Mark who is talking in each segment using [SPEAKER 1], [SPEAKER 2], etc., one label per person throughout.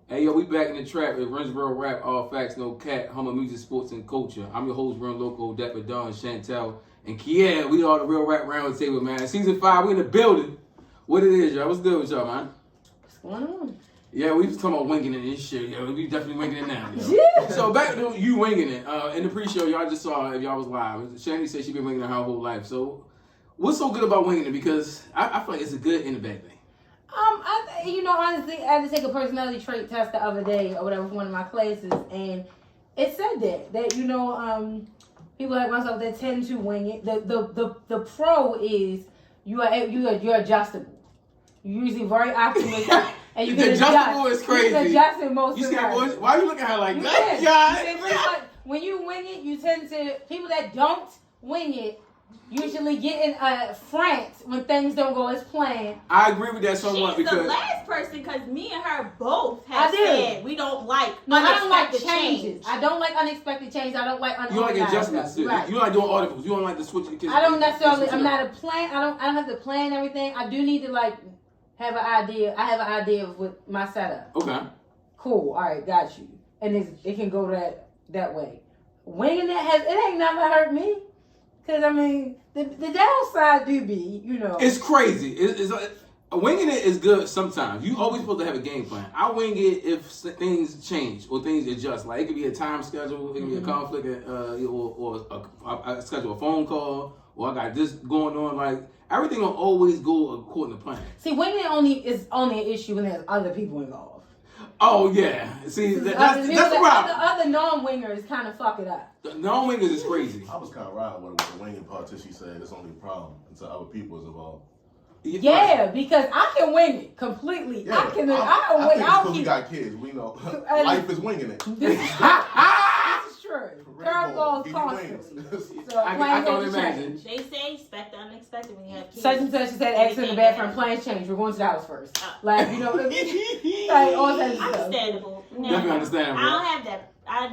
[SPEAKER 1] Hey, yo, we back in the trap with Rins Real Rap, all facts, no cat, home of music, sports, and culture. I'm your host, Run Loco, Dapper Don, Chantel, and Kier. We are the Real Rap Round Table, man. Season 5, we in the building. What it is, y'all? What's good with y'all, man?
[SPEAKER 2] What's going on?
[SPEAKER 1] Yeah, we was talking about winging it and shit. Yo, we definitely winging it now. Yo.
[SPEAKER 2] Yeah.
[SPEAKER 1] So back to you winging it. In the pre-show, y'all just saw if y'all was live. Shandy said she been winging it her whole life. So what's so good about winging it? Because I feel like it's a good and a bad thing.
[SPEAKER 2] Honestly, I had to take a personality trait test the other day or whatever for one of my classes, and it said that people like myself that tend to wing it. The pro is you're adjustable. You're usually very optimistic, and you can
[SPEAKER 1] adjustable is crazy.
[SPEAKER 2] You can adjust in most
[SPEAKER 1] you
[SPEAKER 2] of
[SPEAKER 1] see
[SPEAKER 2] the
[SPEAKER 1] that
[SPEAKER 2] time.
[SPEAKER 1] voice? Why are you looking at her like that?
[SPEAKER 2] Yeah. When you wing it, you tend to people that don't wing it usually get in France when things don't go as planned.
[SPEAKER 1] I agree with that somewhat
[SPEAKER 3] She's
[SPEAKER 1] because
[SPEAKER 3] the last person because me and her both have said we don't like unexpected
[SPEAKER 2] I don't like changes. I don't like unexpected change. I don't like
[SPEAKER 1] you don't like adjustments. Right. You don't like doing articles. You don't like to switch the kids.
[SPEAKER 2] I don't necessarily. I'm not a plan. I don't have to plan everything. I do need to have an idea. I have an idea of what my setup.
[SPEAKER 1] Okay.
[SPEAKER 2] Cool. All right. Got you. And it can go that way. Winging it ain't never hurt me. Cause I mean, the downside do be,
[SPEAKER 1] It's crazy. Winging it is good sometimes. You always supposed to have a game plan. I wing it if things change or things adjust. Like it could be a time schedule, it could be a conflict, or I schedule a phone call, or I got this going on. Like everything will always go according to plan.
[SPEAKER 2] See, winging it is only an issue when there's other people involved.
[SPEAKER 1] Oh yeah, see that's the problem.
[SPEAKER 2] Other non-wingers kind of fuck it up.
[SPEAKER 1] The non-wingers is crazy.
[SPEAKER 4] I was kind of riding with the winging part till she said it's only a problem until other people is involved.
[SPEAKER 2] Yeah, because I can wing it completely.
[SPEAKER 4] Yeah,
[SPEAKER 2] I can
[SPEAKER 4] wing. Because we got kids, we know life is winging it.
[SPEAKER 2] This is true. Curveballs constantly. So
[SPEAKER 1] I can only imagine.
[SPEAKER 3] They say expect the unexpected when you have kids.
[SPEAKER 2] Such and such said, ask in the bathroom, plans change. We're going to the house first. Like, you know what I mean? Like, all that stuff.
[SPEAKER 3] Understandable.
[SPEAKER 1] Definitely understandable.
[SPEAKER 3] I don't have that. I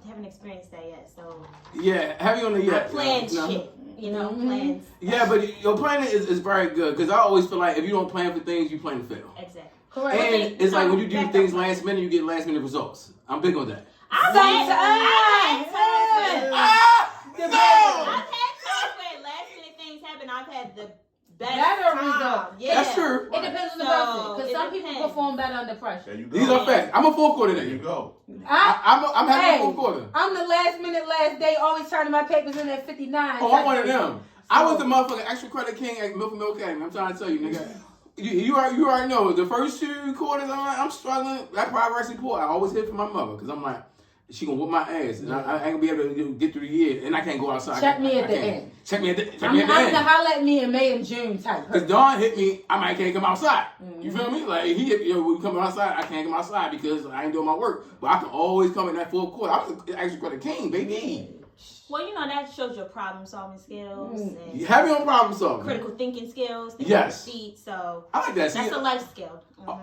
[SPEAKER 3] haven't experienced that yet, so.
[SPEAKER 1] Yeah, heavy on the
[SPEAKER 3] I plan shit. Plans.
[SPEAKER 1] Yeah, but your planning is very good because I always feel like if you don't plan for things, you plan to fail.
[SPEAKER 3] Exactly.
[SPEAKER 2] Correct.
[SPEAKER 1] And it's like when you do things last minute, you get last minute results. I'm big on that.
[SPEAKER 3] I've had times where last minute things happen. I've had the better
[SPEAKER 2] result.
[SPEAKER 3] Yeah.
[SPEAKER 1] That's true.
[SPEAKER 2] It depends on the person. Because some people perform better under pressure.
[SPEAKER 4] There you go.
[SPEAKER 1] These are facts. I'm a fourth quarter
[SPEAKER 4] There
[SPEAKER 1] nigga.
[SPEAKER 4] you go.
[SPEAKER 1] I'm having a fourth quarter.
[SPEAKER 2] I'm the last minute, last day, always turning my papers in at 59.
[SPEAKER 1] Oh, I'm one of them. I was the motherfucking extra credit king at Milk and Milk Academy. I'm trying to tell you, nigga. You already know. The first 2 quarters, I'm struggling. That progress report, I always hit for my mother because I'm like, she gonna whoop my ass, and I ain't gonna be able to get through the year, and I can't go outside.
[SPEAKER 2] Check me at the end.
[SPEAKER 1] Check me at the
[SPEAKER 2] I'm
[SPEAKER 1] end.
[SPEAKER 2] the holler at me in May and June type.
[SPEAKER 1] Because Dawn hit me, I might can't come outside. You feel me? Like he hit me, when we come outside, I can't come outside because I ain't doing my work. But I can always come in that fourth quarter. I was actually quite a king, baby.
[SPEAKER 3] Well, that shows your problem solving skills. And
[SPEAKER 1] You have your own problem solving.
[SPEAKER 3] critical thinking skills.
[SPEAKER 1] Yes.
[SPEAKER 3] So
[SPEAKER 1] I like that.
[SPEAKER 3] That's a life skill.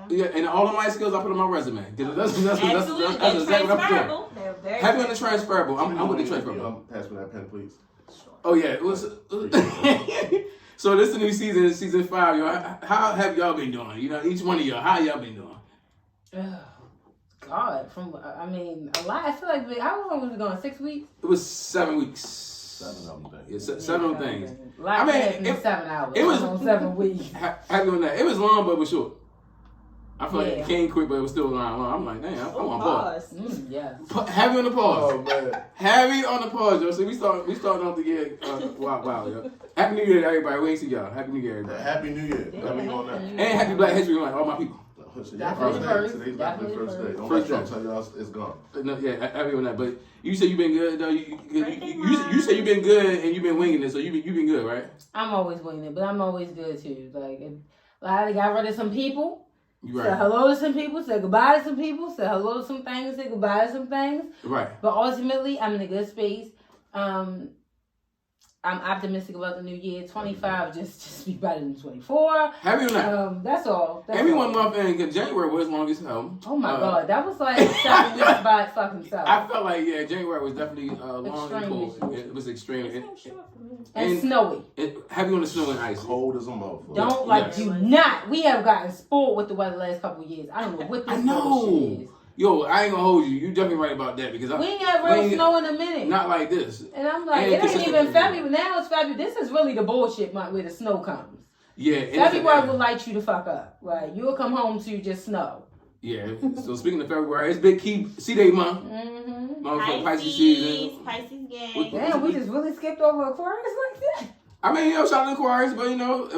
[SPEAKER 1] Yeah, and all of my skills I put on my resume. That's
[SPEAKER 3] Absolutely.
[SPEAKER 1] exactly what I'm doing.
[SPEAKER 3] They're very
[SPEAKER 1] Happy on the transferable. I'm with the transferable.
[SPEAKER 4] Pass me that pen, please.
[SPEAKER 1] Oh yeah. So this is the new season, season 5. Yo, how have y'all been doing? Each one of y'all, how y'all been doing?
[SPEAKER 2] Oh, God, a lot. I feel like how long was it going? 6 weeks?
[SPEAKER 1] It was 7 weeks.
[SPEAKER 4] 7 of them.
[SPEAKER 1] Yeah, 7 things.
[SPEAKER 2] I mean, in 7 hours.
[SPEAKER 1] It was
[SPEAKER 2] on 7 weeks.
[SPEAKER 1] Happy on that. It was long, but it was short. I feel like it came quick, but it was still long. I'm like, damn, I'm on pause.
[SPEAKER 2] Yeah.
[SPEAKER 1] Heavy on the pause.
[SPEAKER 4] Oh man.
[SPEAKER 1] Heavy on the pause, yo. So we starting off the year. Wow, yo. Happy New Year to everybody. We ain't see y'all. Happy New Year, everybody.
[SPEAKER 4] Happy New Year.
[SPEAKER 2] Yeah.
[SPEAKER 4] Let me on that.
[SPEAKER 1] And Happy Black History Month, all my people.
[SPEAKER 2] Definitely
[SPEAKER 4] First day. Today's definitely first day. Don't let Trump tell y'all it's gone.
[SPEAKER 1] No, yeah, happy on that. But you said you've been good, though. You said you've been good and you've been winging it, so you've been good, right?
[SPEAKER 2] I'm always winging it, but I'm always good too. I got rid of some people.
[SPEAKER 1] You right.
[SPEAKER 2] Say hello to some people, say goodbye to some people, say hello to some things, say goodbye to some things.
[SPEAKER 1] Right.
[SPEAKER 2] But ultimately, I'm in a good space. I'm optimistic about the new year. 25 just be better than 24.
[SPEAKER 1] Happy on that.
[SPEAKER 2] That's all.
[SPEAKER 1] Every 1 month in January was long as hell.
[SPEAKER 2] Oh my God, that was like 7 weeks by its fucking self.
[SPEAKER 1] I felt like January was definitely long and cold. It was extreme.
[SPEAKER 2] And snowy.
[SPEAKER 1] Heavy on the snow and ice.
[SPEAKER 4] Cold as a motherfucker.
[SPEAKER 2] Don't do not. We have gotten spoiled with the weather the last couple of years. I don't know what this bullshit is.
[SPEAKER 1] Yo, I ain't gonna hold you. You definitely right about that because
[SPEAKER 2] we ain't had real snow in a minute.
[SPEAKER 1] Not like this.
[SPEAKER 2] And I'm like, it ain't even February. Now it's February. This is really the bullshit month where the snow comes.
[SPEAKER 1] Yeah.
[SPEAKER 2] February will light you the fuck up. Right? You'll come home to just snow.
[SPEAKER 1] Yeah. So speaking of February, it's Big Key C-Day month. Pisces season.
[SPEAKER 3] Pisces gang.
[SPEAKER 2] Damn, we just really skipped over Aquarius like that.
[SPEAKER 1] I mean, shout out to Aquarius, but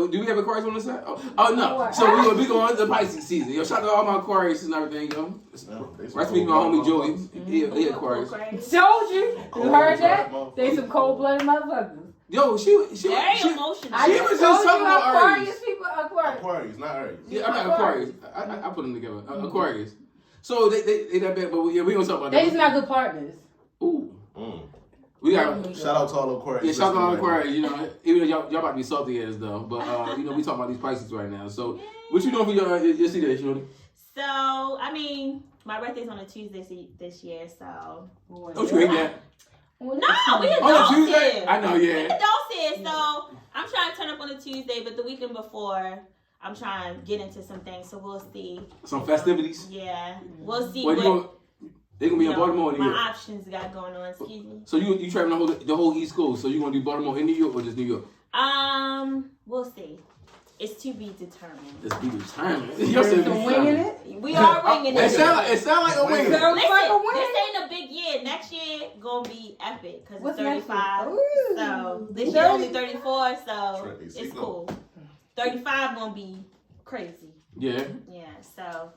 [SPEAKER 1] do we have Aquarius on the side? Oh no. So we going to the Pisces season. Shout out to all my Aquarius and everything, Rest of me, my homie Joey. He Aquarius.
[SPEAKER 2] Told you. You heard that? They some cold-blooded motherfuckers.
[SPEAKER 1] Yo, she
[SPEAKER 3] very emotional.
[SPEAKER 1] She was just talking about
[SPEAKER 2] Aquarius people.
[SPEAKER 4] Aquarius, not Aries.
[SPEAKER 1] Yeah, I'm not Aquarius. I put them together. Aquarius. So they that bad, but we gonna talk about that.
[SPEAKER 2] They just not good partners.
[SPEAKER 1] Ooh. We got
[SPEAKER 4] shout out to all the Aquarius.
[SPEAKER 1] Yeah, shout out to all the Aquarius. Even though y'all about to be salty ass though, but we talking about these prices right now. So what you doing for your C-Day, Shorty?
[SPEAKER 3] So I mean, my birthday's on a Tuesday this year, so.
[SPEAKER 1] Don't you hate that?
[SPEAKER 3] No, we adults
[SPEAKER 1] on a Tuesday?
[SPEAKER 3] here.
[SPEAKER 1] I know, yeah.
[SPEAKER 3] We adults here, so I'm trying to turn up on a Tuesday, but the weekend before, I'm trying to get into some things, so we'll see.
[SPEAKER 1] Some festivities?
[SPEAKER 3] Yeah, we'll see
[SPEAKER 1] they gonna be in Baltimore or New York?
[SPEAKER 3] My options got going on, excuse me.
[SPEAKER 1] So you traveling the whole East Coast, so you gonna do Baltimore in New York or just New York?
[SPEAKER 3] We'll see. It's to be determined.
[SPEAKER 1] It's be determined.
[SPEAKER 2] You're winging it?
[SPEAKER 3] We are winging it.
[SPEAKER 1] It sound like a wing.
[SPEAKER 3] Listen, this ain't a big year. Next year gonna be epic because it's 35. So this year only 34, so it's cool. 35 gonna be crazy.
[SPEAKER 1] Yeah.
[SPEAKER 3] Yeah. So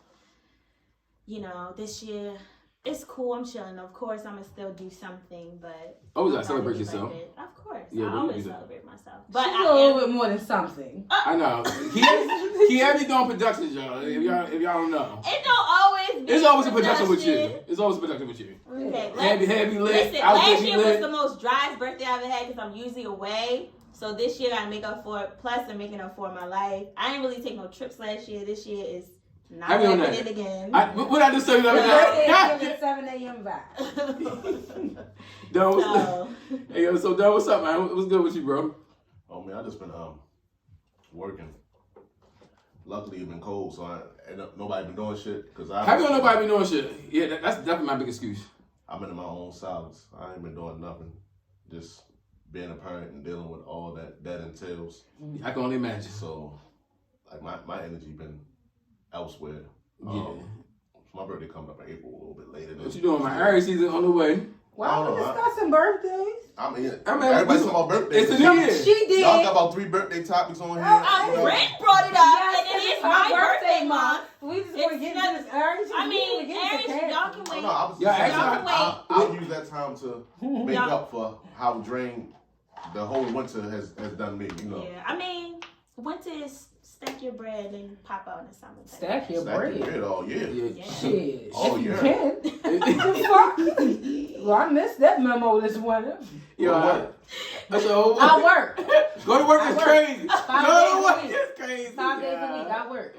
[SPEAKER 3] this year it's cool. I'm chilling. Of course, I'm gonna still do something, but
[SPEAKER 1] always gotta celebrate yourself.
[SPEAKER 3] Of course,
[SPEAKER 1] yeah,
[SPEAKER 3] I always celebrate myself. But
[SPEAKER 2] she's a little bit more than something.
[SPEAKER 1] I know. He heavy doing productions, y'all. If y'all don't know,
[SPEAKER 3] it don't always be.
[SPEAKER 1] It's always a production with you. It's always a production with you.
[SPEAKER 3] Okay,
[SPEAKER 1] heavy lit.
[SPEAKER 3] Listen, last year was the most driest birthday I ever had because I'm usually away. So this year I make up for it. Plus I'm making up for my life. I didn't really take no trips last year. This year is not happening again.
[SPEAKER 1] What I just said the other
[SPEAKER 2] day? 7 a.m. back.
[SPEAKER 1] Hey, so Don, what's up, man? What's good with you, bro?
[SPEAKER 4] Oh man, I just been working. Luckily, it's been cold, so nobody been doing shit.
[SPEAKER 1] Have you nobody been doing shit? Yeah, that's definitely my big excuse.
[SPEAKER 4] I'm in my own silence. I ain't been doing nothing. Just being a parent and dealing with all that entails.
[SPEAKER 1] I can only imagine.
[SPEAKER 4] So, like my energy been elsewhere.
[SPEAKER 1] Yeah.
[SPEAKER 4] My birthday coming up in April, a little bit later.
[SPEAKER 1] What you doing? My Aries season on the way.
[SPEAKER 2] Why are we discussing birthdays?
[SPEAKER 4] I mean, everybody's talking about birthdays.
[SPEAKER 1] It's a new year.
[SPEAKER 2] She did.
[SPEAKER 4] Y'all got about 3 birthday topics on here.
[SPEAKER 3] Ren brought it up, and it is my birthday month.
[SPEAKER 2] We just want to get into this Aries.
[SPEAKER 3] I mean, Aries, y'all can wait.
[SPEAKER 4] I'll use that time to make up for how drained the whole winter has done me.
[SPEAKER 3] Yeah, I mean, winter is stack your bread and pop out in the summer.
[SPEAKER 2] Stack your bread
[SPEAKER 4] all year.
[SPEAKER 2] Yeah. Shit.
[SPEAKER 4] All year.
[SPEAKER 2] Well, I missed that memo this winter.
[SPEAKER 1] I
[SPEAKER 2] work.
[SPEAKER 1] Go to work is crazy.
[SPEAKER 2] 5 days a week.
[SPEAKER 1] It's crazy.
[SPEAKER 2] 5 days a week. I work.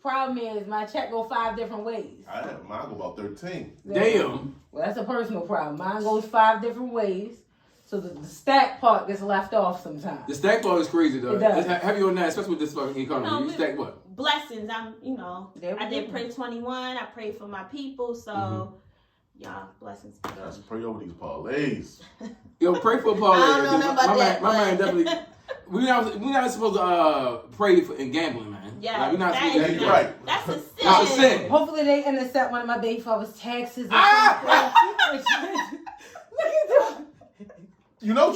[SPEAKER 2] Problem is, my check go 5 different ways.
[SPEAKER 4] Mine go about 13.
[SPEAKER 1] Damn.
[SPEAKER 2] Well, that's a personal problem. Mine goes 5 different ways. So the stack part gets left off sometimes.
[SPEAKER 1] The stack part is crazy though.
[SPEAKER 2] It does.
[SPEAKER 1] Have you on that, especially with this fucking economy? You stack what?
[SPEAKER 3] Blessings. I did pray 21. I prayed for my people. So, y'all, blessings.
[SPEAKER 4] Let's pray over these parlays.
[SPEAKER 1] Yo, pray for parlay.
[SPEAKER 3] I don't know about that.
[SPEAKER 1] My man definitely. We not supposed to pray for in gambling, man.
[SPEAKER 3] Yeah,
[SPEAKER 1] like, we're not supposed to do
[SPEAKER 4] right.
[SPEAKER 3] That's a sin.
[SPEAKER 1] That's a sin.
[SPEAKER 2] Hopefully they intercept one of my baby father's taxes. Look at that.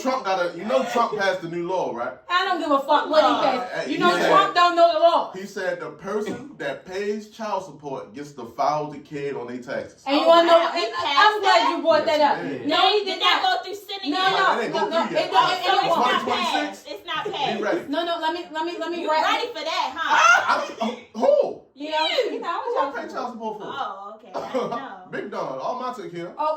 [SPEAKER 4] Trump passed the new law, right?
[SPEAKER 2] I don't give a fuck what he passed. Trump don't know the law.
[SPEAKER 4] He said the person that pays child support gets to file the kid on their taxes.
[SPEAKER 2] And you want to know? I'm glad you brought that up.
[SPEAKER 3] No, he did not go through Senate.
[SPEAKER 2] No.
[SPEAKER 3] It's not passed.
[SPEAKER 4] Be ready.
[SPEAKER 2] No. Let me.
[SPEAKER 3] You ready for that, huh?
[SPEAKER 4] Who?
[SPEAKER 2] I
[SPEAKER 4] Who I pay child support for?
[SPEAKER 3] Oh, okay. No.
[SPEAKER 4] Big Don. All my take care.
[SPEAKER 2] Oh,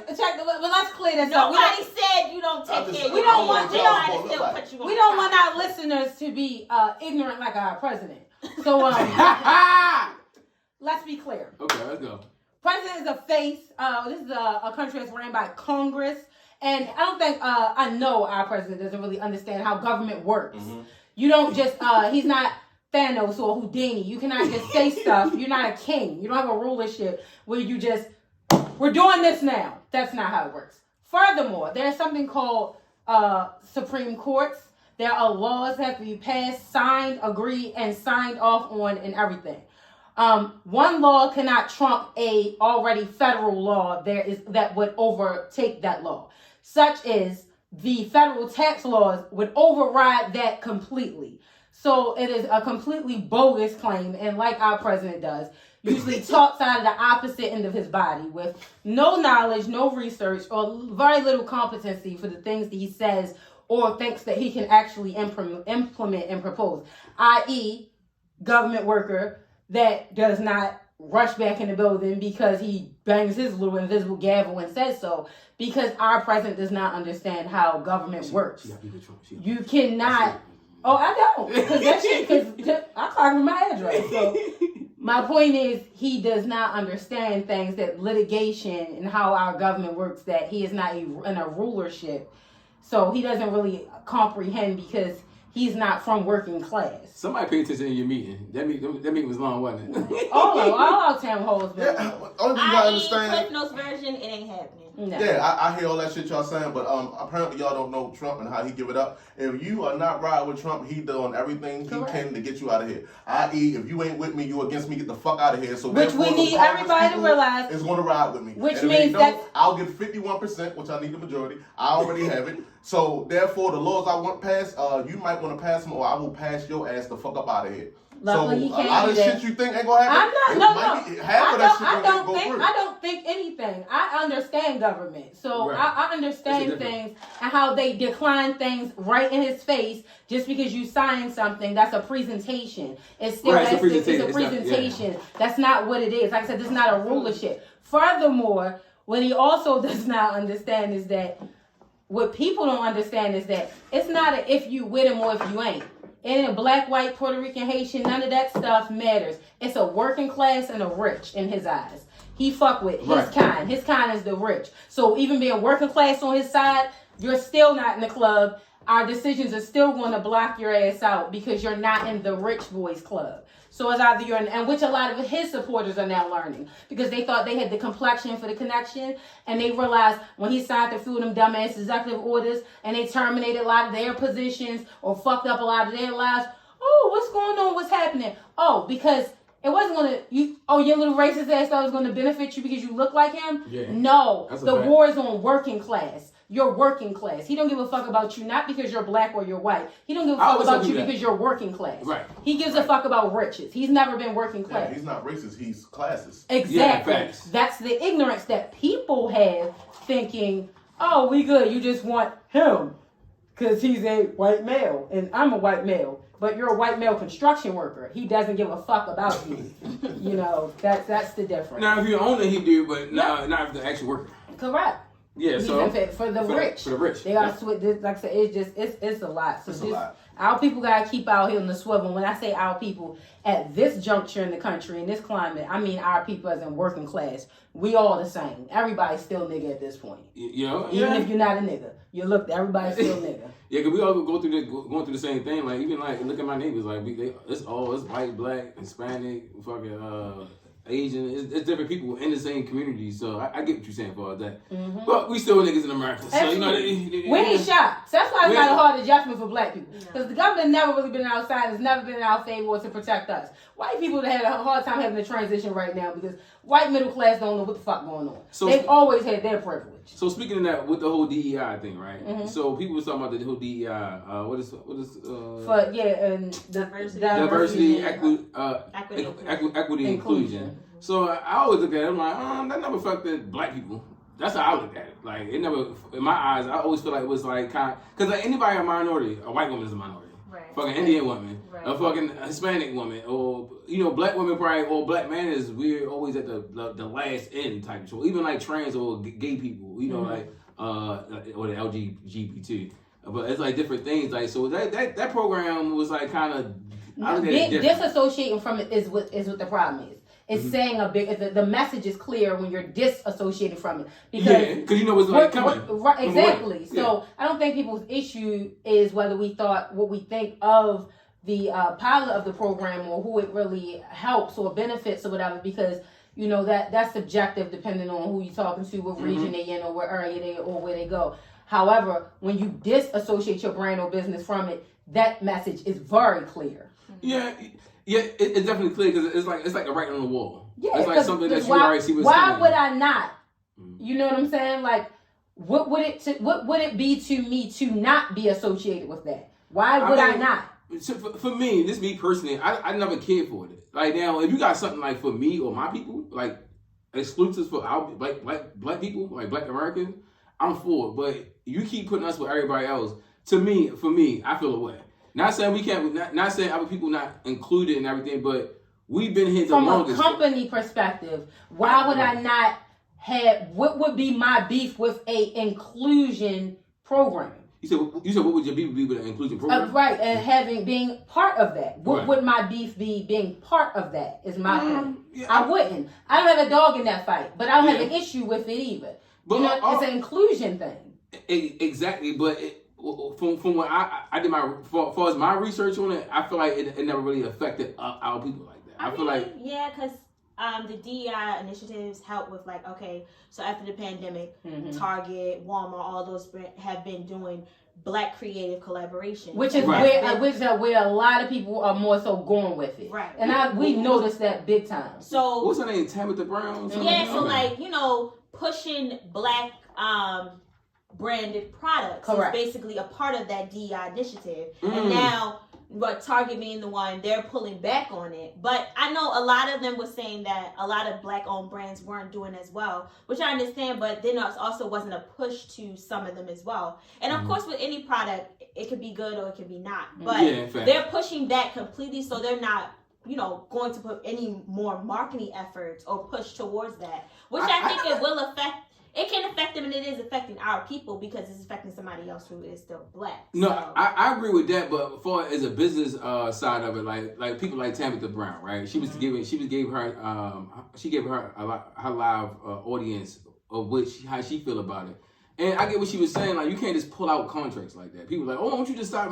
[SPEAKER 2] check. Well, let's clear this up.
[SPEAKER 3] Nobody said you don't take care.
[SPEAKER 2] We don't want our
[SPEAKER 3] listeners.
[SPEAKER 2] listeners to be ignorant like our president. So let's be clear.
[SPEAKER 1] Okay, let's go.
[SPEAKER 2] President is a face. This is a country that's ran by Congress, and I don't think I know our president doesn't really understand how government works. You don't just he's not Thanos or Houdini. You cannot just say stuff. You're not a king. You don't have a rulership where you just, we're doing this now. That's not how it works. Furthermore, there's something called Supreme Courts. There are laws that have to be passed, signed, agreed, and signed off on and everything. One law cannot trump a already federal law that would overtake that law. Such as the federal tax laws would override that completely. So it is a completely bogus claim, and like our president does, usually talks out of the opposite end of his body with no knowledge, no research, or very little competency for the things that he says or thinks that he can actually implement and propose, i.e., government worker that does not rush back in the building because he bangs his little invisible gavel and says so, because our president does not understand how government works. You cannot... Oh, I don't. Because I clock with my address. So my point is, he does not understand things that litigation and how our government works, that he is not in a rulership. So he doesn't really comprehend because he's not from working class.
[SPEAKER 1] Somebody paid attention in your meeting. That meeting was long, wasn't it?
[SPEAKER 2] all our town halls.
[SPEAKER 4] Yeah, only thing you gotta understand.
[SPEAKER 3] Cliff Notes version, it ain't happening.
[SPEAKER 2] No.
[SPEAKER 4] Yeah, I hear all that shit y'all saying, but apparently y'all don't know Trump and how he give it up. If you are not riding with Trump, he doing everything he can to get you out of here. I.e., if you ain't with me, you against me, get the fuck out of here. So
[SPEAKER 2] which we need everybody to realize
[SPEAKER 4] is going to ride with me.
[SPEAKER 2] Which means that
[SPEAKER 4] I'll get 51%, which I need the majority. I already have it. So therefore, the laws I want passed, you might want to pass them, or I will pass your ass the fuck up out of here.
[SPEAKER 2] Luckily,
[SPEAKER 4] so a lot of shit you think ain't gonna happen.
[SPEAKER 2] I'm not. I don't think anything. I understand government, so right. I understand things and how they decline things right in his face just because you sign something. That's a presentation. It's still it's a presentation. That's not what it is. Like I said, this is not a rulership. Furthermore, what he also does not understand is that what people don't understand is that it's not a if you with him or if you ain't. And in black, white, Puerto Rican, Haitian, none of that stuff matters. It's a working class and a rich in his eyes. He fuck with his kind. His kind is the rich. So even being working class on his side, you're still not in the club. Our decisions are still going to block your ass out because you're not in the rich boys club. So it's either you're in, and which a lot of his supporters are now learning because they thought they had the complexion for the connection, and they realized when he signed a few of them dumbass executive orders and they terminated a lot of their positions or fucked up a lot of their lives. Oh, what's going on? What's happening? Oh, because it wasn't going to, your little racist ass thought it was going to benefit you because you look like him? Yeah. No, the war is on working class. You're working class. He don't give a fuck about you, not because you're black or you're white. He don't give a fuck about you because you're working class. Right. He gives a fuck about riches. He's never been working class.
[SPEAKER 4] Yeah, he's not racist. He's classist.
[SPEAKER 2] Exactly. Yeah, that's the ignorance that people have, thinking, oh, we good. You just want him because he's a white male and I'm a white male. But you're a white male construction worker. He doesn't give a fuck about you. That's the difference.
[SPEAKER 1] Now, if you own it, he do, but not if the actual worker.
[SPEAKER 2] Correct.
[SPEAKER 1] Yeah,
[SPEAKER 2] he's
[SPEAKER 1] so
[SPEAKER 2] for the rich.
[SPEAKER 1] For the rich.
[SPEAKER 2] They got switch. Like I said, it's a lot. So
[SPEAKER 4] it's a lot.
[SPEAKER 2] Our people gotta keep out here in the swivel. When I say our people, at this juncture in the country, in this climate, I mean our people as in working class. We all the same. Everybody's still nigga at this point. Even if you're not a nigga, everybody's still nigga.
[SPEAKER 1] Yeah, because we all going through the same thing. Like even like look at my neighbors. Like it's white, black, Hispanic, fucking Asian. It's different people in the same community. So I get what you're saying for all that. Mm-hmm. But we still niggas in America. So
[SPEAKER 2] we ain't shocked. So that's why it's not a hard adjustment for black people. Because the government never really been outside. Has never been in our favor to protect us. White people have had a hard time having a transition right now because white middle class don't know what the fuck going on. So they've always had their privilege.
[SPEAKER 1] So speaking of that, with the whole DEI thing, right? Mm-hmm. So people was talking about the whole DEI. What is diversity, equity, inclusion. So I always look at it. I'm like, that never affected black people. That's how I look at it. Like it never, in my eyes, I always feel like it was like because like anybody a minority, a white woman is a minority. Right. Fucking Indian woman, a fucking Hispanic woman, or black women probably, or black man is we're always at the last end type. So even like trans or gay people, like or the LGBT, but it's like different things. Like so that program was like kind of
[SPEAKER 2] disassociating from it is what the problem is. It's saying the message is clear when you're disassociated from it
[SPEAKER 1] because you know what's like coming.
[SPEAKER 2] Exactly. So I don't think people's issue is whether we thought what we think of the pilot of the program or who it really helps or benefits or whatever, because you know that's subjective depending on who you're talking to, what region they in, or what area they or where they go. However, when you disassociate your brand or business from it, that message is very clear.
[SPEAKER 1] Yeah, it's definitely clear because it's like a writing on the wall.
[SPEAKER 2] Yeah,
[SPEAKER 1] it's like something that you already see.
[SPEAKER 2] Why would I not? You know what I'm saying? Like, what would it be to me to not be associated with that? Why would I not?
[SPEAKER 1] For me, this me personally, I never cared for it. Like now, if you got something like for me or my people, like exclusives for our black people, like Black Americans, I'm for it. But you keep putting us with everybody else. For me, I feel away. Not saying we can't, not saying other people not included in everything, but we've been here the longest.
[SPEAKER 2] From a company perspective, why would I not have? What would be my beef with a inclusion program?
[SPEAKER 1] You said what would your beef be with an inclusion program?
[SPEAKER 2] Right, and being part of that. What would my beef be being part of that is my thing. Yeah, I wouldn't. I don't have a dog in that fight, but I don't have an issue with it either. But you know, it's an inclusion thing.
[SPEAKER 1] Exactly, but from what I did far as my research on it, I feel like it never really affected our people like that. I feel like
[SPEAKER 3] because the DEI initiatives help with like, okay, so after the pandemic, Target, Walmart, all those have been doing Black creative collaboration,
[SPEAKER 2] which is where a lot of people are more so going with it,
[SPEAKER 3] right?
[SPEAKER 2] And we noticed that big time.
[SPEAKER 3] So
[SPEAKER 1] what's her name? Tabitha Brown.
[SPEAKER 3] Yeah, so like pushing Black branded products is basically a part of that DEI initiative, and now. But Target being the one, they're pulling back on it. But I know a lot of them were saying that a lot of Black-owned brands weren't doing as well, which I understand, but then also wasn't a push to some of them as well. And of course, with any product, it could be good or it could be not. But they're pushing that completely, so they're not, going to put any more marketing efforts or push towards that, which I think it will affect. It can affect them, and it is affecting our people because it's affecting somebody else who is still Black.
[SPEAKER 1] No, so. I agree with that, but for as a business side of it, like people like Tabitha Brown, right? She gave her her live audience of how she feel about it, and I get what she was saying. Like you can't just pull out contracts like that. People are like, oh, why don't you just stop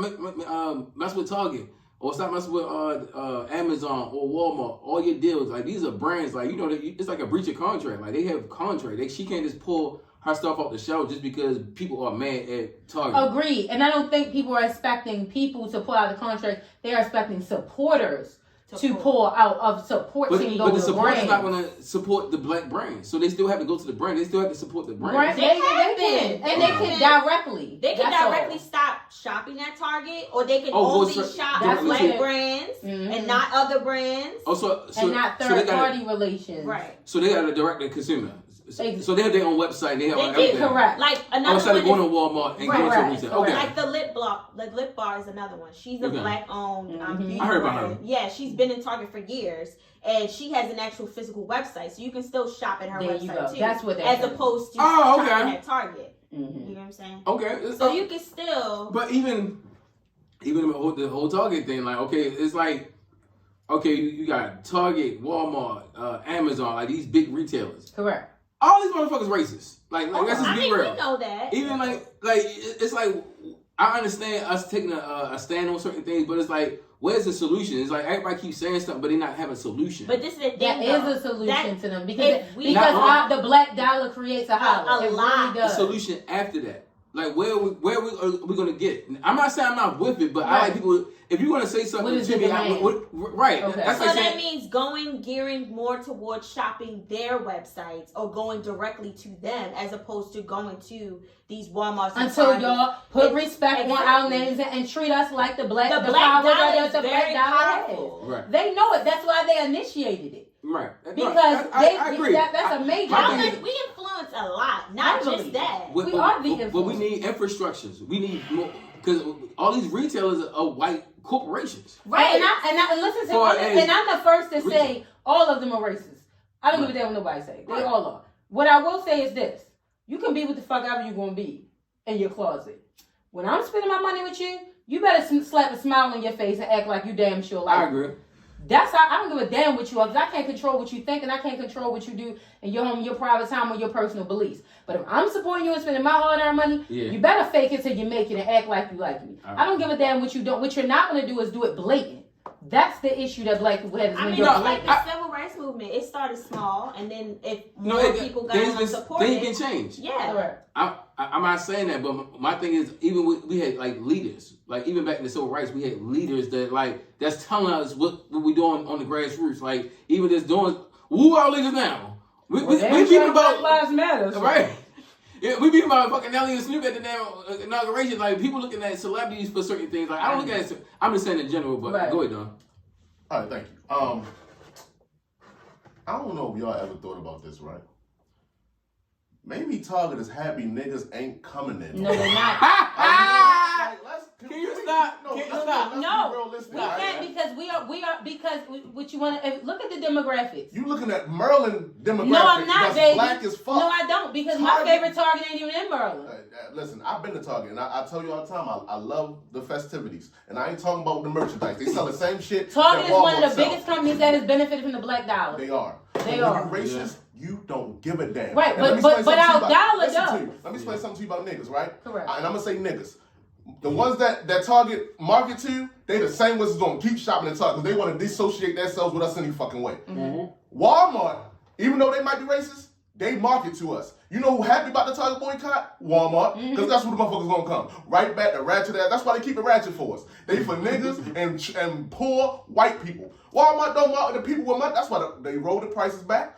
[SPEAKER 1] mess with Target? Or stop messing with Amazon or Walmart. All your deals, like these are brands, like it's like a breach of contract. Like they have contract. She can't just pull her stuff off the shelf just because people are mad at Target.
[SPEAKER 2] Agreed, and I don't think people are expecting people to pull out the contract. They are expecting supporters to pull out of supporting those brands. But the supporters not going to support the Black brands, so they still have to go to the brand. They still have to support the brand.
[SPEAKER 3] They can
[SPEAKER 2] directly.
[SPEAKER 3] They can directly stop shopping at Target, or they can only shop Black brands and not other brands.
[SPEAKER 2] And not third-party relations.
[SPEAKER 3] Right.
[SPEAKER 1] So they got to direct the consumer. So they have their own website. They have everything.
[SPEAKER 2] Correct.
[SPEAKER 3] Like another
[SPEAKER 1] instead
[SPEAKER 3] of
[SPEAKER 1] going to Walmart and going to retail. Okay.
[SPEAKER 3] Like the lip bar is another one. She's a Black-owned beauty
[SPEAKER 1] I heard about
[SPEAKER 3] brand.
[SPEAKER 1] her.
[SPEAKER 3] Yeah, she's been in Target for years, and she has an actual physical website, so you can still shop at her website too.
[SPEAKER 2] That's what
[SPEAKER 3] as opposed to shopping at Target.
[SPEAKER 2] Mm-hmm.
[SPEAKER 3] You know what I'm saying?
[SPEAKER 1] Okay.
[SPEAKER 3] So you can still.
[SPEAKER 1] But even the whole Target thing, like it's like. Okay, you got Target, Walmart, Amazon, like these big retailers.
[SPEAKER 2] Correct.
[SPEAKER 1] All these motherfuckers racist. Like let's just be real.
[SPEAKER 3] We know that.
[SPEAKER 1] Even like it's like I understand us taking a stand on certain things, but it's like where's the solution? It's like everybody keeps saying something, but they not having a solution.
[SPEAKER 3] But this is the thing.
[SPEAKER 2] That is a solution to them because the black dollar creates a holler. It really does.
[SPEAKER 1] The solution after that. Like where are we gonna get? I'm not saying I'm not with it, but I like people. If you're gonna say something to me, right?
[SPEAKER 3] Okay. So that means gearing more towards shopping their websites or going directly to them as opposed to going to these Walmarts.
[SPEAKER 2] Until y'all put respect on our names and treat us like the black dollar that the black dollar is.
[SPEAKER 1] Right.
[SPEAKER 2] They know it. That's why they initiated it.
[SPEAKER 1] Right.
[SPEAKER 2] Because
[SPEAKER 1] I agree.
[SPEAKER 2] That's a major thing.
[SPEAKER 3] We influence a lot, not just that.
[SPEAKER 2] We are the influence.
[SPEAKER 1] But we need infrastructures. We need more because all these retailers are white corporations.
[SPEAKER 2] Right. And listen to me. And I'm the first to say all of them are racist. I don't give a damn what nobody say. They all are. What I will say is this: you can be what the fuck ever you're gonna be in your closet. When I'm spending my money with you, you better slap a smile on your face and act like you damn sure like
[SPEAKER 1] I agree.
[SPEAKER 2] That's how I don't give a damn what you are, because I can't control what you think and I can't control what you do in your home, your private time, or your personal beliefs. But if I'm supporting you and spending my hard-earned money, you better fake it till you make it and act like you like me. I don't give a damn what you don't. What you're not going to do is do it blatant. That's the issue that black people have.
[SPEAKER 3] I mean, like the civil rights movement, it started small, and then if more people got on support,
[SPEAKER 1] then you can change.
[SPEAKER 3] Yeah.
[SPEAKER 1] I'm not saying that, but my thing is, even we had like leaders, like even back in the civil rights, we had leaders that that's telling us what we doing on the grassroots. Like even just doing, who are our leaders now? We beat about
[SPEAKER 2] Black Lives Matter,
[SPEAKER 1] right? Yeah, we beat about fucking Nelly and Snoop at the damn inauguration. Like people looking at celebrities for certain things. Like I don't look at it. I'm just saying in general, but go ahead, Don.
[SPEAKER 4] All right, thank you. I don't know if y'all ever thought about this, right? Maybe Target is happy niggas ain't coming in.
[SPEAKER 2] No, they're not.
[SPEAKER 1] Can you stop?
[SPEAKER 2] No, we can't because what you want to look at the demographics.
[SPEAKER 4] You looking at Maryland demographics?
[SPEAKER 2] No, I'm not,
[SPEAKER 4] that's
[SPEAKER 2] baby.
[SPEAKER 4] Black as fuck.
[SPEAKER 2] No, I don't, because my favorite Target ain't even in Maryland.
[SPEAKER 4] Listen, I've been to Target, and I tell you all the time, I love the festivities, and I ain't talking about the merchandise. They sell the same shit.
[SPEAKER 2] Target is one of the biggest companies that has benefited from the black dollar.
[SPEAKER 4] They are.
[SPEAKER 2] They are.
[SPEAKER 4] When you racist, you don't give a damn.
[SPEAKER 2] Right, but our dollar does.
[SPEAKER 4] Let me explain something to you about niggas, right?
[SPEAKER 2] Correct.
[SPEAKER 4] And I'm gonna say niggas. The ones that Target market to, they the same ones that's gonna keep shopping at Target because they want to dissociate themselves with us any fucking way. Mm-hmm. Walmart, even though they might be racist, they market to us. You know who happy about the Target boycott? Walmart, because that's where the motherfuckers gonna come. Right back to ratchet ass. That's why they keep it ratchet for us. They for niggas and poor white people. Walmart don't market the people with money. That's why they roll the prices back.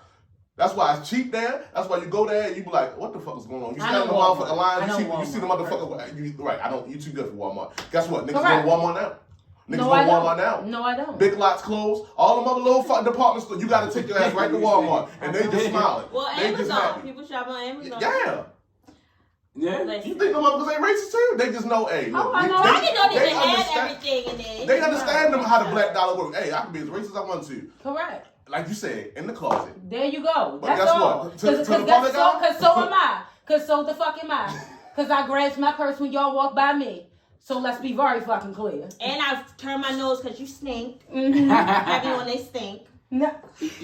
[SPEAKER 4] That's why it's cheap there. That's why you go there and you be like, what the fuck is going on? You stand in the motherfucking line, you see the motherfucker. You too good for Walmart. Guess what? Niggas go to Walmart now. Niggas go to Walmart now.
[SPEAKER 2] No, I don't.
[SPEAKER 4] Big Lots closed. All them other little fucking department stores, you got to take your ass right to Walmart. And they just smiling.
[SPEAKER 3] Well,
[SPEAKER 4] they
[SPEAKER 3] Amazon.
[SPEAKER 4] Just happy.
[SPEAKER 3] People shop on Amazon.
[SPEAKER 4] Yeah. You think them motherfuckers ain't racist too? They just know, hey, look,
[SPEAKER 3] I didn't know they had everything in there.
[SPEAKER 4] They understand how the black dollar works. Hey, I can be as racist as I want to.
[SPEAKER 2] Correct.
[SPEAKER 4] Like you said, in the closet.
[SPEAKER 2] There you go.
[SPEAKER 4] But
[SPEAKER 2] that's
[SPEAKER 4] guess
[SPEAKER 2] all.
[SPEAKER 4] what?
[SPEAKER 2] Because so am I. Because so the fuck am I. Because I grabs my purse when y'all walk by me. So let's be very fucking clear.
[SPEAKER 3] And I turn my nose because you stink. Everyone, they stink.
[SPEAKER 2] No.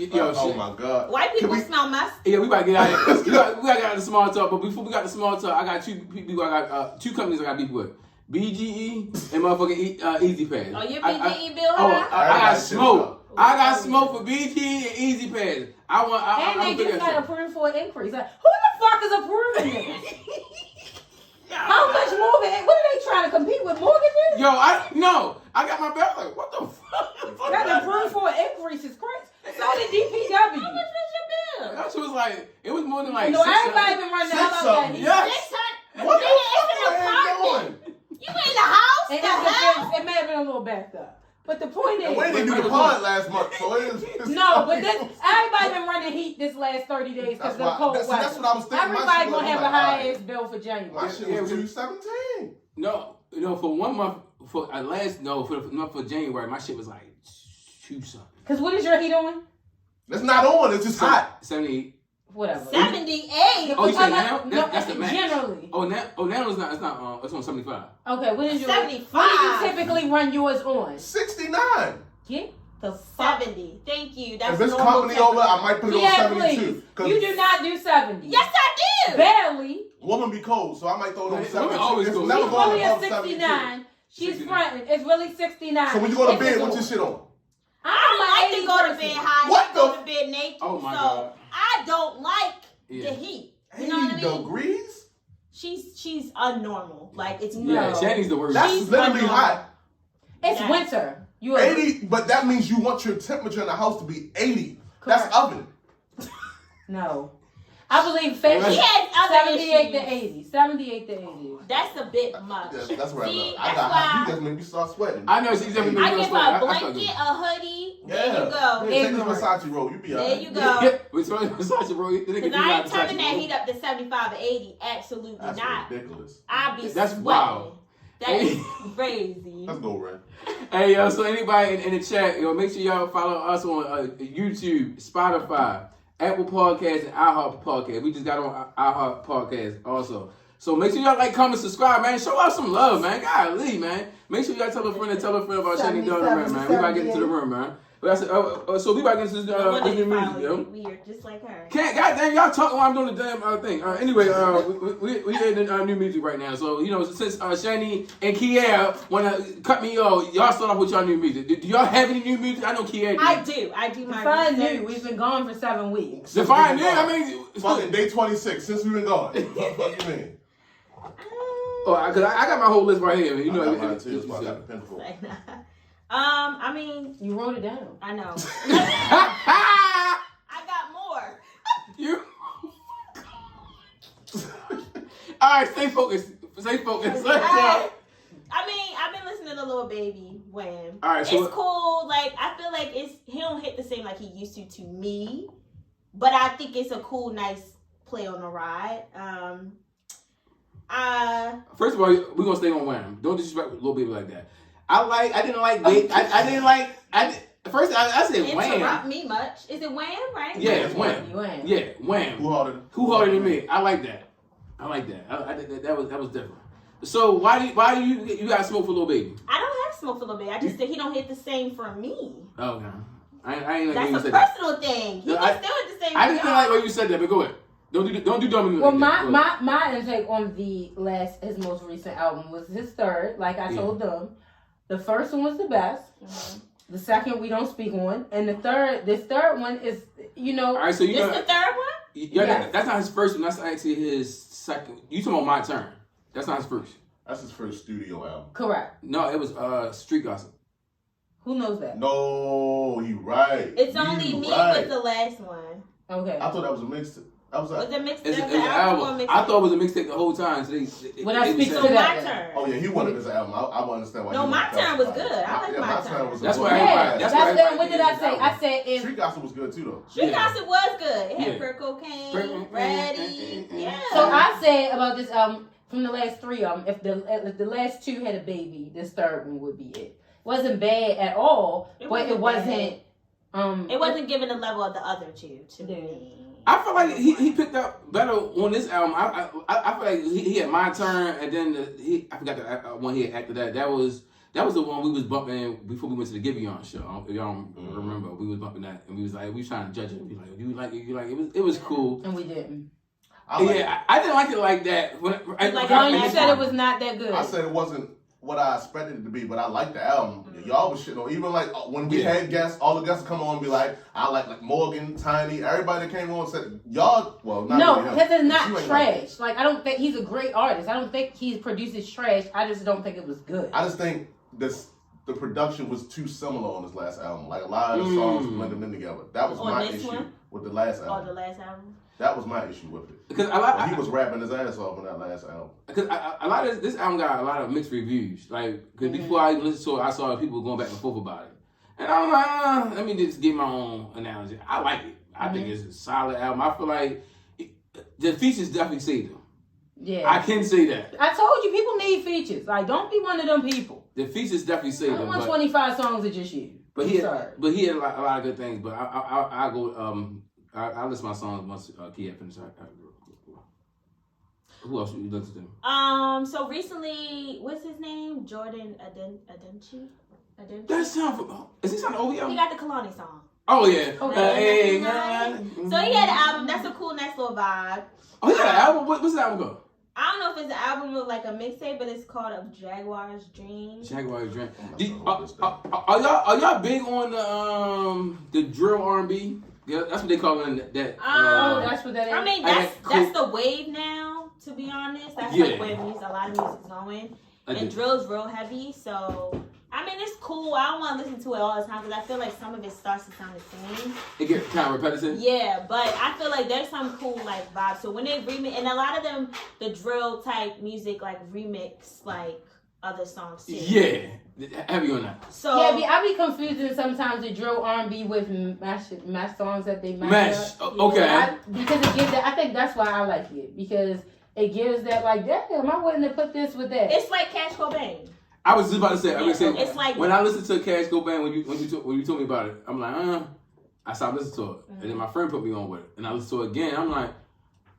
[SPEAKER 4] Oh my God.
[SPEAKER 3] White people smell my stink.
[SPEAKER 1] Yeah, we about to get out of here. we got to get out of the small talk. But before we got the small talk, I got two people. I got two companies I got beef with. BGE and motherfucking Easy Pass.
[SPEAKER 3] Oh, your BGE bill high?
[SPEAKER 1] I got smoke. I got smoke for BGE and Easy Pass.
[SPEAKER 2] And they just got approved for an increase. Like, who the fuck is approving this? How much mortgage? What are they trying to compete with mortgages?
[SPEAKER 1] Yo, I got my back. Like, what the fuck?
[SPEAKER 2] Got approved for an increase is crazy. So did DPW.
[SPEAKER 3] How much was your bill?
[SPEAKER 1] That shit was like, it was more than like
[SPEAKER 2] no, everybody been running the house like that.
[SPEAKER 1] Yes.
[SPEAKER 4] What the fuck are you doing?
[SPEAKER 3] You in the house?
[SPEAKER 2] It may have been a little backed up. But the point is,
[SPEAKER 4] we didn't do the pod last month, so it's
[SPEAKER 2] no. But everybody been running heat this last 30 days because of the cold weather.
[SPEAKER 4] That's what I was thinking.
[SPEAKER 2] Everybody gonna have a high ass bill for January.
[SPEAKER 4] My shit was 217.
[SPEAKER 1] No, for 1 month for January, my shit was like 2 something.
[SPEAKER 2] Cause what is your heat on?
[SPEAKER 4] It's not on. It's just hot.
[SPEAKER 1] 78.
[SPEAKER 2] Whatever.
[SPEAKER 3] 78.
[SPEAKER 1] Oh, you said now? That's the max.
[SPEAKER 2] Generally.
[SPEAKER 1] Oh, now it's not. It's not. It's on 75.
[SPEAKER 2] Okay, what is your
[SPEAKER 3] 75?
[SPEAKER 2] What do you typically run yours on?
[SPEAKER 4] 69.
[SPEAKER 2] Yeah.
[SPEAKER 3] The 70. Thank you. That's
[SPEAKER 4] if it's company over, I might put it on 72.
[SPEAKER 2] You do not do 70.
[SPEAKER 3] Yes, I do.
[SPEAKER 2] Barely.
[SPEAKER 4] Woman be cold, so I might throw it on 72.
[SPEAKER 1] Always
[SPEAKER 4] It's
[SPEAKER 1] cold.
[SPEAKER 4] never
[SPEAKER 2] She's
[SPEAKER 4] going
[SPEAKER 2] really
[SPEAKER 4] above
[SPEAKER 2] a 69.
[SPEAKER 4] 72.
[SPEAKER 2] She's 69. Fronting. It's really 69.
[SPEAKER 4] So when you go to bed, what's your shit on?
[SPEAKER 3] I don't like to go to bed high.
[SPEAKER 4] What
[SPEAKER 3] go to bed naked.
[SPEAKER 1] Oh my
[SPEAKER 3] so
[SPEAKER 1] God.
[SPEAKER 3] I don't like the heat. You know what I mean?
[SPEAKER 4] Degrees?
[SPEAKER 3] She's unnormal. Like it's
[SPEAKER 1] Yeah, Shanny's the worst.
[SPEAKER 4] That's
[SPEAKER 3] She's
[SPEAKER 4] literally
[SPEAKER 3] unnormal.
[SPEAKER 4] hot.
[SPEAKER 2] It's winter. You
[SPEAKER 4] 80, but that means you want your temperature in the house to be 80.
[SPEAKER 2] Correct.
[SPEAKER 4] That's oven.
[SPEAKER 2] No. I believe
[SPEAKER 3] He has other
[SPEAKER 2] 78 to
[SPEAKER 3] issues.
[SPEAKER 2] 80. 78 to 80.
[SPEAKER 3] That's a bit much.
[SPEAKER 4] That's where
[SPEAKER 3] See,
[SPEAKER 4] I got hot. You just made me start sweating.
[SPEAKER 1] I know she's definitely.
[SPEAKER 3] I give her a blanket, a hoodie.
[SPEAKER 4] Yeah.
[SPEAKER 3] There you go.
[SPEAKER 4] Take this Versace roll. You be alright.
[SPEAKER 3] There you go.
[SPEAKER 1] Because
[SPEAKER 3] I ain't turning that heat up to 75 or 80. Absolutely
[SPEAKER 4] That's
[SPEAKER 3] not.
[SPEAKER 4] ridiculous.
[SPEAKER 3] I be
[SPEAKER 1] That's
[SPEAKER 3] sweating.
[SPEAKER 1] wild.
[SPEAKER 3] That is crazy.
[SPEAKER 4] Let's go, Ren.
[SPEAKER 1] Hey, yo, so anybody in the chat, make sure y'all follow us on YouTube, Spotify, Apple Podcasts, and iHeart Podcast. We just got on iHeart Podcast also. So make sure y'all like, comment, subscribe, man. Show us some love, man. Golly, man. Make sure y'all tell a friend about Shanny Donner, man. We about to get into the room, man. But I said, so we about to get into this new music, yo.
[SPEAKER 3] Weird, just like her.
[SPEAKER 1] Goddamn, y'all talking while I'm doing the damn thing. Anyway, we in the new music right now. So, you know, since Shani and Kier want to cut me off, y'all start off with y'all new music. Do y'all have any new music? I know Kier do.
[SPEAKER 3] I do my
[SPEAKER 2] Define new. We've been gone for 7 weeks.
[SPEAKER 1] Define new? I mean...
[SPEAKER 4] Fucking day 26, since we've been gone. What the fuck you mean?
[SPEAKER 1] Oh, cause I got my whole list right here. You know,
[SPEAKER 4] I got mine too. That's why I got the pen for it.
[SPEAKER 3] I mean,
[SPEAKER 2] you wrote it down.
[SPEAKER 3] I know. I got more.
[SPEAKER 1] You. All right, stay focused. Stay focused.
[SPEAKER 3] I mean, I've been listening to Lil Baby-WHAM.
[SPEAKER 1] All right, so
[SPEAKER 3] it's cool. Like, I feel like he don't hit the same like he used to me, but I think it's a cool, nice play on the ride.
[SPEAKER 1] First of all, we're gonna stay on Wham. Don't disrespect Lil Baby like that. I didn't like. First, I said Wham.
[SPEAKER 3] Interrupt me much. Is it Wham, right?
[SPEAKER 1] Yeah, it's Wham. Yeah, Wham.
[SPEAKER 4] Who harder?
[SPEAKER 1] Who harder than me? I like that. That was different. So why do you got smoke for Lil Baby?
[SPEAKER 3] I don't have smoke for Lil Baby. I just think he don't hit the same for me.
[SPEAKER 1] Okay. I ain't like
[SPEAKER 3] That's
[SPEAKER 1] you
[SPEAKER 3] a
[SPEAKER 1] said
[SPEAKER 3] personal thing. He
[SPEAKER 1] No,
[SPEAKER 3] can still hit the same.
[SPEAKER 1] I didn't like the way you said that, but go ahead. Don't do dumb.
[SPEAKER 2] Well, my intake on his most recent album was his third. Like I told them, the first one was the best. Mm-hmm. The second we don't speak on, and this third one is, you know.
[SPEAKER 1] All right, so
[SPEAKER 3] this the third one.
[SPEAKER 1] Yeah, that's not his first one. That's actually his second. You talking about My Turn? That's not his first.
[SPEAKER 4] That's his first studio album.
[SPEAKER 2] Correct.
[SPEAKER 1] No, it was Street Gossip.
[SPEAKER 2] Who knows that?
[SPEAKER 4] No, you right.
[SPEAKER 3] It's only me with the last one.
[SPEAKER 2] Okay.
[SPEAKER 4] I thought that was a mixtape.
[SPEAKER 3] Was it mixtape?
[SPEAKER 1] It's an album. I thought it was a mixtape the whole time. So
[SPEAKER 2] when I speak to
[SPEAKER 3] My
[SPEAKER 2] that,
[SPEAKER 3] Turn.
[SPEAKER 4] Oh yeah, he wanted his album. I won't understand why.
[SPEAKER 3] No, My Turn was good. I like My Turn.
[SPEAKER 4] Was
[SPEAKER 1] that's
[SPEAKER 4] good.
[SPEAKER 1] why.
[SPEAKER 2] What did I say? I said if
[SPEAKER 4] Street Gossip was good too though.
[SPEAKER 3] Street Gossip was good. It had Pure Cocaine, Ready. Yeah.
[SPEAKER 2] So I said about this album from the last 3 of them, if the last 2 had a baby, this third one would be it. Wasn't bad at all, but it wasn't.
[SPEAKER 3] It wasn't given the level of the other 2 to me.
[SPEAKER 1] I feel like he picked up better on this album. I feel like he had My Turn, and then I forgot the one he had after that. That was the one we was bumping before we went to the Giveon show. If y'all remember, we was bumping that, and we was trying to judge it. We like, you like it? It was cool,
[SPEAKER 2] and we didn't.
[SPEAKER 1] I didn't like it like that.
[SPEAKER 2] You said it was not that good.
[SPEAKER 4] I said it wasn't what I expected it to be, but I liked the album. Y'all was shitting on. Even like when we had guests, all the guests come on and be like, I like Morgan, Tiny, everybody that came on said, y'all, well, not
[SPEAKER 2] no,
[SPEAKER 4] really
[SPEAKER 2] because it's not trash. Like I don't think he's a great artist. I don't think he produces trash. I just don't think it was good.
[SPEAKER 4] I just think the production was too similar on his last album. Like a lot of the songs blended in together. That was my issue with the last album.
[SPEAKER 3] The last album.
[SPEAKER 4] That was my issue with it.
[SPEAKER 1] Because
[SPEAKER 4] he was rapping his ass off on that last album.
[SPEAKER 1] Because a lot of this album got a lot of mixed reviews. Like, because before I listened to it, I saw people going back and forth about it. And I'm like, let me just give my own analogy. I like it. I think it's a solid album. I feel like the features definitely saved them.
[SPEAKER 2] Yeah.
[SPEAKER 1] I can say that.
[SPEAKER 2] I told you, people need features. Like, don't be one of them people.
[SPEAKER 1] The features definitely saved them.
[SPEAKER 2] I don't want 25 songs of just you.
[SPEAKER 1] But he had a lot of good things. But I go, I list my songs once Kia finishes. Who else you listen to?
[SPEAKER 3] So recently, what's his name? Jordan Adenchi?
[SPEAKER 1] That sound is he sounding OVO?
[SPEAKER 3] He got the Kalani song.
[SPEAKER 1] Oh yeah.
[SPEAKER 3] So he had an album. That's a cool, nice little vibe.
[SPEAKER 1] Oh, he had an album. What's the album called?
[SPEAKER 3] I don't know if it's an album or like a mixtape, but it's called A Jaguar's Dream.
[SPEAKER 1] Jaguar's Dream. Are y'all big on the drill R&B? Yeah, that's what they call it. That.
[SPEAKER 2] That's what that is.
[SPEAKER 3] I mean, that's the wave now. To be honest, that's like where a lot of music's going, and drill's real heavy. So I mean, it's cool. I don't want to listen to it all the time because I feel like some of it starts to sound the same.
[SPEAKER 1] It gets kind of repetitive.
[SPEAKER 3] Yeah, but I feel like there's some cool like vibes. So when they remix, and a lot of them, the drill type music like remix like other songs too.
[SPEAKER 1] Yeah, heavy on that.
[SPEAKER 3] So
[SPEAKER 2] yeah, I be confusing sometimes the drill R&B with mash songs that they mash.
[SPEAKER 1] Okay.
[SPEAKER 2] Because it gives that. I think that's why I like it because it gives that like damn. I wouldn't have put this with that.
[SPEAKER 3] It's like Cash Cobain.
[SPEAKER 1] I was just about to say.
[SPEAKER 3] It's like
[SPEAKER 1] when I listened to Cash Cobain when you told me about it, I'm like, I stopped listening to it, and then my friend put me on with it, and I listened to it again. I'm like,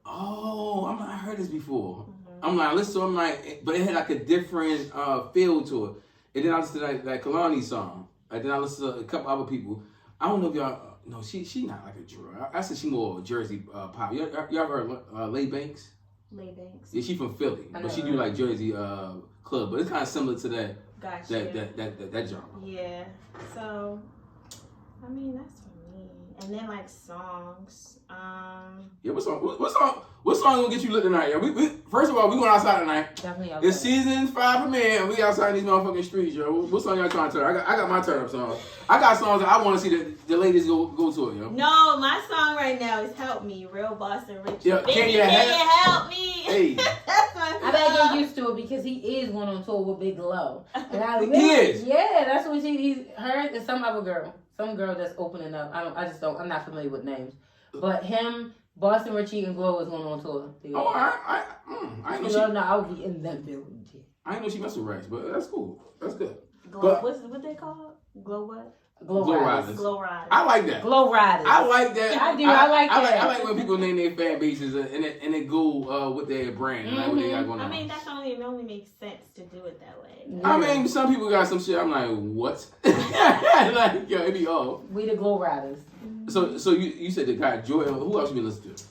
[SPEAKER 1] I heard this before. I'm like, but it had like a different feel to it. And then I listened to that Kalani song. And then I listened to a couple other people. I don't know if y'all. No, she not like a drill. I said she more Jersey pop. Y'all heard Lay Banks?
[SPEAKER 3] Lay Banks.
[SPEAKER 1] Yeah, she from Philly, but she do like Jersey club. But it's kind of similar to that.
[SPEAKER 3] Gotcha.
[SPEAKER 1] That genre.
[SPEAKER 3] Yeah. So, I mean, that's for me. And then like songs.
[SPEAKER 1] Yeah, what song gonna get you lit tonight? Yeah, we first of all, we going outside tonight.
[SPEAKER 2] Definitely outside.
[SPEAKER 1] It's season 5 premiere, and we outside these motherfucking streets, yo. What song y'all trying to turn? I got my turn up song. I got songs that I want to see the ladies go to it, yo.
[SPEAKER 3] No, my song right now is "Help Me," Real Boss and Richie.
[SPEAKER 1] Yeah,
[SPEAKER 3] Baby,
[SPEAKER 1] can you
[SPEAKER 3] help me?
[SPEAKER 1] Hey.
[SPEAKER 3] That's my song.
[SPEAKER 2] I better get used to it because he is going on tour with Big Low. And I
[SPEAKER 1] He is?
[SPEAKER 2] Yeah, that's what he's her and some other girl. Some girl that's opening up. I'm not familiar with names. But him, Boston Richie, and Glow is going on tour.
[SPEAKER 1] Oh, I ain't know
[SPEAKER 2] I'll be in them buildings.
[SPEAKER 1] I ain't know she messed with Rex, but that's cool. That's good.
[SPEAKER 3] Glow, what they call? Glow what?
[SPEAKER 2] Glow Riders.
[SPEAKER 3] Glow Riders.
[SPEAKER 1] I like that.
[SPEAKER 2] Glow Riders.
[SPEAKER 1] I like that.
[SPEAKER 2] I do. I like that.
[SPEAKER 1] I like when people name their fan bases and they go with their brand and like what they got going on.
[SPEAKER 3] I mean, it only makes sense to do it that way.
[SPEAKER 2] Yeah.
[SPEAKER 1] I mean, some people got some shit. I'm like, what? Like, yo, it be all.
[SPEAKER 2] We the Glow Riders.
[SPEAKER 1] So you said the guy Joy. Who else you been listening to?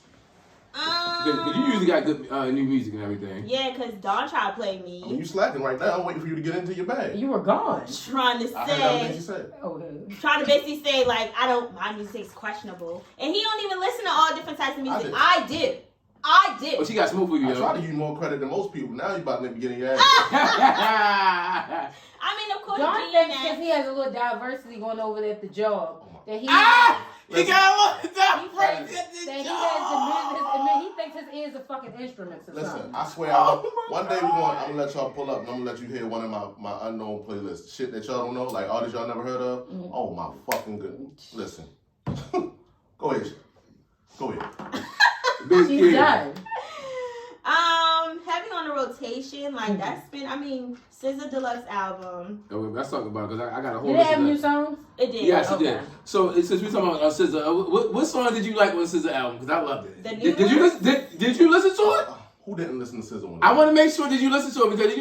[SPEAKER 1] Because you usually got good new music and everything.
[SPEAKER 3] Yeah, because Dawn tried to play me.
[SPEAKER 4] I mean, you slacking right now. I'm waiting for you to get into your bag.
[SPEAKER 2] You were gone.
[SPEAKER 3] Trying to
[SPEAKER 4] I heard everything you
[SPEAKER 3] say,
[SPEAKER 4] said.
[SPEAKER 2] Okay.
[SPEAKER 3] trying to basically say, like, my music's questionable. And he don't even listen to all different types of music.
[SPEAKER 4] I
[SPEAKER 3] I did.
[SPEAKER 1] Oh, she got smoke for you,
[SPEAKER 4] I
[SPEAKER 1] yo.
[SPEAKER 4] try to give you more credit than most people. Now you about to be getting your ass.
[SPEAKER 3] I mean, of course,
[SPEAKER 2] John thinks because he has a little diversity going over there at the job that he.
[SPEAKER 1] He got a
[SPEAKER 2] He thinks he thinks his ears are fucking instruments or
[SPEAKER 4] Listen,
[SPEAKER 2] something.
[SPEAKER 4] I swear, one day I'm gonna let y'all pull up and I'm gonna let you hear one of my unknown playlists. Shit that y'all don't know, like artists y'all never heard of.
[SPEAKER 2] Mm-hmm.
[SPEAKER 4] Oh my fucking goodness. Listen. Go ahead.
[SPEAKER 2] She's done.
[SPEAKER 3] Having on a rotation, like that's been, SZA Deluxe album.
[SPEAKER 1] Oh, let's talk about it because I got a whole
[SPEAKER 2] Did
[SPEAKER 1] list
[SPEAKER 2] they have
[SPEAKER 1] of
[SPEAKER 2] new
[SPEAKER 1] that.
[SPEAKER 2] songs?
[SPEAKER 3] It did.
[SPEAKER 1] Yes,
[SPEAKER 2] Okay.
[SPEAKER 1] it did. So since we're talking about SZA, what song did you like on the SZA album? Because I loved it.
[SPEAKER 3] The new
[SPEAKER 1] Did you listen to it?
[SPEAKER 4] Who didn't listen to SZA one?
[SPEAKER 1] I want to make sure that you listen to it because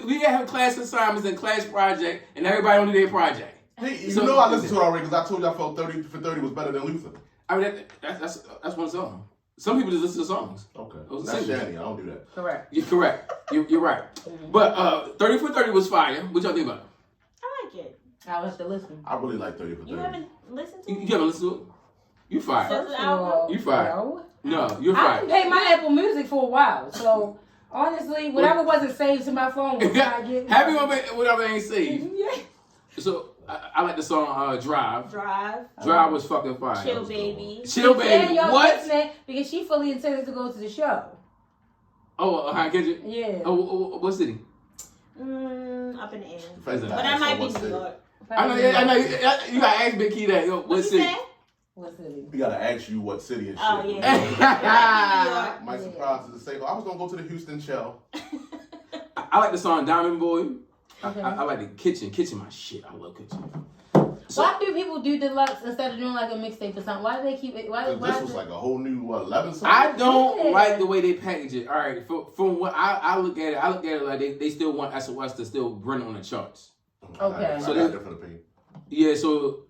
[SPEAKER 1] we have class assignments and class project, and everybody only do their project.
[SPEAKER 4] Hey,
[SPEAKER 1] So-
[SPEAKER 4] you know I listened to it already because I told you I felt 30 for 30 was better than Luther.
[SPEAKER 1] I mean that's one song. Some people just listen to songs.
[SPEAKER 4] Okay.
[SPEAKER 1] Those are
[SPEAKER 4] That's
[SPEAKER 1] singles.
[SPEAKER 4] Shanny. I don't do that.
[SPEAKER 2] Correct.
[SPEAKER 1] You're correct. You're right. But 30 for 30 was fire. What y'all think about it?
[SPEAKER 3] I like it.
[SPEAKER 2] I'll have to listen.
[SPEAKER 4] I really like 30 for 30.
[SPEAKER 3] You haven't listened to
[SPEAKER 1] You
[SPEAKER 3] it?
[SPEAKER 1] haven't listened to it? You fired.
[SPEAKER 3] SZA album?
[SPEAKER 1] You fired. No, you're
[SPEAKER 2] I
[SPEAKER 1] fired.
[SPEAKER 2] didn't pay my Apple Music for a while, so honestly, whatever wasn't saved to my phone was not getting.
[SPEAKER 1] Happy whatever ain't saved.
[SPEAKER 2] Yeah.
[SPEAKER 1] So I like the song Drive.
[SPEAKER 3] Drive.
[SPEAKER 1] Drive was fucking fire.
[SPEAKER 3] Chill Baby.
[SPEAKER 1] Chill Baby.
[SPEAKER 2] Yeah, y'all
[SPEAKER 1] What?
[SPEAKER 2] listening because she fully intended to go to the show.
[SPEAKER 1] Oh, how can you?
[SPEAKER 2] Yeah.
[SPEAKER 1] Oh, what city?
[SPEAKER 3] Up in the air.
[SPEAKER 4] President.
[SPEAKER 3] But I might be
[SPEAKER 4] What
[SPEAKER 3] New
[SPEAKER 4] city?
[SPEAKER 3] York.
[SPEAKER 1] I know. You gotta ask Big Key that. Yo, what
[SPEAKER 3] What you
[SPEAKER 1] city?
[SPEAKER 3] say?
[SPEAKER 2] What city?
[SPEAKER 4] We gotta ask you what city and shit.
[SPEAKER 3] Oh, yeah.
[SPEAKER 4] My surprise is to say, I was gonna go to the Houston show.
[SPEAKER 1] I like the song Diamond Boy.
[SPEAKER 2] Okay.
[SPEAKER 1] I like the Kitchen. Kitchen, my shit. I love Kitchen. So,
[SPEAKER 2] Why do people do deluxe instead of doing like a mixtape or something? Why do they keep it? Why
[SPEAKER 4] This was
[SPEAKER 2] is it-
[SPEAKER 4] like a whole new 11 songs.
[SPEAKER 1] I don't
[SPEAKER 2] Yeah.
[SPEAKER 1] like the way they package it. All right, from what I look at it like they still want SOS to still run on the charts.
[SPEAKER 2] Okay.
[SPEAKER 4] I
[SPEAKER 1] So
[SPEAKER 4] got
[SPEAKER 1] they-
[SPEAKER 4] that for the pay.
[SPEAKER 1] Yeah, so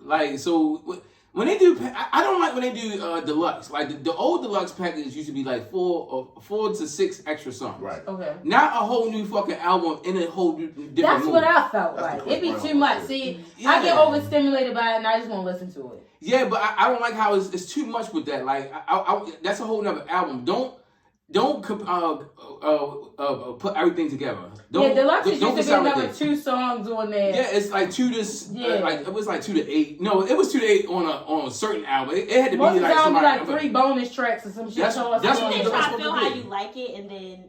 [SPEAKER 1] when they do, I don't like when they do deluxe. Like the old deluxe package used to be like 4 to 6 extra songs.
[SPEAKER 4] Right.
[SPEAKER 2] Okay.
[SPEAKER 1] Not a whole new fucking album in a whole new different
[SPEAKER 2] That's
[SPEAKER 1] movie.
[SPEAKER 2] what I felt
[SPEAKER 4] That's
[SPEAKER 2] like.
[SPEAKER 4] the
[SPEAKER 2] It'd be
[SPEAKER 4] quick
[SPEAKER 2] too
[SPEAKER 4] round.
[SPEAKER 2] much. See,
[SPEAKER 1] Yeah.
[SPEAKER 2] I get overstimulated by it and I just want to listen to it.
[SPEAKER 1] Yeah, but I don't like how it's too much with that. Like I that's a whole nother album. Don't put everything together. Don't,
[SPEAKER 2] Yeah, deluxe used to be
[SPEAKER 1] consolidate.
[SPEAKER 2] another 2 songs on there.
[SPEAKER 1] Yeah, it's like 2 to
[SPEAKER 2] Yeah.
[SPEAKER 1] like it was like 2 to 8. No, it was 2 to 8 on a certain album. It had to
[SPEAKER 2] Most
[SPEAKER 1] be
[SPEAKER 2] of the
[SPEAKER 1] like
[SPEAKER 2] time, be
[SPEAKER 1] somebody.
[SPEAKER 2] like 3 bonus tracks or some shit.
[SPEAKER 1] That's
[SPEAKER 2] so
[SPEAKER 1] what
[SPEAKER 3] They
[SPEAKER 1] that's
[SPEAKER 3] try to
[SPEAKER 1] supposed
[SPEAKER 3] feel
[SPEAKER 1] to
[SPEAKER 3] how
[SPEAKER 1] be.
[SPEAKER 3] you like it and then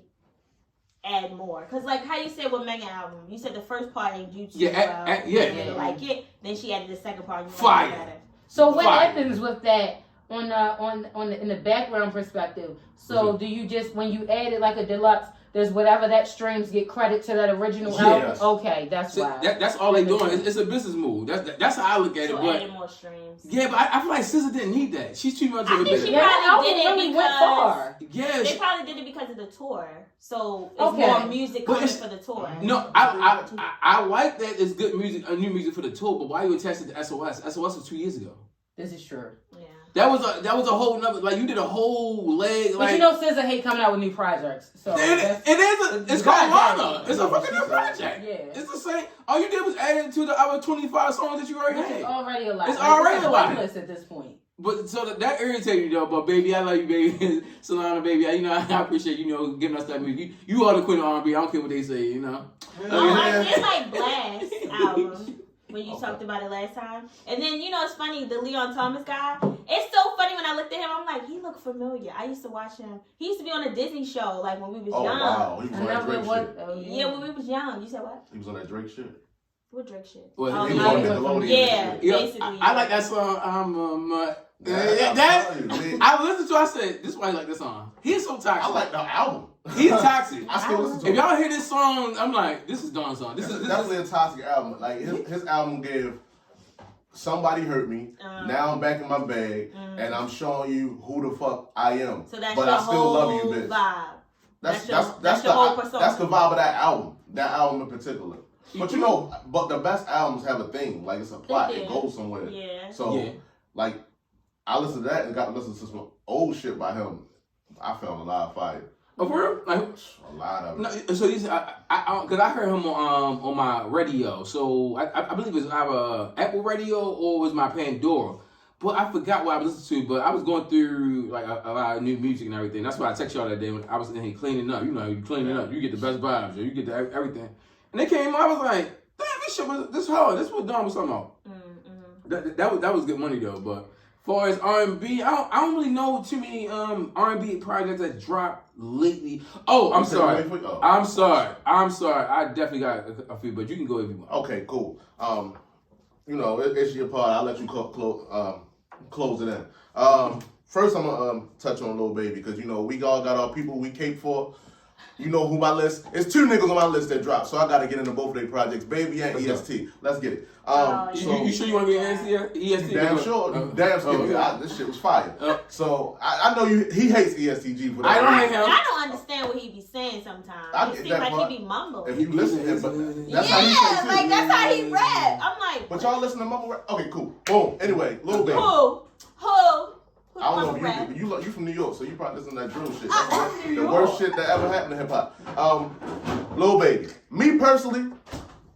[SPEAKER 3] add more. Because, like, how you said with Megan album, you said the first part ain't do too
[SPEAKER 1] Yeah,
[SPEAKER 3] well.
[SPEAKER 1] yeah.
[SPEAKER 3] You didn't like it. Then she added the second part. And you
[SPEAKER 1] Fire.
[SPEAKER 3] liked it better.
[SPEAKER 2] So what
[SPEAKER 1] Fire.
[SPEAKER 2] happens with that on the in the background perspective? So do you just when you add it like a deluxe, there's whatever that streams get credit to that original album?
[SPEAKER 4] Yes.
[SPEAKER 2] Okay, that's
[SPEAKER 1] See,
[SPEAKER 2] why.
[SPEAKER 1] that's all they doing. It's a business move. That's how I look at
[SPEAKER 3] So
[SPEAKER 1] it. But
[SPEAKER 3] adding more streams.
[SPEAKER 1] yeah, but I feel like SZA didn't need that. She's too much of a
[SPEAKER 3] I think she
[SPEAKER 1] bitch.
[SPEAKER 2] Yeah, that
[SPEAKER 3] probably
[SPEAKER 2] album
[SPEAKER 3] did it
[SPEAKER 2] really went
[SPEAKER 3] because-
[SPEAKER 2] far.
[SPEAKER 1] Yeah,
[SPEAKER 3] They probably did it because of the tour. So it's
[SPEAKER 2] Okay.
[SPEAKER 3] more music
[SPEAKER 1] But
[SPEAKER 3] coming
[SPEAKER 1] it's-
[SPEAKER 3] for the tour.
[SPEAKER 1] no, I like that it's good music, new music for the tour. But why you attached it to SOS? SOS was 2 years ago.
[SPEAKER 2] This is true.
[SPEAKER 3] Yeah.
[SPEAKER 1] That was a whole nother, like, you did a whole leg, like.
[SPEAKER 2] But you know SZA hate coming out with new projects. So
[SPEAKER 1] it's called Lana. It's a fucking new project.
[SPEAKER 2] Yeah.
[SPEAKER 1] It's the same. All you did was add it to the other 25 songs that you already had.
[SPEAKER 2] It's already a lot.
[SPEAKER 1] It's already a lot.
[SPEAKER 2] Playlist at this point.
[SPEAKER 1] But so that irritated you though. But baby, I love you, baby. SZA Lana, baby. You know, I appreciate giving us that music. You are the queen of R&B. I don't care what they say. You know.
[SPEAKER 3] I did like Blast album when you talked about it last time. And then it's funny, the Leon Thomas guy. It's so funny when I looked at him. I'm like, he looked familiar. I used to watch him. He used to be on a Disney show like when we was young.
[SPEAKER 4] Wow, he was on that Drake shit.
[SPEAKER 3] Yeah, when we was young. You said what?
[SPEAKER 4] He was on that Drake shit.
[SPEAKER 3] What Drake shit?
[SPEAKER 4] Well, he was on Nickelodeon.
[SPEAKER 3] Yeah, basically.
[SPEAKER 1] I like that song. I listened to it, I said, this is why I like this song. He's so toxic.
[SPEAKER 4] I like the album.
[SPEAKER 1] He's toxic.
[SPEAKER 4] I still listen to
[SPEAKER 1] If
[SPEAKER 4] it.
[SPEAKER 1] y'all hear this song, I'm like, this is Dawn's song. This is
[SPEAKER 4] definitely a toxic album. Like his album gave Somebody Hurt Me. Now I'm back in my bag, and I'm showing you who the fuck I am.
[SPEAKER 3] So that's
[SPEAKER 4] but
[SPEAKER 3] your
[SPEAKER 4] I still love you,
[SPEAKER 3] whole
[SPEAKER 4] bitch.
[SPEAKER 3] vibe.
[SPEAKER 4] That's
[SPEAKER 3] your whole persona.
[SPEAKER 4] That's the vibe of that album. That album in particular. But but the best albums have a theme. Like it's a plot. It goes somewhere.
[SPEAKER 3] Yeah.
[SPEAKER 4] So like I listened to that and got to listen to some old shit by him. I found a lot of fire.
[SPEAKER 1] Oh, for real? Like,
[SPEAKER 4] a lot of it.
[SPEAKER 1] No, so you said, because I heard him on my radio. So I believe it was either Apple Radio or it was my Pandora. But I forgot what I was listening to. But I was going through like a lot of new music and everything. That's why I texted y'all that day when I was in here cleaning up. You know, you cleaning up, you get the best vibes, you get everything. And they came, I was like, damn, this shit was this hard. This is what Dawn was talking about. That was good money though. But as far as R&B, I don't really know too many R&B projects that dropped lately. Oh, I'm sorry. I'm sorry. I definitely got a few, but you can go if you want.
[SPEAKER 4] Okay, cool. It's your part. I'll let you close it in. First, I'm gonna touch on Lil Baby because we all got our people we cape for. You know who my list? It's 2 niggas on my list that dropped, so I got to get into both of their projects, Baby and EST. Let's get it.
[SPEAKER 1] You sure you want to get EST?
[SPEAKER 4] Damn sure. Damn sure. This shit was fire. So I know he hates ESTG for that.
[SPEAKER 1] I don't hate him.
[SPEAKER 3] I don't understand what he be saying sometimes. It seems like he be mumbling.
[SPEAKER 4] If you listen to him, but that's how he say
[SPEAKER 3] like that's how he rap. I'm like,
[SPEAKER 4] but y'all listen to mumble rap? Okay, cool. Boom. Anyway, Lil Baby.
[SPEAKER 3] Who?
[SPEAKER 4] I don't know if you from New York, so you probably listen to that drill shit. That's the worst shit that ever happened to hip hop. Lil Baby. Me personally,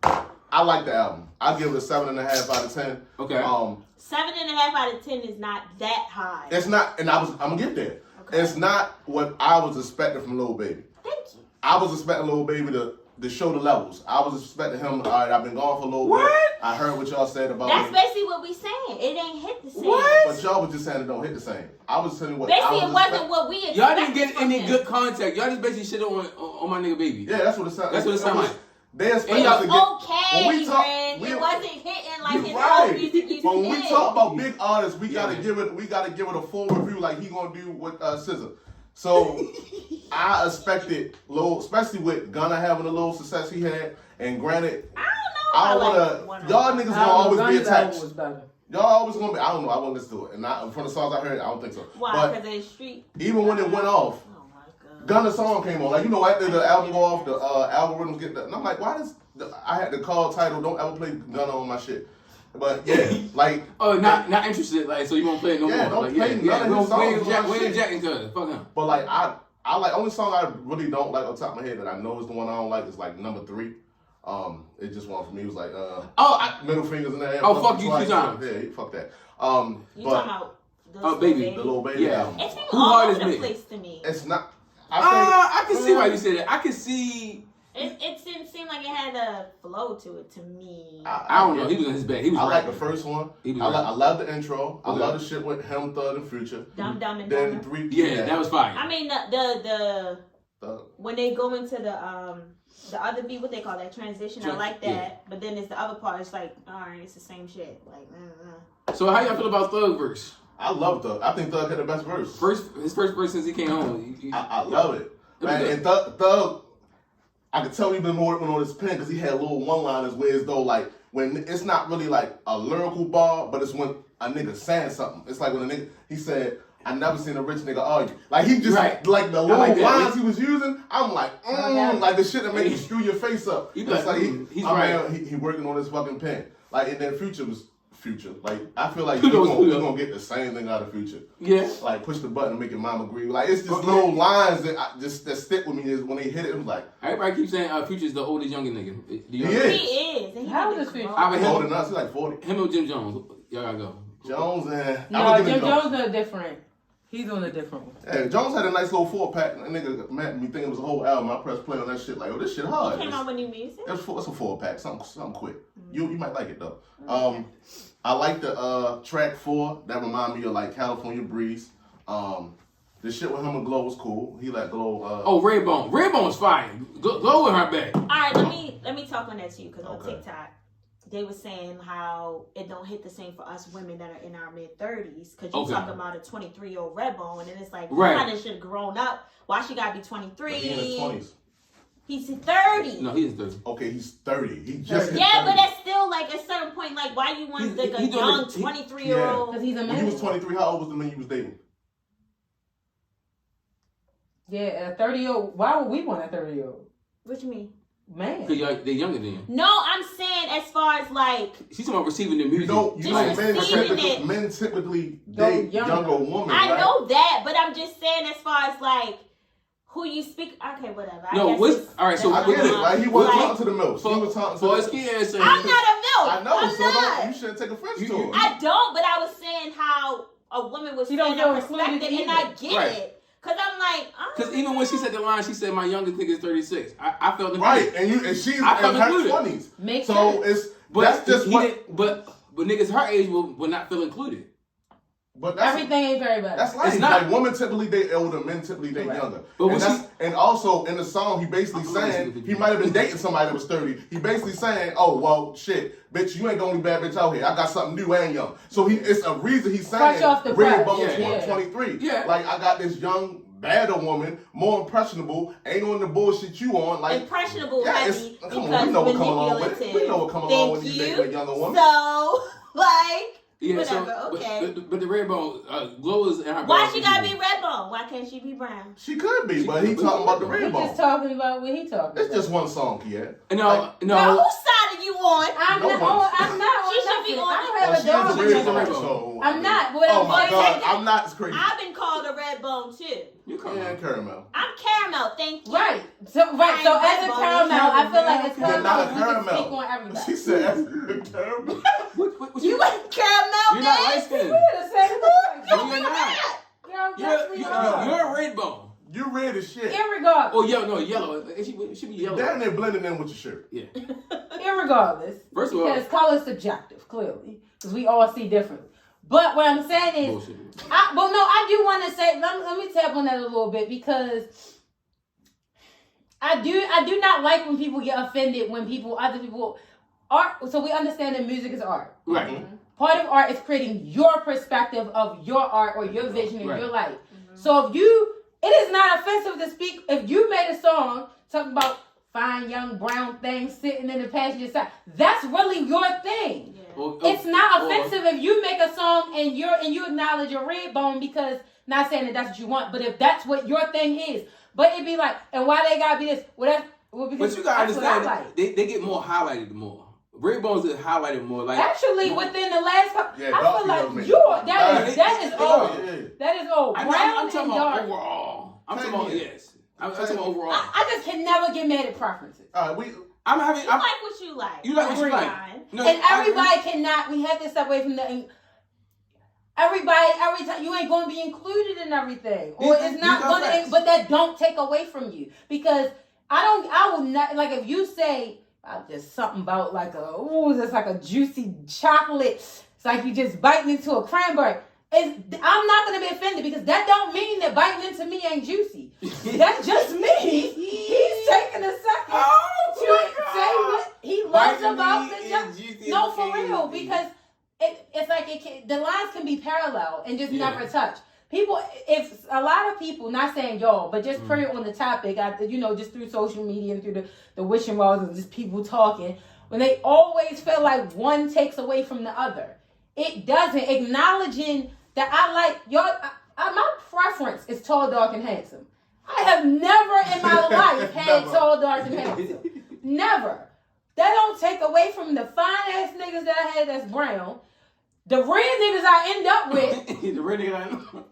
[SPEAKER 4] I like the album. I give it a 7.5 out of 10.
[SPEAKER 1] Okay.
[SPEAKER 3] 7.5 out of 10 is not that high.
[SPEAKER 4] It's not, and I'm gonna get there. Okay. It's not what I was expecting from Lil Baby.
[SPEAKER 3] Thank you.
[SPEAKER 4] I was expecting Lil Baby to show the levels. I was expecting him. All right, I've been gone for a little bit. I heard what y'all said about
[SPEAKER 3] That's
[SPEAKER 4] it.
[SPEAKER 3] basically what we saying. It ain't hit the same.
[SPEAKER 1] What?
[SPEAKER 4] But y'all was just saying it don't hit the same. I was telling you what.
[SPEAKER 3] Basically, it wasn't what we expected.
[SPEAKER 1] Y'all didn't get any good contact. Y'all just basically shit on my nigga Baby.
[SPEAKER 4] Yeah, that's what it sounded.
[SPEAKER 1] That's what it sounded like.
[SPEAKER 4] They expect us to get.
[SPEAKER 3] Okay, Rins. It wasn't hitting like his old music used to
[SPEAKER 4] But when we
[SPEAKER 3] hit.
[SPEAKER 4] talk about big artists, we gotta give it a full review like he gonna do with SZA. So I expected especially with Gunna having the little success he had, and granted, I don't wanna y'all niggas gonna always be attached. Y'all always gonna be. I don't know. I won't listen to it, and from the songs I heard, I don't think so.
[SPEAKER 3] Why? Because of the street.
[SPEAKER 4] Even when it went off. Gunna's song came on. Like, after the album go off, the algorithms get that. And I'm like, why does... I had the call title, don't ever play Gunna on my shit. But, yeah, like...
[SPEAKER 1] Oh, not interested. Like, so you won't play it no more.
[SPEAKER 4] Don't play none of his songs.
[SPEAKER 1] We ain't jacking to it. Fuck him.
[SPEAKER 4] But, like, I like... Only song I really don't like on top of my head that I know is the one I don't like is, like, number 3. It just one for me. It was like, middle fingers in the air.
[SPEAKER 1] Oh, fuck you 2 times.
[SPEAKER 4] Yeah, fuck that.
[SPEAKER 3] You talking about...
[SPEAKER 1] Baby.
[SPEAKER 4] The Lil Baby album.
[SPEAKER 3] It's been all over the place to me.
[SPEAKER 4] It's not...
[SPEAKER 1] I can see why you said that. I can see.
[SPEAKER 3] It didn't seem like it had a flow to it to me.
[SPEAKER 1] I don't know. He was in his bag. He was.
[SPEAKER 4] I like the first one. I love the intro. I love the shit with him, Thug, and Future.
[SPEAKER 3] Dumb and
[SPEAKER 4] then
[SPEAKER 3] Dumber.
[SPEAKER 1] Yeah, that was fire.
[SPEAKER 3] I mean the when they go into the other beat, what they call that transition. I like that, yeah. But then it's the other part. It's like, all right, it's the same shit. Like,
[SPEAKER 1] So how y'all feel about Thug verse?
[SPEAKER 4] I love Thug. I think Thug had the best verse.
[SPEAKER 1] His first verse since he came home.
[SPEAKER 4] I love it. Man, and Thug, I could tell he been working on his pen because he had little one-liners where it's though like when it's not really like a lyrical bar, but it's when a nigga saying something. It's like when a nigga he said, "I never seen a rich nigga argue." Like he just like the little lines he was using. I'm like, like the shit that make you screw your face up. It's like he's right. Man, he working on his fucking pen. Like and then Future. Like, I feel like we're gonna get the same thing out of Future.
[SPEAKER 1] Yeah.
[SPEAKER 4] Like, push the button and make your mama agree. Like, it's just little lines that stick with me is when they hit it, I'm like...
[SPEAKER 1] Everybody keeps saying Future's the oldest youngest nigga.
[SPEAKER 4] He is.
[SPEAKER 3] And
[SPEAKER 2] how old is Future?
[SPEAKER 4] He's older than us. He's like 40.
[SPEAKER 1] Him or Jim Jones? Y'all gotta go.
[SPEAKER 4] Jones and...
[SPEAKER 2] No, Jim Jones is different. He's on a different one.
[SPEAKER 4] Hey, Jones had a nice little 4-pack. That nigga mad me thinking it was a whole album. I pressed play on that shit like, oh, this shit hard.
[SPEAKER 3] He came out with new music?
[SPEAKER 4] It's a 4-pack. Something quick. You might like it, though. I like the track 4. That remind me of, like, California Breeze. The shit with him and Glow was cool. He let Glow...
[SPEAKER 1] Redbone. Redbone's fire. Glow with her back.
[SPEAKER 3] All right, let me talk on that too, because on TikTok, they were saying how it don't hit the same for us women that are in our mid-30s. Because you talk about a 23-year-old Redbone, and then it's like,
[SPEAKER 1] right.
[SPEAKER 3] kind of should have grown up. Why she got to be 23?
[SPEAKER 4] He's in his 20s.
[SPEAKER 3] He's 30.
[SPEAKER 1] No, he's 30.
[SPEAKER 4] Okay, he's 30. He just hit 30.
[SPEAKER 3] But that's still like a certain point. Like, why you want like a young 23-year-old?
[SPEAKER 2] Because he's a man.
[SPEAKER 4] When he was 23, how old was the man you was dating?
[SPEAKER 2] Yeah, a 30-year-old. Why would we want a 30-year-old?
[SPEAKER 3] What you mean?
[SPEAKER 2] Man.
[SPEAKER 1] Because they're younger than you.
[SPEAKER 3] No, I'm saying as far as like...
[SPEAKER 1] She's talking about receiving the music.
[SPEAKER 4] Men typically date younger women,
[SPEAKER 3] I know that, but I'm just saying as far as like... Who you speak? Okay, whatever.
[SPEAKER 1] All right, so
[SPEAKER 4] I get it. Like, he wasn't talking to the milk. He was talking to
[SPEAKER 1] the...
[SPEAKER 3] I'm not a milk.
[SPEAKER 4] I know,
[SPEAKER 3] I'm not.
[SPEAKER 4] You shouldn't take offense to it.
[SPEAKER 3] I don't, but I was saying how a woman was saying her perspective, and I get it. Because I'm like,
[SPEAKER 1] because even when she said the line, she said, my youngest nigga is 36. I felt included.
[SPEAKER 4] Right, and she's in her 20s. So it's... That's just what...
[SPEAKER 1] But niggas her age will not feel included.
[SPEAKER 4] But that's,
[SPEAKER 2] everything ain't very bad.
[SPEAKER 4] That's like, like women typically date older, men typically date younger. But and also in the song, he basically saying he might have been dating somebody that was 30. He basically saying, "Oh well, shit, bitch, you ain't the only bad bitch out here. I got something new and young." So it's a reason he's saying Redbone's 23.
[SPEAKER 1] Yeah,
[SPEAKER 4] like I got this young, badder woman, more impressionable, ain't on the bullshit you on. Like
[SPEAKER 3] impressionable,
[SPEAKER 4] heavy. Come on, we know what coming along with it. We know what coming along when you dating a younger woman.
[SPEAKER 3] So like.
[SPEAKER 1] Yeah,
[SPEAKER 3] whatever, okay.
[SPEAKER 1] But the Redbone, Glow is in her.
[SPEAKER 3] Why she gotta be Redbone? Why can't she be brown?
[SPEAKER 4] She could be, but he talking about the Redbone.
[SPEAKER 2] We're just talking about what he talking about.
[SPEAKER 4] It's just one song, Kiet.
[SPEAKER 1] No.
[SPEAKER 3] Now, whose side are you on?
[SPEAKER 2] I'm not.
[SPEAKER 3] She should be on.
[SPEAKER 2] I don't have a dog.
[SPEAKER 4] So,
[SPEAKER 2] I'm not.
[SPEAKER 4] Oh my God, I'm not. It's crazy.
[SPEAKER 3] I've been called a Redbone too.
[SPEAKER 4] You caramel.
[SPEAKER 3] I'm caramel. Thank you.
[SPEAKER 2] Right. So as a caramel, I feel like it's
[SPEAKER 4] You're not a caramel.
[SPEAKER 2] Speak on everybody.
[SPEAKER 4] She said caramel.
[SPEAKER 3] You ain't caramel.
[SPEAKER 1] You're not light skinned.
[SPEAKER 2] You're
[SPEAKER 1] not. You're a Redbone.
[SPEAKER 4] You're red as shit.
[SPEAKER 2] Irregardless.
[SPEAKER 1] Oh, no, yellow. It should be yellow.
[SPEAKER 4] Down there blending in with your shirt.
[SPEAKER 1] Yeah.
[SPEAKER 2] Irregardless.
[SPEAKER 1] First of all.
[SPEAKER 2] Because color is subjective, clearly. Because we all see differently. But what I'm saying is, I do want to say, let me tap on that a little bit, because I do not like when people get offended when other people art. So we understand that music is art.
[SPEAKER 1] Right.
[SPEAKER 2] Mm-hmm. Part of art is creating your perspective of your art or your vision in your life. Mm-hmm. So it is not offensive to speak if you made a song talking about fine young brown things sitting in the passenger side. That's really your thing. Yeah. It's not offensive if you make a song and you acknowledge your Redbone, because not saying that that's what you want, but if that's what your thing is. But it'd be like, and why they gotta be this? Well,
[SPEAKER 1] but you gotta understand, they get more highlighted more. Redbones is highlighted more. Like
[SPEAKER 2] actually, within the last couple,
[SPEAKER 4] I
[SPEAKER 2] feel like that is old. That is old. Brown
[SPEAKER 1] I'm talking
[SPEAKER 2] and dark.
[SPEAKER 1] about overall. I'm talking about I'm talking about overall.
[SPEAKER 2] I just can never get mad at preferences.
[SPEAKER 3] You like what you like.
[SPEAKER 1] You like what you like.
[SPEAKER 2] No, and everybody cannot. We have to step away from the. Everybody, every time, you ain't going to be included in everything, or it's not going to. But that don't take away from you, because I will not, like, if you say just something about like it's like a juicy chocolate. It's like you just biting into a cranberry. I'm not going to be offended, because that don't mean that biting into me ain't juicy. That just means he's taking a second to say what he loves about the no, for real, because it's like the lines can be parallel and just never touch. People, if a lot of people, not saying y'all, but just put it on the topic, just through social media and through the wishing wells and just people talking, when they always feel like one takes away from the other. It doesn't. Acknowledging that I like y'all, my preference is tall, dark, and handsome. I have never in my life had tall, dark, and handsome. Never. That don't take away from the fine ass niggas that I had that's brown. The red niggas I end up with,
[SPEAKER 1] the red nigga.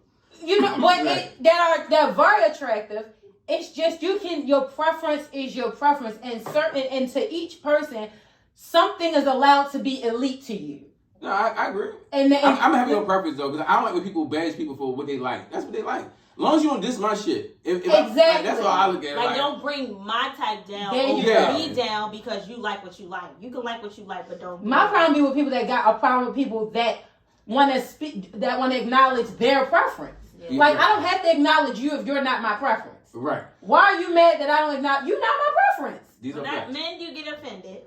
[SPEAKER 2] you know, but that are very attractive. It's just your preference is your preference, and to each person, something is allowed to be elite to you.
[SPEAKER 1] No, I agree.
[SPEAKER 2] And
[SPEAKER 1] I'm having no preference though, because I don't like when people bash people for what they like. That's what they like. As long as you don't diss my shit.
[SPEAKER 2] Exactly.
[SPEAKER 1] That's how I look at it.
[SPEAKER 3] Like, don't bring my type down
[SPEAKER 2] There you
[SPEAKER 3] over
[SPEAKER 2] go.
[SPEAKER 3] me down because you like what you like. You can like what you like, but don't.
[SPEAKER 2] My problem be with people that got a problem with people that want to speak, that want to acknowledge their preference.
[SPEAKER 3] Yeah.
[SPEAKER 2] Like, I don't have to acknowledge you if you're not my preference.
[SPEAKER 1] Right.
[SPEAKER 2] Why are you mad that I don't acknowledge you? Not my preference.
[SPEAKER 1] These are facts.
[SPEAKER 3] Men do get offended.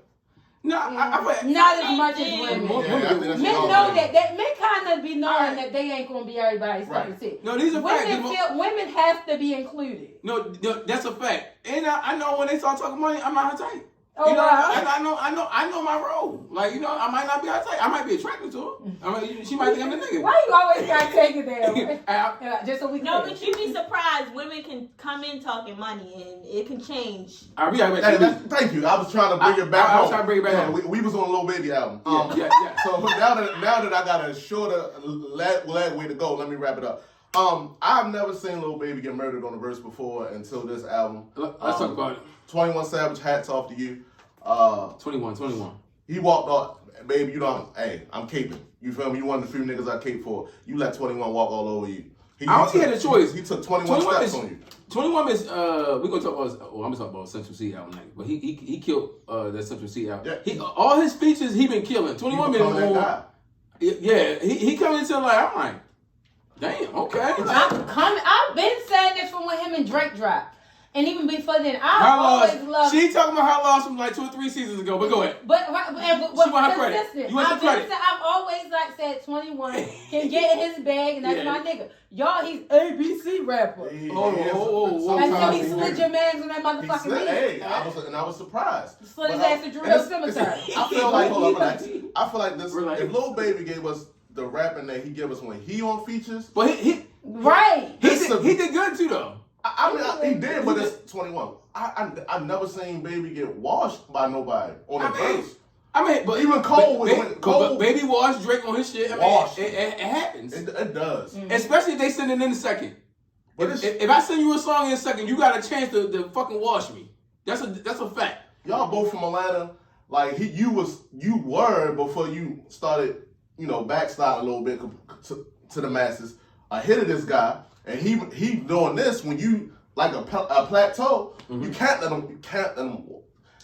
[SPEAKER 1] No, I
[SPEAKER 2] Not as much as women. Men know that men kind of be knowing that they ain't gonna be everybody's fucking shit.
[SPEAKER 1] No, these are facts.
[SPEAKER 2] Women have to be included.
[SPEAKER 1] No, that's a fact. And I know when they start talking money, I'm not her type.
[SPEAKER 2] Oh,
[SPEAKER 1] you know,
[SPEAKER 2] wow.
[SPEAKER 1] I know my role. Like, you know, I might not be her type. I might be attracted to her. I mean, she might think I'm the nigga.
[SPEAKER 2] Why you always gotta take it there? Just so we can.
[SPEAKER 3] No, but you'd be surprised. Women can come in talking money, and it can change.
[SPEAKER 4] Thank you. I was trying to bring it back home.
[SPEAKER 1] I was trying to bring it back home.
[SPEAKER 4] We was on a Lil Baby album.
[SPEAKER 1] Yeah.
[SPEAKER 4] So now that I got a shorter lag way to go, let me wrap it up. I've never seen Lil Baby get murdered on a verse before until this album.
[SPEAKER 1] Let's talk about it.
[SPEAKER 4] 21 Savage, hats off to you.
[SPEAKER 1] 21.
[SPEAKER 4] He walked off, baby, you know, hey, I'm caping. You feel me? You one of the few niggas I cape for. You let 21 walk all over you.
[SPEAKER 1] I don't think he had a choice.
[SPEAKER 4] He took 21 steps on you.
[SPEAKER 1] 21 is, we're going to talk about, I'm going to talk about Central C album next, but he killed that Central C album. Yeah. All his features, he been killing. 21 been on. Yeah, he coming into like, I'm like, damn, okay.
[SPEAKER 2] I've been saying this from when him and Drake dropped. And even before then, I always loved.
[SPEAKER 1] She talking about her loss from like 2 or 3 seasons ago, but go ahead.
[SPEAKER 2] But
[SPEAKER 1] she want her credit. You want the credit.
[SPEAKER 2] I've always said 21 can get in his bag, and that's my nigga. Y'all, he's ABC rapper. Until he slid your mags on that motherfucking beat.
[SPEAKER 4] Hey, I was surprised.
[SPEAKER 2] Slid his ass to Drill Cemetery.
[SPEAKER 4] I feel like this. If Lil Baby gave us the rapping that he gave us when he on features,
[SPEAKER 1] but he did good too though.
[SPEAKER 4] He did, but it's 21. I've never seen Baby get washed by nobody on a verse.
[SPEAKER 1] But
[SPEAKER 4] even Cole
[SPEAKER 1] But Baby washed Drake on his shit. It happens.
[SPEAKER 4] It does.
[SPEAKER 1] Especially if they send it in a second. But if I send you a song in a second, you got a chance to fucking wash me. That's a fact.
[SPEAKER 4] Y'all both from Atlanta. Like you were before you started, backslide a little bit to the masses. A hit of this guy. And he doing this when you like a plateau. You can't let him.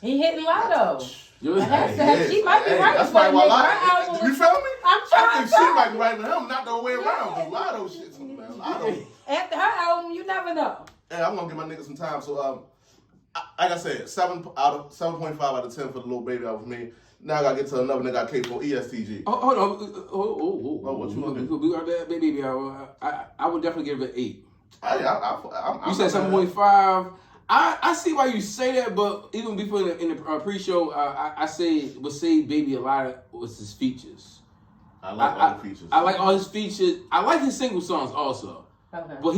[SPEAKER 2] He hitting Lotto.
[SPEAKER 1] She
[SPEAKER 2] might be right.
[SPEAKER 4] That's probably why Lotto. You feel me?
[SPEAKER 2] I'm trying.
[SPEAKER 4] I think she might be right with him, not the way around. But Lotto shit, man. Lotto.
[SPEAKER 2] After her album, you never know.
[SPEAKER 4] Hey, I'm gonna give my niggas some time. So like I said, 7.5 out of 10 for the Lil Baby album for me. Now I gotta get to another nigga I came for, ESTG.
[SPEAKER 1] Hold on.
[SPEAKER 4] What you want to do?
[SPEAKER 1] We got that, baby. I would definitely give it an 8.
[SPEAKER 4] You
[SPEAKER 1] said 7.5. I see why you say that, but even before in the pre-show, I would say Baby a lot was his features.
[SPEAKER 4] I like all the features.
[SPEAKER 1] I like all his features. I like his single songs also.
[SPEAKER 2] Okay.
[SPEAKER 1] But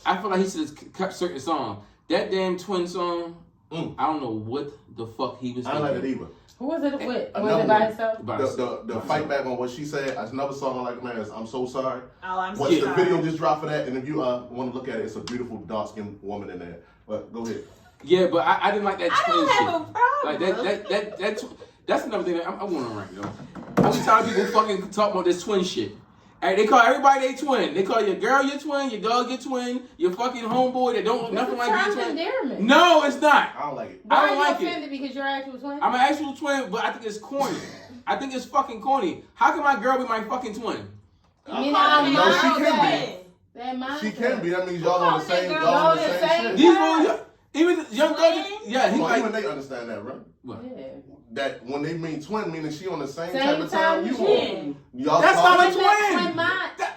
[SPEAKER 1] I feel like he should have cut certain songs. That damn Twin song, I don't know what the fuck he was thinking.
[SPEAKER 4] I don't like it either.
[SPEAKER 2] Who was it with? Was it by himself?
[SPEAKER 4] The fight back on what she said. Another song I like, man, is I'm So Sorry.
[SPEAKER 3] Oh, I'm so
[SPEAKER 4] sorry.
[SPEAKER 3] sorry.
[SPEAKER 4] The video just dropped for that, and if you want to look at it, it's a beautiful dark-skinned woman in there. But go ahead.
[SPEAKER 1] Yeah, but I didn't like that twin shit.
[SPEAKER 3] I don't have a problem.
[SPEAKER 1] Like that's another thing that I'm going to rank though. I'm just tired of people fucking talking about this twin shit. Hey, they call everybody they twin. They call your girl your twin, your dog your twin, your fucking homeboy that don't look nothing like your twin.
[SPEAKER 2] Endearment.
[SPEAKER 1] No, it's not.
[SPEAKER 4] I don't like it.
[SPEAKER 1] I don't like
[SPEAKER 2] it. Because you're an actual twin?
[SPEAKER 1] I'm an actual twin, but I think it's corny. I think it's fucking corny. How can my girl be my fucking twin?
[SPEAKER 4] No, she can be. She can be. That means y'all on the same. Y'all on the same shit.
[SPEAKER 1] These boys, even young girls, yeah, he like.
[SPEAKER 4] Even they understand that, right?
[SPEAKER 1] What?
[SPEAKER 2] Yeah.
[SPEAKER 4] That when they mean twin, meaning she on the same type of time you on.
[SPEAKER 1] That's not a twin.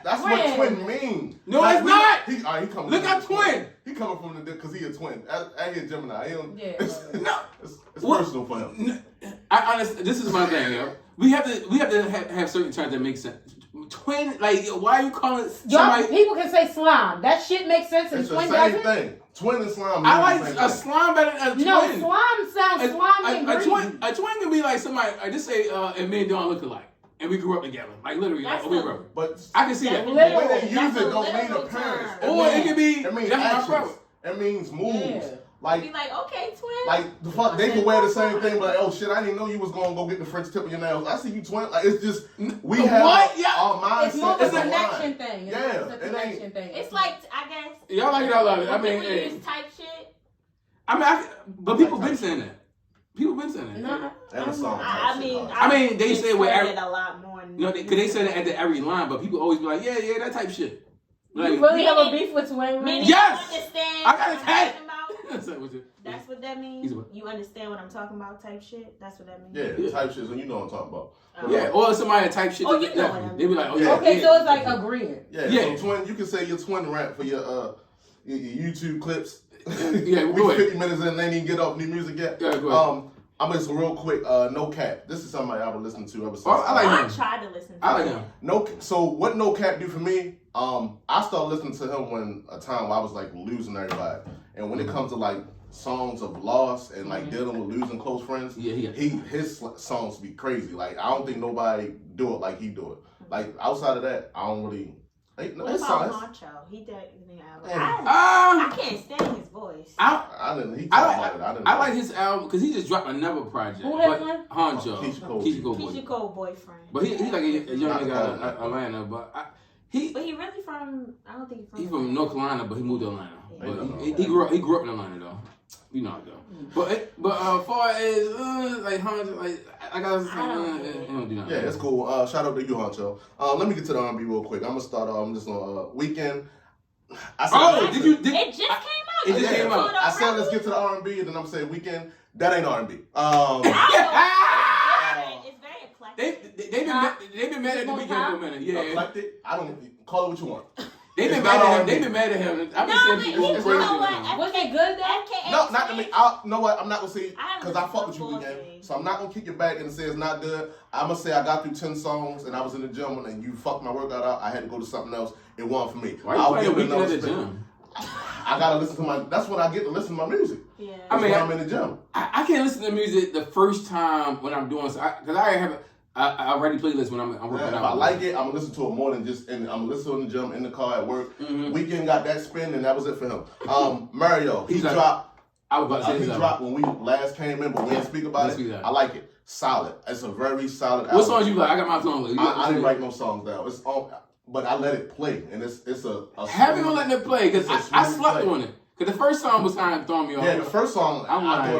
[SPEAKER 4] That's what twin mean.
[SPEAKER 1] No,
[SPEAKER 4] like,
[SPEAKER 1] it's not.
[SPEAKER 4] He coming.
[SPEAKER 1] Look at twin.
[SPEAKER 4] He coming from the because he a twin. I hear Gemini.
[SPEAKER 1] No,
[SPEAKER 4] it's personal for him.
[SPEAKER 1] I honestly, this is my thing, yo. We have to have certain terms that make sense. Twin, like, why are you calling somebody?
[SPEAKER 2] People can say slime. That shit makes sense.
[SPEAKER 4] It's
[SPEAKER 2] twin
[SPEAKER 4] the same thing. Twin and slime.
[SPEAKER 1] I like a slime better than a twin.
[SPEAKER 2] No, slime sounds slimy and green.
[SPEAKER 1] A twin can be like somebody. I just say, and men don't look alike. and we grew up together. Like literally, like we grew up.
[SPEAKER 4] But
[SPEAKER 1] I can see that.
[SPEAKER 4] The way they use it don't mean appearance.
[SPEAKER 1] Or it could be.
[SPEAKER 4] It means
[SPEAKER 1] That's my
[SPEAKER 4] actions. It means moves.
[SPEAKER 2] Yeah.
[SPEAKER 4] Like,
[SPEAKER 3] be like, okay, twin.
[SPEAKER 4] like the fuck, they can wear the same thing, but like, oh shit, I didn't know you was gonna go get the French tip of your nails. I see you, twin. Like, it's just we have our mindset.
[SPEAKER 2] It's more of a
[SPEAKER 4] as
[SPEAKER 2] connection thing.
[SPEAKER 4] Yeah,
[SPEAKER 2] It's a connection thing.
[SPEAKER 3] It's like, I guess.
[SPEAKER 1] Y'all like it, I love it. I mean,
[SPEAKER 3] when you use type shit.
[SPEAKER 1] I mean, but people been saying that. People been saying that.
[SPEAKER 2] No,
[SPEAKER 4] And a song.
[SPEAKER 3] I
[SPEAKER 1] mean, they say with every,
[SPEAKER 3] a lot more.
[SPEAKER 1] you know, because they say that at the every line, but people always be like, yeah, that type shit. Like,
[SPEAKER 2] you really have a beef with Twin?
[SPEAKER 1] Yes!
[SPEAKER 3] You understand
[SPEAKER 1] I got a tag.
[SPEAKER 3] That's what that means? You understand what I'm talking about type shit? That's what that means?
[SPEAKER 4] Yeah, type shit, so you know what I'm talking about.
[SPEAKER 1] Yeah, or somebody type shit.
[SPEAKER 3] Oh, you know what I mean.
[SPEAKER 1] They be like, oh, yeah.
[SPEAKER 2] Okay, so it's like agreeing.
[SPEAKER 4] Yeah, so twin, you can say your twin rap for your YouTube clips.
[SPEAKER 1] Yeah,
[SPEAKER 4] we 50 minutes in and they didn't get off new music yet.
[SPEAKER 1] Yeah, go ahead.
[SPEAKER 4] I'm gonna say real quick, No Cap. This is somebody I've been listening to ever since.
[SPEAKER 1] I like him.
[SPEAKER 3] I tried to listen to
[SPEAKER 1] I like him.
[SPEAKER 4] So what No Cap do for me, I started listening to him when a time where I was like losing everybody. And when it comes to like songs of loss and like dealing with losing close friends, his songs be crazy. Like I don't think nobody do it like he do it. Like outside of that, I don't really.
[SPEAKER 3] What about Honcho? He did. I can't stand his voice.
[SPEAKER 1] I like his album because he just dropped another project.
[SPEAKER 2] Who that one?
[SPEAKER 1] Honcho.
[SPEAKER 3] Keisha Cole boyfriend.
[SPEAKER 1] But he's like a young nigga out of Atlanta. But he
[SPEAKER 3] really from. I don't think
[SPEAKER 1] he's from North Carolina, but he moved to Atlanta. Yeah. But he grew up in Atlanta though. You know though. But far as like Honcho, like I gotta say, don't do nothing.
[SPEAKER 4] Yeah, it's cool. Shout out to you, Honcho. Let me get to the R&B real quick. I'm gonna start off. I'm just on Weekend.
[SPEAKER 3] It just came out.
[SPEAKER 1] It just came out.
[SPEAKER 4] I said let's get to the R&B, and then I'm saying Weekend. That ain't R&B.
[SPEAKER 3] It's very eclectic.
[SPEAKER 1] They've been mad at the Weekend for a minute. Yeah.
[SPEAKER 4] Eclectic. I don't call it what you want.
[SPEAKER 1] They've been mad at him. They've been mad at him. I've been saying people crazy.
[SPEAKER 2] Was it good though?
[SPEAKER 4] No, not to me. You know what? I'm not gonna say because I fuck with you again. So I'm not gonna kick your back and say it's not good. I'm gonna say I got through 10 songs and I was in the gym and you fucked my workout out. I had to go to something else. It wasn't for me.
[SPEAKER 1] Why are you playing Weekend at the gym?
[SPEAKER 4] I gotta listen to my. That's when I get to listen to my music.
[SPEAKER 3] Yeah.
[SPEAKER 4] When I'm in the gym.
[SPEAKER 1] I can't listen to music the first time when I'm doing because I have I already playlist when I'm working out.
[SPEAKER 4] If I like it, I'm gonna listen to it more than just. And I'm gonna listen to it in the gym, in the car, at work. Weekend got that spin, and that was it for him. Mario, he dropped.
[SPEAKER 1] I was about to say
[SPEAKER 4] he dropped when we last came in, but we didn't speak about it. I like it. Solid. It's a very solid album.
[SPEAKER 1] What songs you like? I got my song list.
[SPEAKER 4] I didn't write no songs down. It's all, but I let it play, and it's a
[SPEAKER 1] have you letting it play? Because I slept on it. Because the first song was kind of throwing me off.
[SPEAKER 4] Yeah, the first song I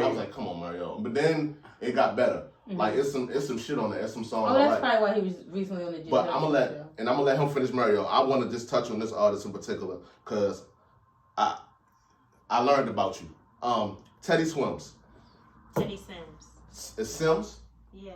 [SPEAKER 4] was like, come on, Mario. But then it got better. Like it's some shit on there. It's some songs.
[SPEAKER 2] Oh, that's probably why he was recently on the gym.
[SPEAKER 4] But I'm gonna let him finish Mario. I want to just touch on this artist in particular because I learned about you. Teddy Swims.
[SPEAKER 3] Teddy Sims.
[SPEAKER 4] It's Sims.
[SPEAKER 3] Yeah.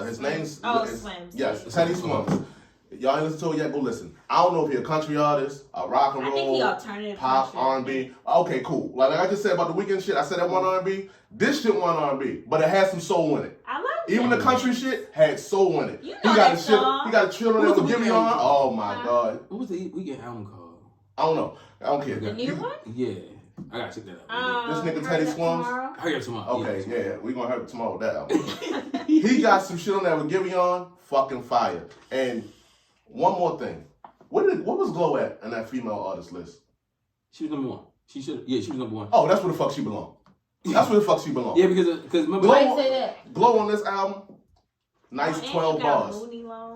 [SPEAKER 4] His name's
[SPEAKER 3] Swims.
[SPEAKER 4] Yes, Teddy Swims. Y'all ain't listen to it yet? Go listen. I don't know if he's a country artist, a rock and roll,
[SPEAKER 3] I think he alternative
[SPEAKER 4] pop, R&B. Okay, cool. Like I just said about the Weekend shit, I said that one R&B. This shit one R&B, but it has some soul in it.
[SPEAKER 3] I love it.
[SPEAKER 4] Even the country shit had soul in it.
[SPEAKER 3] You know
[SPEAKER 4] he got he got a children that will give me on. Oh my god.
[SPEAKER 1] What was the Weekend album called?
[SPEAKER 4] I don't know. I don't care.
[SPEAKER 3] The new one?
[SPEAKER 1] Yeah. I gotta check that out.
[SPEAKER 4] This nigga Teddy Swims.
[SPEAKER 1] Hurry up tomorrow.
[SPEAKER 4] Okay, yeah, we gonna hurry up tomorrow with that album. He got some shit on there with Give On, fucking fire. And one more thing. What was Glow at in that female artist list?
[SPEAKER 1] She was number one. She was number one.
[SPEAKER 4] Oh, that's where the fuck she belong. That's where the fuck she belong.
[SPEAKER 1] Yeah, because remember
[SPEAKER 2] why you say that?
[SPEAKER 4] Glow on this album, nice 12 bars.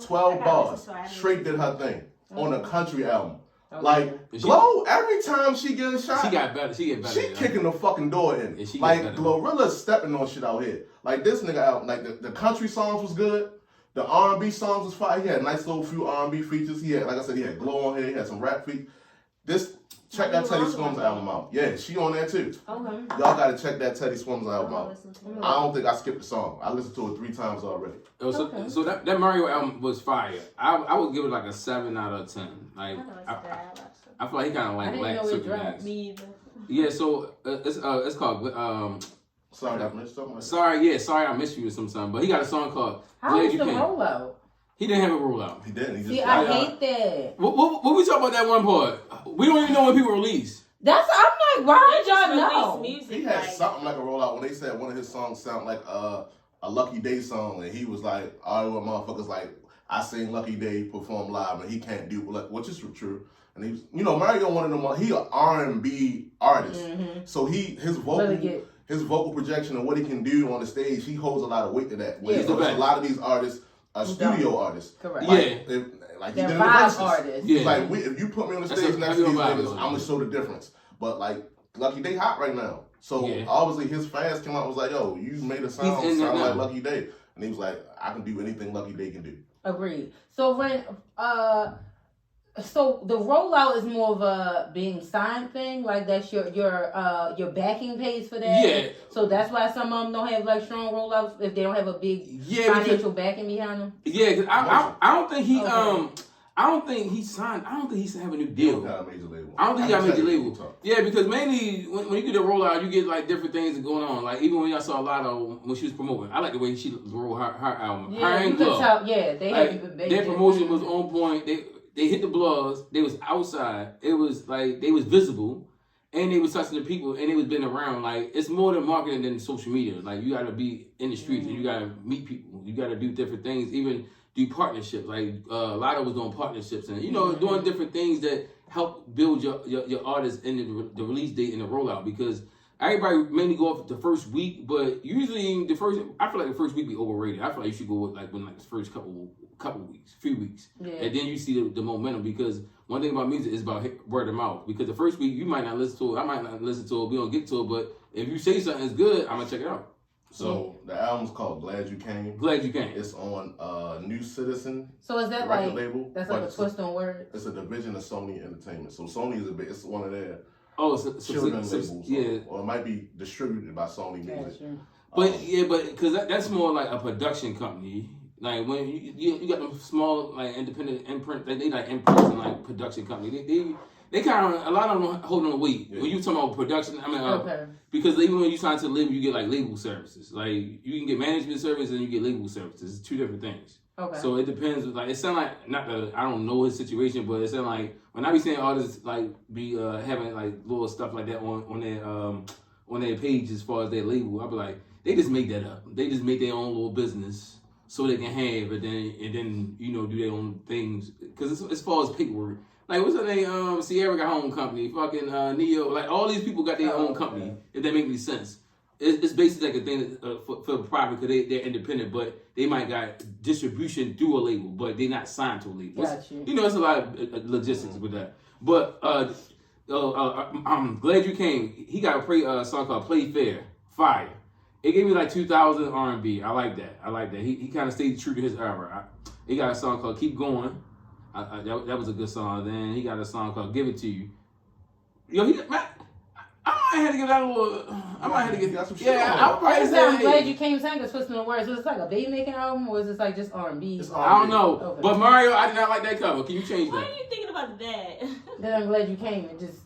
[SPEAKER 4] 12 bars. Straight did her thing on a country album. Like Glow, every time she gets a shot,
[SPEAKER 1] she got better. She
[SPEAKER 4] kicking the fucking door in.
[SPEAKER 1] Yeah,
[SPEAKER 4] like Glorilla's stepping on shit out here. Like this nigga out. Like the country songs was good. The R&B songs was fire. He had a nice little few R&B features. He had, like I said, he had Glow on here. He had some rap features. Check that Teddy Swims album out. Yeah, she on there too.
[SPEAKER 2] Okay.
[SPEAKER 4] Y'all gotta check that Teddy Swims album out. I don't think I skipped the song. I listened to it 3 times already.
[SPEAKER 1] So that Mario album was fire. I would give it like a 7 out of 10. Like I feel like he kind of like lacked certain things.
[SPEAKER 3] Me either.
[SPEAKER 1] Yeah, so it's called
[SPEAKER 4] Sorry I missed something.
[SPEAKER 1] Sorry I missed you or something. But he got a song called
[SPEAKER 2] How was the rollout?
[SPEAKER 1] He didn't have a rollout.
[SPEAKER 4] He didn't.
[SPEAKER 2] See, I hate that.
[SPEAKER 1] What we talk about that one part? We don't even know when people release.
[SPEAKER 2] I'm like, why did y'all know?
[SPEAKER 3] Music,
[SPEAKER 4] he had something like a rollout when they said one of his songs sound like a Lucky Day song, and he was like, all the motherfuckers like I seen Lucky Day perform live and he can't do which is true. And he was, Mario one of them. He an R&B artist, so his vocal projection and what he can do on the stage, he holds a lot of weight to that.
[SPEAKER 2] Yeah,
[SPEAKER 4] a lot of these artists are studio artists.
[SPEAKER 2] Correct.
[SPEAKER 4] Like
[SPEAKER 2] they're
[SPEAKER 4] he did
[SPEAKER 2] vibe artists.
[SPEAKER 1] Yeah.
[SPEAKER 4] Like if you put me on the stage next to these niggas, I'm gonna show the difference. But like Lucky Day hot right now, so obviously his fans came out and was like, "Yo, you made a sound like Lucky Day," and he was like, "I can do anything Lucky Day can do."
[SPEAKER 2] Agreed. So when so the rollout is more of a being signed thing, like that's your backing pays for that.
[SPEAKER 1] Yeah.
[SPEAKER 2] So that's why some of them don't have like strong rollouts if they don't have a big financial backing behind them.
[SPEAKER 1] Yeah, because I don't think he I don't think he signed. I don't think he's have a new deal.
[SPEAKER 4] Got a major label.
[SPEAKER 1] I don't think he got a major label. Yeah, because mainly when you get a rollout, you get like different things going on. Like even when y'all saw a lot of when she was promoting, I like the way she rolled her album.
[SPEAKER 2] Yeah,
[SPEAKER 1] her
[SPEAKER 2] you
[SPEAKER 1] and
[SPEAKER 2] could
[SPEAKER 1] Glove.
[SPEAKER 2] tell. Yeah, they
[SPEAKER 1] Like,
[SPEAKER 2] had
[SPEAKER 1] their promotion was on point. They hit the blogs. They was outside. It was like they was visible, and they was touching the people, and they was been around. Like it's more than marketing than social media. Like you got to be in the streets and you got to meet people. You got to do different things. Even do partnerships. Like Lotto was doing partnerships and doing different things that help build your artists in the release date and the rollout because. Everybody mainly go off the first week, but usually I feel like the first week be overrated. I feel like you should go with like when like the first couple weeks, few weeks, and then you see the momentum. Because one thing about music is about word of mouth. Because the first week you might not listen to it, I might not listen to it, we don't get to it. But if you say something is good, I'm gonna check it out.
[SPEAKER 4] So the album's called "Glad You Came."
[SPEAKER 1] Glad You Came.
[SPEAKER 4] It's on New Citizen.
[SPEAKER 2] So is that
[SPEAKER 4] record
[SPEAKER 2] like
[SPEAKER 4] label,
[SPEAKER 2] that's like a twist on words?
[SPEAKER 4] It's a division of Sony Entertainment. So Sony is it's one of their.
[SPEAKER 1] Children
[SPEAKER 4] labels,
[SPEAKER 1] yeah,
[SPEAKER 4] or it might be distributed by Sony Music.
[SPEAKER 1] But because that's more like a production company. Like when you got them small like independent imprint, they like imprints and like production company. They kind of a lot of them hold on the weight. Yeah. When you talking about production, I mean, because even when you sign to the label, you get like label services. Like you can get management services and you get label services. It's two different things.
[SPEAKER 2] Okay.
[SPEAKER 1] So it depends. Like it sound like not that I don't know his situation, but it sound like when I be seeing artists like be having like little stuff like that on their page as far as their label, I be like they just make that up. They just make their own little business so they can have and then do their own things because as far as paperwork. Like what's her name? Sierra got her own company. Fucking Neo. Like all these people got their own company. Okay. If that make any sense. It's basically like a thing for private because they're independent, but they might got distribution through a label, but they're not signed to a label.
[SPEAKER 2] Gotcha.
[SPEAKER 1] It's a lot of logistics with that. But I'm glad you came. He got a song called "Play Fair," fire. It gave me like 2000 R&B. I like that. He kind of stayed true to his era. He got a song called "Keep Going." That was a good song. Then he got a song called "Give It to You." Yo, I might have to give that a little. I might have to get some shit. Yeah, I'll probably say.
[SPEAKER 2] I'm glad you came sang the twisting the words. Was it like a baby making album, or is it like just R&B?
[SPEAKER 1] I don't know. Okay. But Mario, I did not like that cover. Can you change that?
[SPEAKER 3] Why are you thinking about that?
[SPEAKER 2] Then I'm glad you came and just.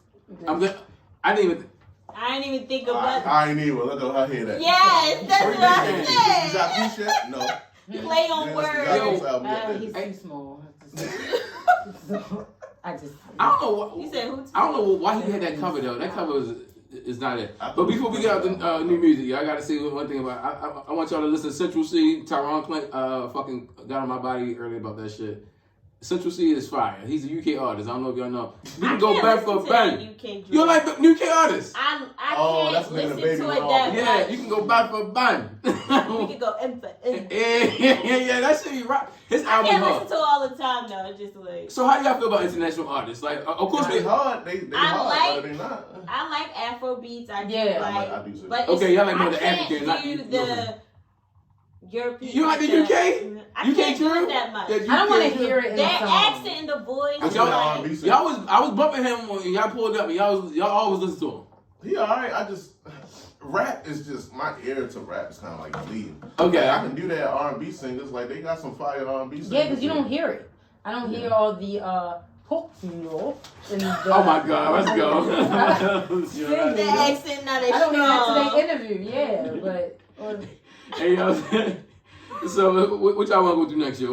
[SPEAKER 1] I didn't even.
[SPEAKER 3] I didn't even think about.
[SPEAKER 4] I ain't even look at her hear that.
[SPEAKER 3] Yes, that's what I said.
[SPEAKER 4] You got this shit? No.
[SPEAKER 3] Play on words.
[SPEAKER 2] He's too small. I
[SPEAKER 1] don't know what.
[SPEAKER 3] You said who?
[SPEAKER 1] I don't know why he had that cover though. That cover is not it. But before we get out the new music, I gotta say one thing about. I want y'all to listen to Central C. Tyron Clint fucking got on my body earlier about that shit. Central C is fire. He's a UK artist. I don't know if y'all know. You can go back for a bang. You don't like UK artists?
[SPEAKER 3] I can't listen to it that
[SPEAKER 1] Yeah,
[SPEAKER 3] much.
[SPEAKER 1] you can go back for a bang.
[SPEAKER 3] We can go in for
[SPEAKER 1] Yeah, that shit be right. His
[SPEAKER 3] I
[SPEAKER 1] album
[SPEAKER 3] can't
[SPEAKER 1] hard.
[SPEAKER 3] listen to it all the time though. It's just like.
[SPEAKER 1] So how y'all feel about international artists? Like, of course
[SPEAKER 4] they hard. They hard, but they not.
[SPEAKER 3] I like Afro beats. I do
[SPEAKER 4] I do too.
[SPEAKER 3] But
[SPEAKER 1] okay, y'all like more
[SPEAKER 3] the
[SPEAKER 1] the African, not
[SPEAKER 3] the European.
[SPEAKER 1] You like the UK?
[SPEAKER 3] I can't do it that much.
[SPEAKER 2] I don't want to hear it in
[SPEAKER 3] that
[SPEAKER 2] the song.
[SPEAKER 3] accent in the voice.
[SPEAKER 1] I was bumping him when y'all pulled up, and y'all always listen to him.
[SPEAKER 4] He alright. I just rap is just my ear to rap is kind of like bleeding.
[SPEAKER 1] Okay,
[SPEAKER 4] like, I can do that R&B singers like they got some fire R&B singers.
[SPEAKER 2] Yeah, because you don't hear it. I don't hear all the hooks,
[SPEAKER 1] Oh my God, let's go.
[SPEAKER 3] The accent not as strong.
[SPEAKER 2] I don't hear that today interview. Yeah, but.
[SPEAKER 1] Hey, so what y'all want to go through next year?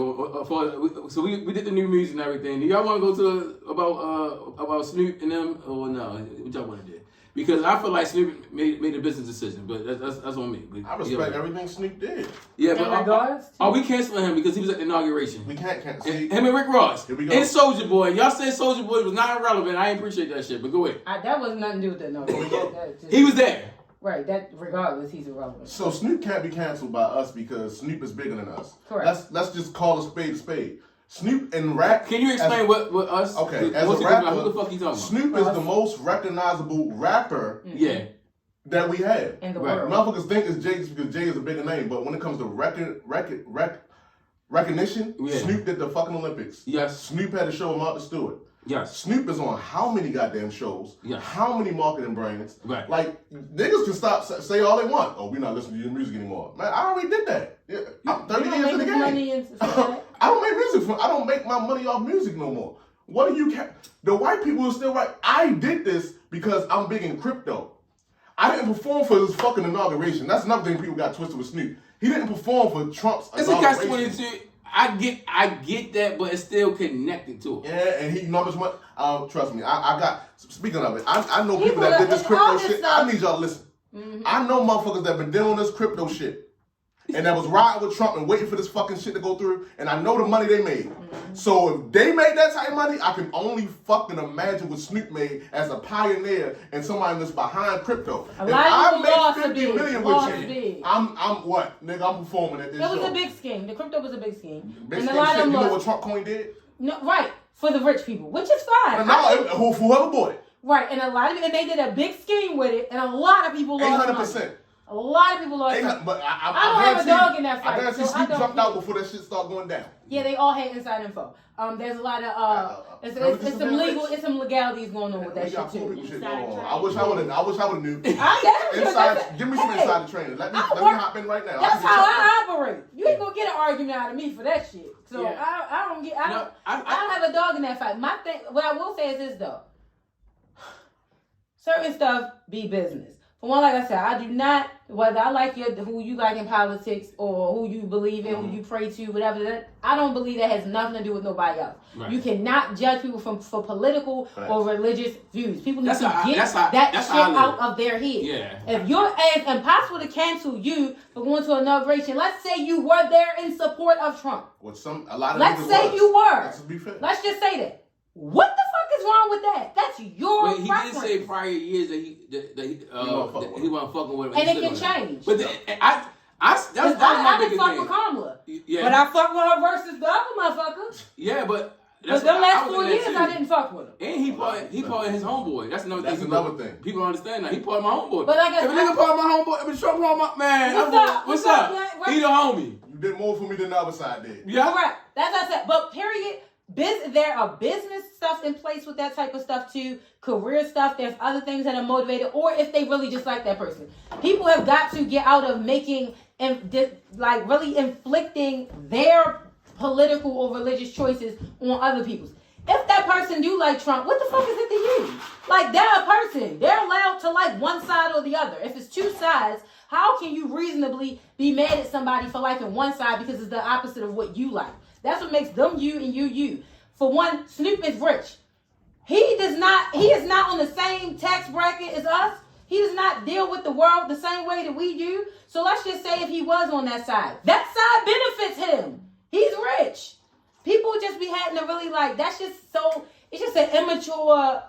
[SPEAKER 1] So we did the new music and everything. Do y'all want to go to about Snoop and them or no? What y'all want to do? because I feel like Snoop made a business decision, but that's on me. But,
[SPEAKER 4] I respect everything Snoop did.
[SPEAKER 1] Yeah, but are we canceling him because he was at the inauguration?
[SPEAKER 4] We can't cancel
[SPEAKER 1] him and Rick Ross.
[SPEAKER 4] Here we go.
[SPEAKER 1] And Soulja Boy. Y'all said Soulja Boy was not irrelevant. I appreciate that shit, but go ahead.
[SPEAKER 2] That was nothing to do with the inauguration.
[SPEAKER 1] He was there.
[SPEAKER 2] Right, that regardless, he's irrelevant.
[SPEAKER 4] So Snoop can't be canceled by us because Snoop is bigger than us.
[SPEAKER 2] Correct.
[SPEAKER 4] Let's just call a spade a spade. Snoop and rap.
[SPEAKER 1] Can you explain what us?
[SPEAKER 4] Okay, as a rapper,
[SPEAKER 1] who the fuck you talking about?
[SPEAKER 4] Snoop is the most recognizable rapper.
[SPEAKER 1] Yeah.
[SPEAKER 4] That we have.
[SPEAKER 2] In the world.
[SPEAKER 4] Motherfuckers think it's Jay because Jay is a bigger name, but when it comes to recognition, Snoop did the fucking Olympics.
[SPEAKER 1] Yes.
[SPEAKER 4] Snoop had a show with Martha Stewart.
[SPEAKER 1] Yes.
[SPEAKER 4] Snoop is on how many goddamn shows?
[SPEAKER 1] Yeah.
[SPEAKER 4] How many marketing brands?
[SPEAKER 1] Like
[SPEAKER 4] niggas can say all they want. Oh, we're not listening to your music anymore. Man, I already did that. Yeah, I'm 30 years in the game. I don't make music I don't make my money off music no more. What do you The white people are still right. I did this because I'm big in crypto. I didn't perform for his fucking inauguration. That's another thing people got twisted with Snoop. He didn't perform for Trump's inauguration.
[SPEAKER 1] It's a catch-22. I get that, but it's still connected to it.
[SPEAKER 4] Yeah, and he, how much money? Trust me, I got. Speaking of it, I know people that did this crypto shit. I need y'all to listen. Mm-hmm. I know motherfuckers that been dealing with this crypto shit. And that was riding with Trump and waiting for this fucking shit to go through. And I know the money they made. Mm-hmm. So if they made that type of money, I can only fucking imagine what Snoop made as a pioneer and somebody that's behind crypto. If I make 50 million with you, I'm what? Nigga, I'm performing at this show.
[SPEAKER 2] It was a big scheme. The crypto was a big scheme.
[SPEAKER 4] Big scheme shit. You know what Trump coin did?
[SPEAKER 2] No, right. For the rich people, which is fine.
[SPEAKER 4] Whoever bought it.
[SPEAKER 2] Right. And a lot of it, and they did a big scheme with it, and a lot of people lost
[SPEAKER 4] 800%.
[SPEAKER 2] money. A lot of people lost money.
[SPEAKER 4] But
[SPEAKER 2] I don't have a dog in that fight.
[SPEAKER 4] I guarantee Snoop jumped out before that shit started going down.
[SPEAKER 2] Yeah, they all had inside info. There's a lot of it's some legalities going on with that shit too.
[SPEAKER 4] I wish I would have knew.
[SPEAKER 2] Inside,
[SPEAKER 4] give me some insider training. Let me hop in right now.
[SPEAKER 2] That's how I operate. You ain't gonna get an argument out of me for that shit. So yeah. I don't have a dog in that fight. My thing, what I will say is this though. Certain stuff be business. For one, like I said, I do not, whether I like who you like in politics or who you believe in, who you pray to, whatever, that I don't believe that has nothing to do with nobody else. Right. You cannot judge people for political or religious views. People need to get that shit out of their head.
[SPEAKER 1] Yeah.
[SPEAKER 2] If it's impossible to cancel you for going to an inauguration, let's say you were there in support of Trump.
[SPEAKER 4] Let's say
[SPEAKER 2] you were.
[SPEAKER 4] Let's be fair.
[SPEAKER 2] Let's just say that. What the fuck is wrong with that? That's your
[SPEAKER 1] preference. He did say prior years that he wasn't fucking with him.
[SPEAKER 2] And it can change.
[SPEAKER 1] But that's my biggest thing.
[SPEAKER 2] I fuck with Kamala.
[SPEAKER 1] Yeah.
[SPEAKER 2] But I fuck with her versus the other motherfucker.
[SPEAKER 1] Yeah, but
[SPEAKER 2] them last 4 years I didn't fuck with him.
[SPEAKER 1] And he part of his homeboy. That's another thing. People don't understand that. He part of my homeboy.
[SPEAKER 2] But like
[SPEAKER 1] if a nigga part of my homeboy, if Trump part of my man, what's up? He the homie.
[SPEAKER 4] You did more for me than the other side did.
[SPEAKER 1] Yeah.
[SPEAKER 2] Correct. That's what I said. But period. There are business stuff in place with that type of stuff too, career stuff. There's other things that are motivated, or if they really just like that person. People have got to get out of making and really inflicting their political or religious choices on other people's. If that person do like Trump, what the fuck is it to you? Like, they're a person. They're allowed to like one side or the other. If it's two sides, how can you reasonably be mad at somebody for liking one side because it's the opposite of what you like? That's what makes them you and you. For one, Snoop is rich. He is not on the same tax bracket as us. He does not deal with the world the same way that we do. So let's just say if he was on that side benefits him. He's rich. People just be having to really that's just so, it's just an immature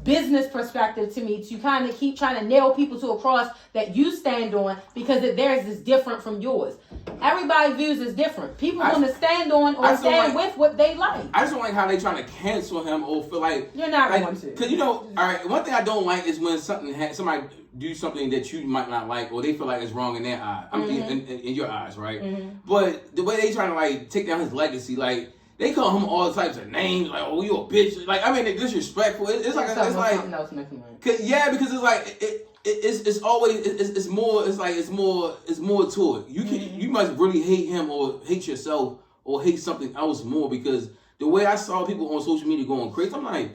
[SPEAKER 2] business perspective to me to kind of keep trying to nail people to a cross that you stand on because theirs is different from yours. Everybody's views is different. People want to stand on or stand with what they like.
[SPEAKER 1] I just don't like how they trying to cancel him or feel like
[SPEAKER 2] you're not going to.
[SPEAKER 1] Because all right, one thing I don't like is when somebody do something that you might not like or they feel like it's wrong in their eyes. I mean, in your eyes, right? Mm-hmm. But the way they trying to take down his legacy, they call him all types of names, oh, you a bitch. They're disrespectful. It's like because it's always it's more to it. You must really hate him or hate yourself or hate something else more because the way I saw people on social media going crazy, I'm like,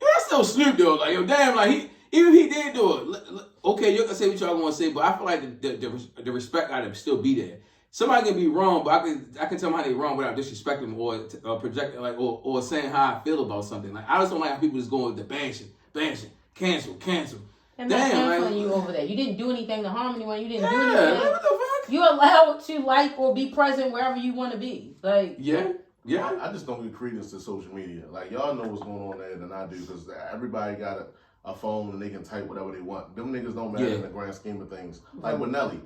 [SPEAKER 1] yeah, that's still Snoop though. Even if he did do it, okay, you can say what y'all want to say, but I feel like the respect gotta still be there. Somebody can be wrong, but I can tell them how they wrong without disrespecting them or projecting or saying how I feel about something. I just don't like how people just going with the bashing, cancel.
[SPEAKER 2] I'm not canceling you over that. You didn't do anything to harm anyone. You didn't do anything.
[SPEAKER 1] Like, what the fuck?
[SPEAKER 2] You're allowed to like or be present wherever you want to be. Like,
[SPEAKER 1] yeah.
[SPEAKER 4] I just don't give credence to social media. Like, y'all know what's going on there than I do, because everybody got a phone and they can type whatever they want. Them niggas don't matter in the grand scheme of things. Like with Nelly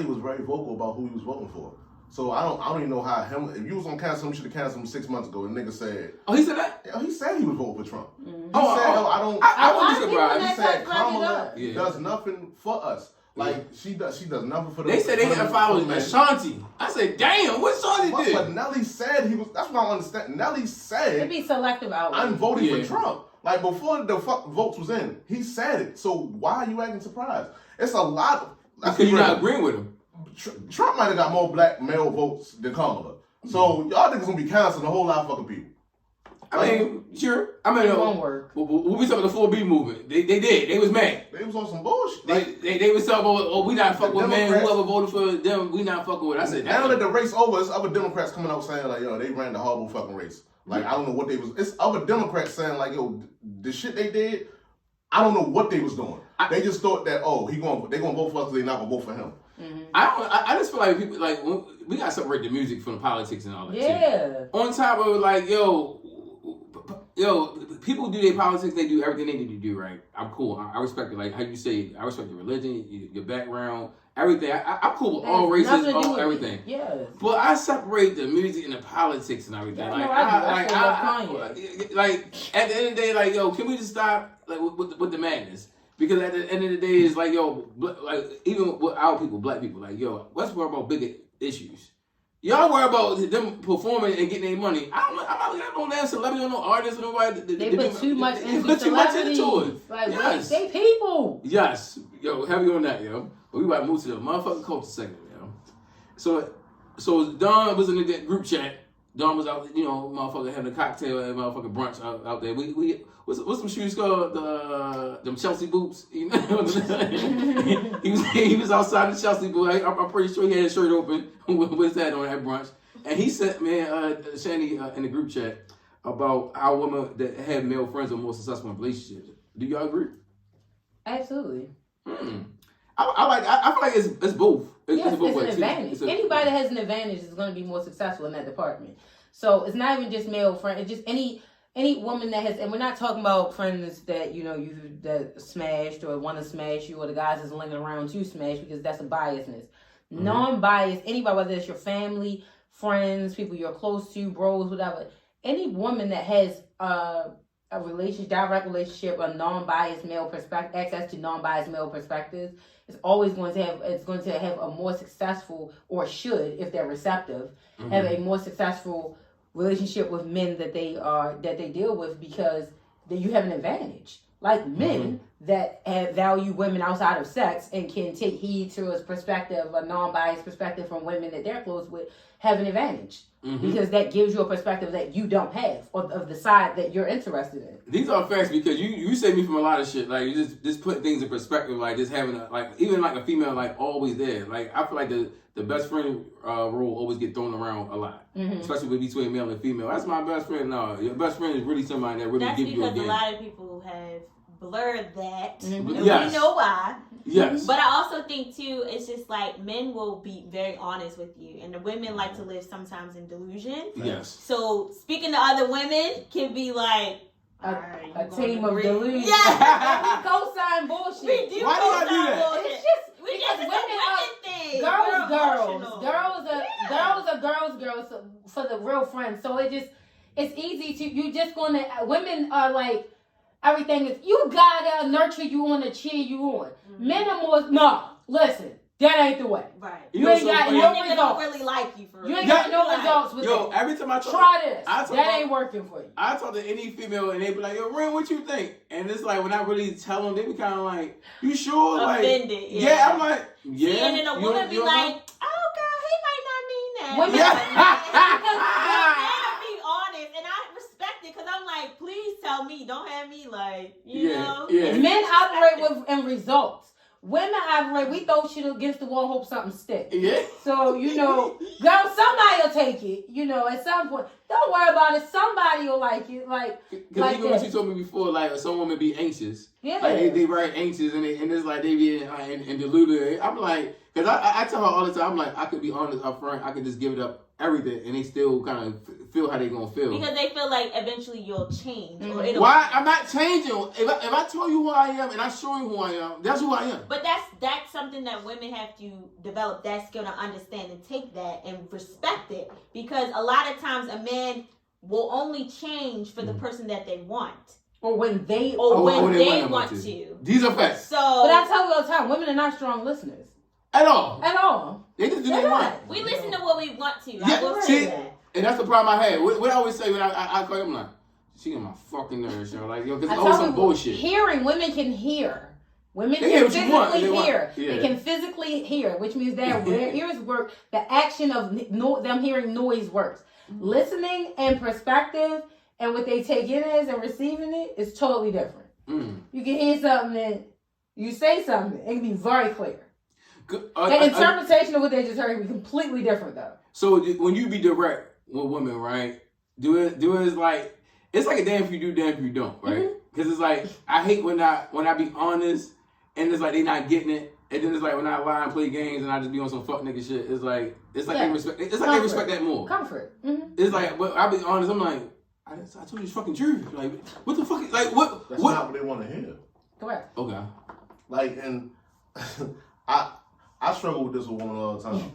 [SPEAKER 4] was very vocal about who he was voting for. So I don't even know how him. If you was gonna cancel him, should have canceled him 6 months ago. The nigga said.
[SPEAKER 1] Oh, he said that.
[SPEAKER 4] Yeah, he said he was voting for Trump.
[SPEAKER 2] Mm-hmm.
[SPEAKER 1] I wouldn't be surprised.
[SPEAKER 4] He said Kamala does nothing for us. Like she does nothing for the.
[SPEAKER 1] They said they didn't follow Ashanti. I said, damn, what Ashanti did?
[SPEAKER 4] But Nelly said he was. That's what I don't understand. Nelly said.
[SPEAKER 2] They be selective out.
[SPEAKER 4] I'm voting for Trump. Like before the votes was in, he said it. So why are you acting surprised? It's a lot.
[SPEAKER 1] Because you're not agreeing with him.
[SPEAKER 4] Trump might have got more black male votes than Kamala. So y'all niggas gonna be canceling a whole lot of fucking people.
[SPEAKER 1] I mean, sure. I mean, we talking the 4B movement. They did. They was mad.
[SPEAKER 4] They was on some bullshit.
[SPEAKER 1] They was talking about, we not fucking with men. Whoever voted for them, we not fucking with. I said,
[SPEAKER 4] now that the race over, it's other Democrats coming out saying like, yo, they ran the horrible fucking race. Like, I don't know what they was. It's other Democrats saying like, yo, the shit they did, I don't know what they was doing. They just thought that, they gonna vote for us because they not gonna vote for him.
[SPEAKER 2] Mm-hmm.
[SPEAKER 1] I just feel like people like we gotta separate the music from the politics and all that.
[SPEAKER 2] Yeah.
[SPEAKER 1] Too. On top of like, yo, people do their politics. They do everything they need to do. Right. I'm cool. I respect it. Like how you say, I respect your religion, your background, everything. I'm cool with all races, all everything.
[SPEAKER 2] Yes.
[SPEAKER 1] But I separate the music and the politics and everything.
[SPEAKER 2] Yeah,
[SPEAKER 1] like at the end of the day, like yo, can we just stop like with the madness? Because at the end of the day, it's like, yo, like even with our people, black people, like, yo, let's worry about bigger issues. Y'all worry about them performing and getting their money. I'm not no damn celebrity or no artist or nobody.
[SPEAKER 2] They put too much into it. Like, yes. They people.
[SPEAKER 1] Yes. Yo, heavy on that, yo. But we about to move to the motherfucking culture segment, yo. So Don was in the group chat. Don was out, motherfucker having a cocktail and motherfucking brunch out there. What's some shoes called? Them Chelsea boots. You know? he was outside the Chelsea boot. I'm pretty sure he had his shirt open with that on that brunch. And he said, Shanny in the group chat about how women that have male friends are more successful in relationships. Do y'all agree?
[SPEAKER 2] Absolutely.
[SPEAKER 1] I feel like it's both.
[SPEAKER 2] It's an advantage. Anybody that has an advantage is going to be more successful in that department. So it's not even just male friends. It's just any woman that has, and we're not talking about friends that that smashed or want to smash you, or the guys that's linking around to smash, because that's a biasness. Mm-hmm. Non-biased, anybody, whether it's your family, friends, people you're close to, bros, whatever. Any woman that has a direct relationship, a non-biased male perspective, access to non-biased male perspectives, is always going to have a more successful, or should, if they're receptive, have a more successful relationship with men that they deal with, because you have an advantage. Like men that value women outside of sex and can take heed to a perspective, a non-biased perspective from women that they're close with, have an advantage. Because that gives you a perspective that you don't have, or of the side that you're interested in.
[SPEAKER 1] These are facts, because you save me from a lot of shit. Like, you just put things in perspective, like just having even a female like always there. Like, I feel like the best friend rule always get thrown around a lot, especially between male and female. That's my best friend. No, your best friend is really somebody that really gives you a game.
[SPEAKER 3] That's because a lot of people have blurred that, and we
[SPEAKER 1] know
[SPEAKER 3] why.
[SPEAKER 1] Yes.
[SPEAKER 3] But I also think too, it's just like men will be very honest with you, and the women like to live sometimes in delusion.
[SPEAKER 1] Yes.
[SPEAKER 3] So speaking to other women can be like
[SPEAKER 2] a team of delusion.
[SPEAKER 3] Yeah.
[SPEAKER 2] We co-sign bullshit.
[SPEAKER 3] We do.
[SPEAKER 1] Why do I do that?
[SPEAKER 2] Bullshit. It's just
[SPEAKER 3] because
[SPEAKER 2] women
[SPEAKER 3] thing.
[SPEAKER 2] Girls for the real friends. So it's easy to women are like, everything is, you gotta nurture you on to cheer you on. Men are more, no, listen, that ain't the way.
[SPEAKER 3] Right.
[SPEAKER 2] You ain't got no results.
[SPEAKER 3] Don't really like you for real.
[SPEAKER 2] You ain't got no results with it.
[SPEAKER 1] Every time I
[SPEAKER 2] try this, that ain't working for you.
[SPEAKER 1] I talk to any female and they be like, yo, Ren, what you think? And it's like, when I really tell them, they be kind of like, you sure?
[SPEAKER 3] Offended.
[SPEAKER 1] Like, yeah, I'm like, yeah.
[SPEAKER 3] See, and then a woman be like, oh, girl, he might not mean that.
[SPEAKER 2] Women,
[SPEAKER 3] because I'm like, please tell me, don't have me like, you know.
[SPEAKER 2] Men operate in results. women operate, we throw shit against the wall, hope something sticks.
[SPEAKER 1] Yeah.
[SPEAKER 2] So, girl, somebody will take it, at some point. Don't worry about it. Somebody will like it.
[SPEAKER 1] Because even what you told me before, like, some women be anxious.
[SPEAKER 2] Yeah.
[SPEAKER 1] Like, they very anxious, and it's like they be in deluded. I'm like, because I tell her all the time, I'm like, I could be honest up front, I could just give it up everything, and they still kind of feel how they gonna feel.
[SPEAKER 3] Because they feel like eventually you'll change.
[SPEAKER 2] Mm-hmm.
[SPEAKER 3] Or it'll
[SPEAKER 1] Why? I'm not changing. If I tell you who I am and I show you who I am, that's who I am.
[SPEAKER 3] But that's something that women have to develop that skill to understand and take that and respect it. Because a lot of times a man will only change for the person that they want.
[SPEAKER 2] Or when they
[SPEAKER 3] want to.
[SPEAKER 1] These are facts.
[SPEAKER 3] So,
[SPEAKER 2] but I tell you all the time, women are not strong listeners.
[SPEAKER 1] At all. They just do what they want.
[SPEAKER 3] We listen to what we want to.
[SPEAKER 1] Yeah,
[SPEAKER 3] I will say that.
[SPEAKER 1] And that's the problem I had. What I always say when I call him, like, she get my fucking nerves, yo. Like, yo, because it's always some bullshit.
[SPEAKER 2] Hearing, women can hear. Women
[SPEAKER 1] they
[SPEAKER 2] can
[SPEAKER 1] what you want.
[SPEAKER 2] physically hear.
[SPEAKER 1] Yeah.
[SPEAKER 2] They can physically hear, which means that when their ears work, the action of them hearing noise works. Listening and perspective and what they take in as and receiving it is totally different. You can hear something and you say something. It can be very clear. The interpretation of what they just heard can be completely different, though.
[SPEAKER 1] So when you be direct with women, right? Do it like it's like a damn if you do, damn if you don't, right? Because it's like I hate when I be honest and it's like they not getting it, and then it's like when I lie and play games and I just be on some fuck nigga shit. It's like they respect. It's like they respect that more.
[SPEAKER 2] Comfort.
[SPEAKER 1] It's like, but I be honest. I'm like, I told you it's fucking true. Like, what the fuck? Like, what?
[SPEAKER 4] That's not what they want to hear.
[SPEAKER 2] Correct.
[SPEAKER 1] Okay.
[SPEAKER 4] Like, and I struggle with this with women all the time.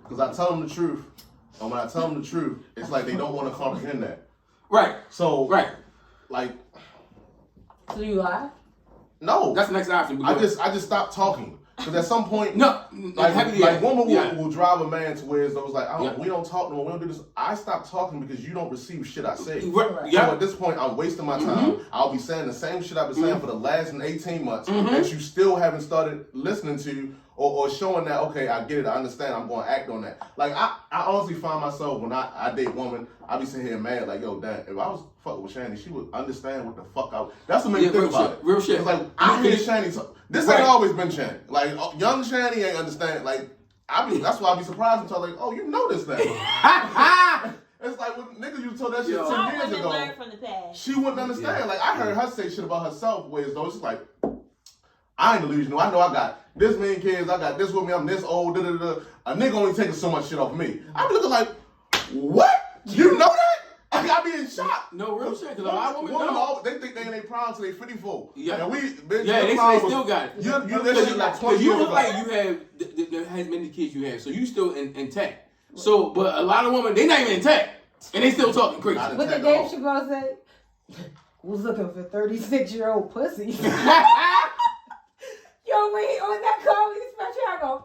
[SPEAKER 4] Because I tell them the truth. And when I tell them the truth, it's like they don't want to comprehend that.
[SPEAKER 1] Right.
[SPEAKER 4] So,
[SPEAKER 1] right.
[SPEAKER 4] Like.
[SPEAKER 2] So you lie?
[SPEAKER 4] No.
[SPEAKER 1] That's the next option.
[SPEAKER 4] I just stopped talking. Because at some point,
[SPEAKER 1] like
[SPEAKER 4] women will drive a man to where it's like, we don't talk no more, we don't do this. I stopped talking because you don't receive shit I say.
[SPEAKER 1] Right.
[SPEAKER 4] So at this point, I'm wasting my time. I'll be saying the same shit I've been saying for the last 18 months that you still haven't started listening to or showing that, okay, I get it, I understand, I'm going to act on that. Like, I honestly find myself, when I date women, I be sitting here mad, like, yo, damn, if I was fucking with Shani, she would understand what the fuck I was. That's what makes me think about it.
[SPEAKER 1] Real shit.
[SPEAKER 4] It's like, I hear Shani talk. This ain't always been Shani. Like, young Shani ain't understand. Like, that's why I be surprised until like, oh, you know this now. It's like when niggas used to tell that shit 10 years ago.
[SPEAKER 3] Learn from the past.
[SPEAKER 4] She wouldn't understand. Yeah. Like, I heard her say shit about herself, whereas though it's just like, I ain't delusional. I know I got this many kids. I got this with me. I'm this old. Da, da, da. A nigga only taking so much shit off me. I be looking like, what? You know that? Like, I be in shock.
[SPEAKER 1] No, real shit. Because a lot of women don't.
[SPEAKER 4] They think they in their prime till they 54.
[SPEAKER 1] Yeah.
[SPEAKER 4] And
[SPEAKER 1] they still got it.
[SPEAKER 4] You this shit like 20 years ago.
[SPEAKER 1] You look like you have as many kids you have, so you still intact. So, but a lot of women, they not even intact, and they still talking crazy.
[SPEAKER 2] What did Dave Chappelle say? Who's looking for 36-year-old pussy? Yo, wait, on that comedy special, I go,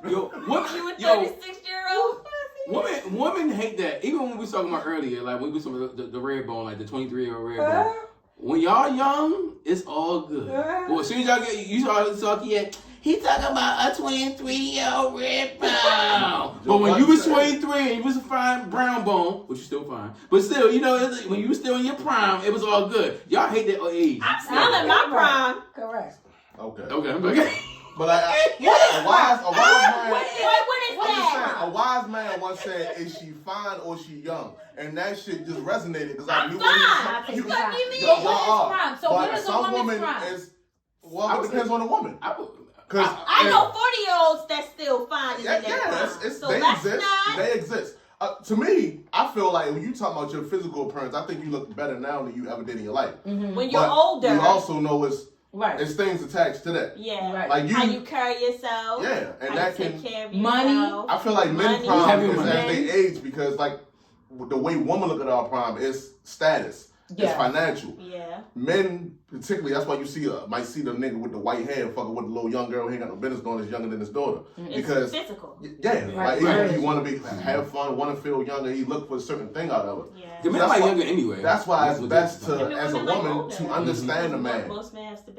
[SPEAKER 1] Yo,
[SPEAKER 3] you a 36-year-old
[SPEAKER 1] pussy? Women hate that. Even when we was talking about earlier, like when we was talking about the red bone, like the 23-year-old red bone. When y'all young, it's all good. But as soon as y'all get, you start talking at, he talking about a 23-year-old red bone. But when you was 23 and you was a fine brown bone, which you still fine, but still, when you was still in your prime, it was all good. Y'all hate that age.
[SPEAKER 3] I'm still in my prime.
[SPEAKER 2] Correct.
[SPEAKER 4] Okay.
[SPEAKER 2] But
[SPEAKER 4] a wise man once said, "Is she fine or she young?" And that shit just resonated because I knew
[SPEAKER 3] what you mean.
[SPEAKER 2] Prime? So what is a woman's prime?
[SPEAKER 4] It depends on the woman.
[SPEAKER 3] I know 40-year-olds that's still fine.
[SPEAKER 4] They exist. To me, I feel like when you talk about your physical appearance, I think you look better now than you ever did in your life.
[SPEAKER 3] When you're older,
[SPEAKER 4] you also know it's things attached to that.
[SPEAKER 3] Yeah,
[SPEAKER 2] right.
[SPEAKER 4] Like
[SPEAKER 3] how you carry yourself.
[SPEAKER 4] Yeah, and that can
[SPEAKER 3] take care of
[SPEAKER 2] money.
[SPEAKER 3] Yourself.
[SPEAKER 4] I feel like men prime is as they age because like the way women look at our prime is status. Yeah. It's financial.
[SPEAKER 3] Yeah.
[SPEAKER 4] Men, particularly, that's why you might see the nigga with the white hair fucking with the little young girl who ain't got no business doing that's younger than his daughter. Because
[SPEAKER 3] it's physical.
[SPEAKER 4] Yeah. Like even if you want to have fun, want to feel younger, he look for a certain thing out of it.
[SPEAKER 3] Yeah.
[SPEAKER 1] The men like younger anyway.
[SPEAKER 4] That's why it's best to, as a woman, to understand a man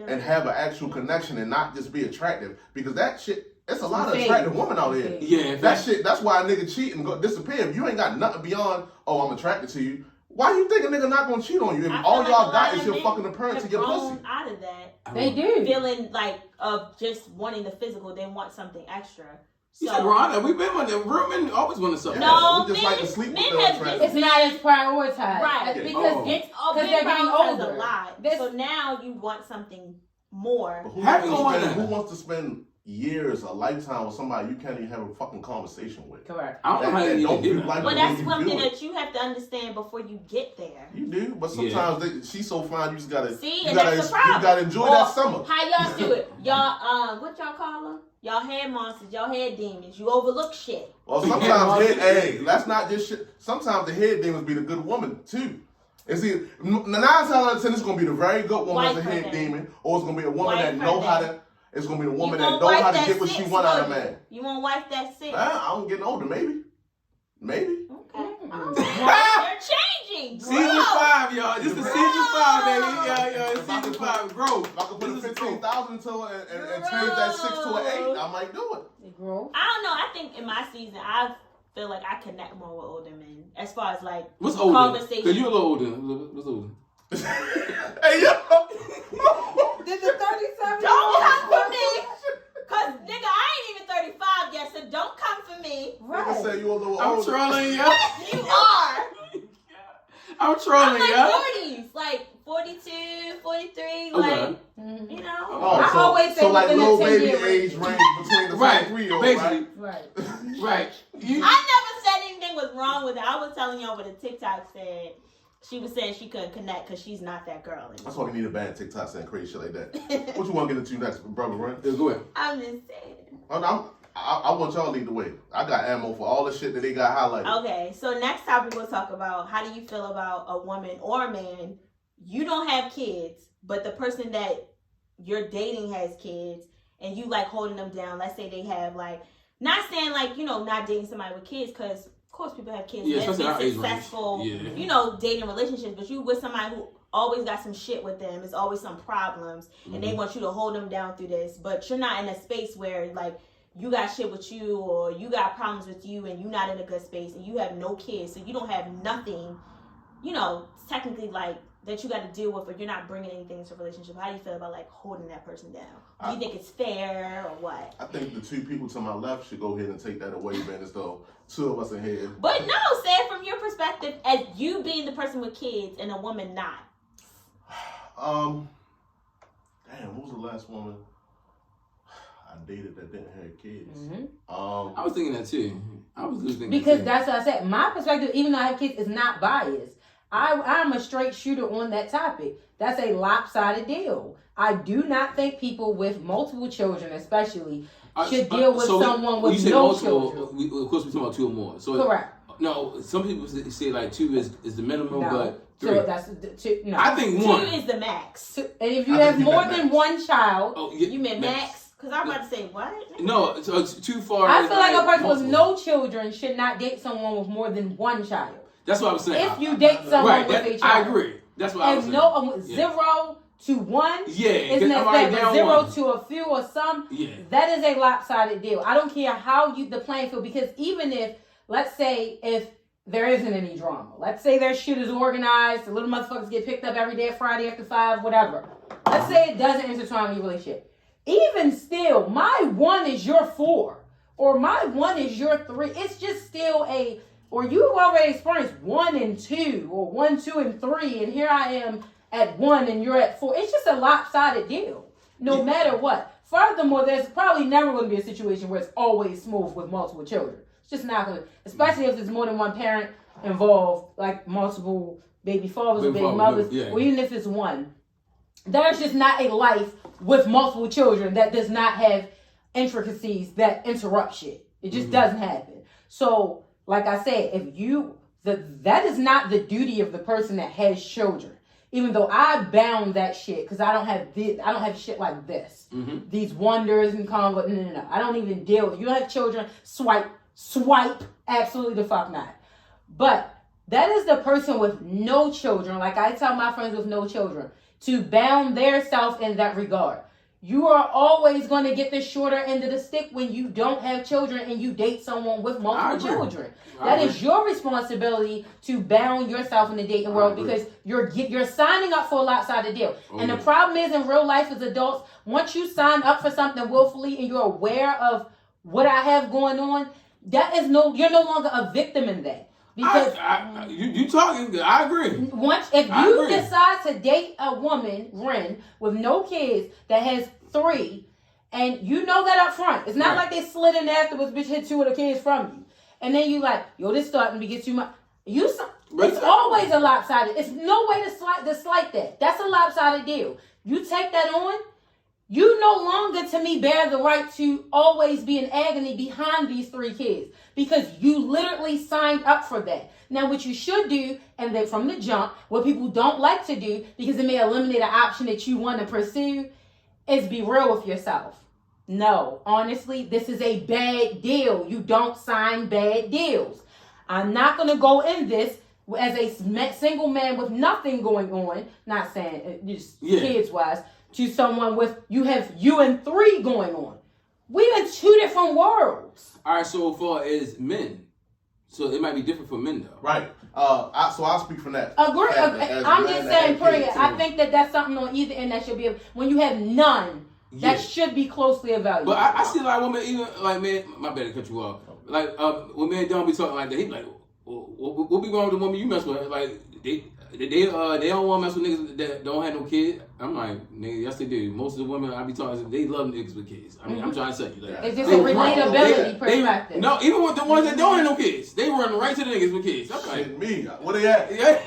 [SPEAKER 4] and have an actual connection and not just be attractive. Because that shit, it's a lot of attractive women out here.
[SPEAKER 1] Yeah.
[SPEAKER 4] That shit, that's why a nigga cheat and disappear. If you ain't got nothing beyond, oh, I'm attracted to you. Why you think a nigga not gonna cheat on you if all y'all got is your fucking appearance to your pussy?
[SPEAKER 3] Out of that,
[SPEAKER 2] they do
[SPEAKER 3] feeling like of just wanting the physical. They want something extra.
[SPEAKER 1] You said Rhonda, we've been on the real men always want to something.
[SPEAKER 3] No,
[SPEAKER 4] we just like to sleep with
[SPEAKER 2] it's not as prioritized,
[SPEAKER 3] right?
[SPEAKER 2] Because
[SPEAKER 3] it's
[SPEAKER 2] they're getting older.
[SPEAKER 3] A lot. So now you want something more.
[SPEAKER 4] Who wants to spend years, a lifetime with somebody you can't even have a fucking conversation with?
[SPEAKER 2] Correct.
[SPEAKER 1] I don't know how you do that.
[SPEAKER 3] Well, that's something that you have to understand before you get there.
[SPEAKER 4] You do, but sometimes she's so fine. You just gotta
[SPEAKER 3] see, and that's the problem.
[SPEAKER 4] You gotta enjoy that summer.
[SPEAKER 3] How y'all do it? Y'all, what y'all call them? Y'all head monsters, y'all head demons. You overlook shit.
[SPEAKER 4] Well, sometimes that's not just shit. Sometimes the head demons be the good woman too. And see, 9 times out of 10, it's gonna be the very good woman as a head demon, or it's gonna be a woman that know how to. It's gonna be the woman that know how to get what she want out of a man.
[SPEAKER 3] You want to wife that 6?
[SPEAKER 4] I'm getting older, maybe.
[SPEAKER 3] Okay. They're changing.
[SPEAKER 1] Season 5, y'all. This is season 5, baby. Yeah, it's season 5. Growth.
[SPEAKER 4] If I could put a 15,000 into it and change that 6 to an 8, I might do it.
[SPEAKER 2] It grows.
[SPEAKER 3] I don't know. I think in my season, I feel like I connect more with older men as far as like
[SPEAKER 1] what's older?
[SPEAKER 3] conversation.
[SPEAKER 1] Cause you're a little older. What's older?
[SPEAKER 4] Hey yo.
[SPEAKER 2] Did the 37?
[SPEAKER 3] Don't come for me. Cause nigga, I ain't even 35 yet, so don't come for me.
[SPEAKER 2] Right.
[SPEAKER 4] I say you a little
[SPEAKER 1] I'm
[SPEAKER 4] older.
[SPEAKER 1] trolling you.
[SPEAKER 3] You are.
[SPEAKER 1] I'm trolling you.
[SPEAKER 3] I'm like 40s, like 42, 43, like, you know.
[SPEAKER 4] Oh,
[SPEAKER 2] I always say
[SPEAKER 4] so like Lil
[SPEAKER 2] 10
[SPEAKER 4] Baby
[SPEAKER 2] years.
[SPEAKER 4] age range between the 3-year-old,
[SPEAKER 1] basically.
[SPEAKER 2] Right.
[SPEAKER 1] Right.
[SPEAKER 3] I never said anything was wrong with it. I was telling y'all what a TikTok said. She was saying she couldn't connect because she's not that girl anymore.
[SPEAKER 4] That's why we need a bad TikTok saying crazy shit like that. What you want to get into next, brother Rins?
[SPEAKER 1] Yeah, go ahead.
[SPEAKER 3] I'm just saying.
[SPEAKER 4] I want y'all to lead the way. I got ammo for all the shit that they got highlighted.
[SPEAKER 3] Okay, so next topic we'll talk about how do you feel about a woman or a man, you don't have kids, but the person that you're dating has kids and you like holding them down. Let's say they have like, not saying like, you know, not dating somebody with kids because of course people have kids.
[SPEAKER 1] Yeah,
[SPEAKER 3] that's
[SPEAKER 1] especially
[SPEAKER 3] successful,
[SPEAKER 1] you
[SPEAKER 3] know, dating relationships, but you with somebody who always got some shit with them. It's always some problems and they want you to hold them down through this, but you're not in a space where like, you got shit with you or you got problems with you and you're not in a good space and you have no kids, so you don't have nothing, you know, technically like that you got to deal with, or you're not bringing anything into a relationship. How do you feel about like holding that person down? Do you think it's fair or what? I
[SPEAKER 4] think the 2 people to my left should go ahead and take that away, man, as though 2 of us in here.
[SPEAKER 3] But no, say it from your perspective as you being the person with kids and a woman not.
[SPEAKER 4] Damn, what was the last woman I dated that didn't have kids?
[SPEAKER 1] I was thinking that too. I was just thinking
[SPEAKER 2] because that's what I said. My perspective, even though I have kids, is not biased. I'm a straight shooter on that topic. That's a lopsided deal. I do not think people with multiple children, especially, should deal with someone with no children.
[SPEAKER 1] Of course, we're talking about 2 or more. So
[SPEAKER 2] correct.
[SPEAKER 1] No, some people say like 2 is the minimum, but 3.
[SPEAKER 2] So that's 2. No,
[SPEAKER 1] I think 1.
[SPEAKER 3] 2 is the max.
[SPEAKER 2] And if you have more than 1 child,
[SPEAKER 3] you meant max? Because I'm about to say what?
[SPEAKER 1] No, it's too far.
[SPEAKER 2] I feel like a person with no children should not date someone with more than 1 child.
[SPEAKER 1] That's what I was saying.
[SPEAKER 2] If you date someone with a child,
[SPEAKER 1] I agree. That's what I was saying.
[SPEAKER 2] No, 0 to 1.
[SPEAKER 1] Yeah,
[SPEAKER 2] isn't that 0 to a few or some?
[SPEAKER 1] Yeah,
[SPEAKER 2] that is a lopsided deal. I don't care how the playing field, because even if, let's say, if there isn't any drama, let's say their shit is organized, the little motherfuckers get picked up every day, Friday after 5, whatever. Let's say it doesn't intertwine with your relationship. Even still, my 1 is your 4, or my 1 is your 3. It's just still or you've already experienced 1 and 2, or 1, 2, and 3, and here I am at 1 and you're at 4. It's just a lopsided deal, no matter what. Furthermore, there's probably never going to be a situation where it's always smooth with multiple children. It's just not going to, especially if there's more than 1 parent involved, like multiple baby fathers or baby mothers, or even if it's 1. There's just not a life with multiple children that does not have intricacies that interrupt shit. It just doesn't happen. So, like I said, that is not the duty of the person that has children. Even though I bound that shit, because I don't have shit like this. These wonders and convo. No. I don't even deal with it. You don't have children, swipe, absolutely the fuck not. But that is the person with no children. Like I tell my friends with no children, to bound their self in that regard. you are always going to get the shorter end of the stick when you don't have children and you date someone with multiple children. That is your responsibility to bound yourself in the dating world because you're signing up for a lopsided deal. And the problem is in real life as adults, once you sign up for something willfully and you're aware of what I have going on, you're no longer a victim in that. Because
[SPEAKER 1] you talking, I agree.
[SPEAKER 2] If you decide to date a woman, Ren, with no kids that has 3, and you know that up front, it's not like they slid in afterwards, bitch hit 2 of the kids from you, and then you like, yo, this starting to get too much. It's always a lopsided. It's no way to slight that. That's a lopsided deal. You take that on. You no longer, to me, bear the right to always be in agony behind these 3 kids because you literally signed up for that. Now, what you should do, and then from the jump, what people don't like to do because it may eliminate an option that you want to pursue, is be real with yourself. No, honestly, this is a bad deal. You don't sign bad deals. I'm not going to go in this as a single man with nothing going on, not saying just kids-wise, to someone with you and 3 going on. We in 2 different worlds.
[SPEAKER 1] All right, so far as men, so it might be different for men though.
[SPEAKER 4] Right. So I'll speak from that.
[SPEAKER 2] Agree. I'm just saying, period. I think that's something on either end that should be when you have none. That should be closely evaluated.
[SPEAKER 1] But I see a lot of women, even like man, my bad to cut you off. Like when men don't be talking like that, he be like, what be wrong with the woman you mess with? Like they don't want to mess with niggas that don't have no kids. I'm like, nigga, yes they do. Most of the women I be talking to, they love niggas with kids. I mean, I'm trying to say you like,
[SPEAKER 2] it's just a relatability perspective.
[SPEAKER 1] No, even with the ones that don't have no kids, they run right to the niggas with kids. I'm like,
[SPEAKER 4] me, where they at?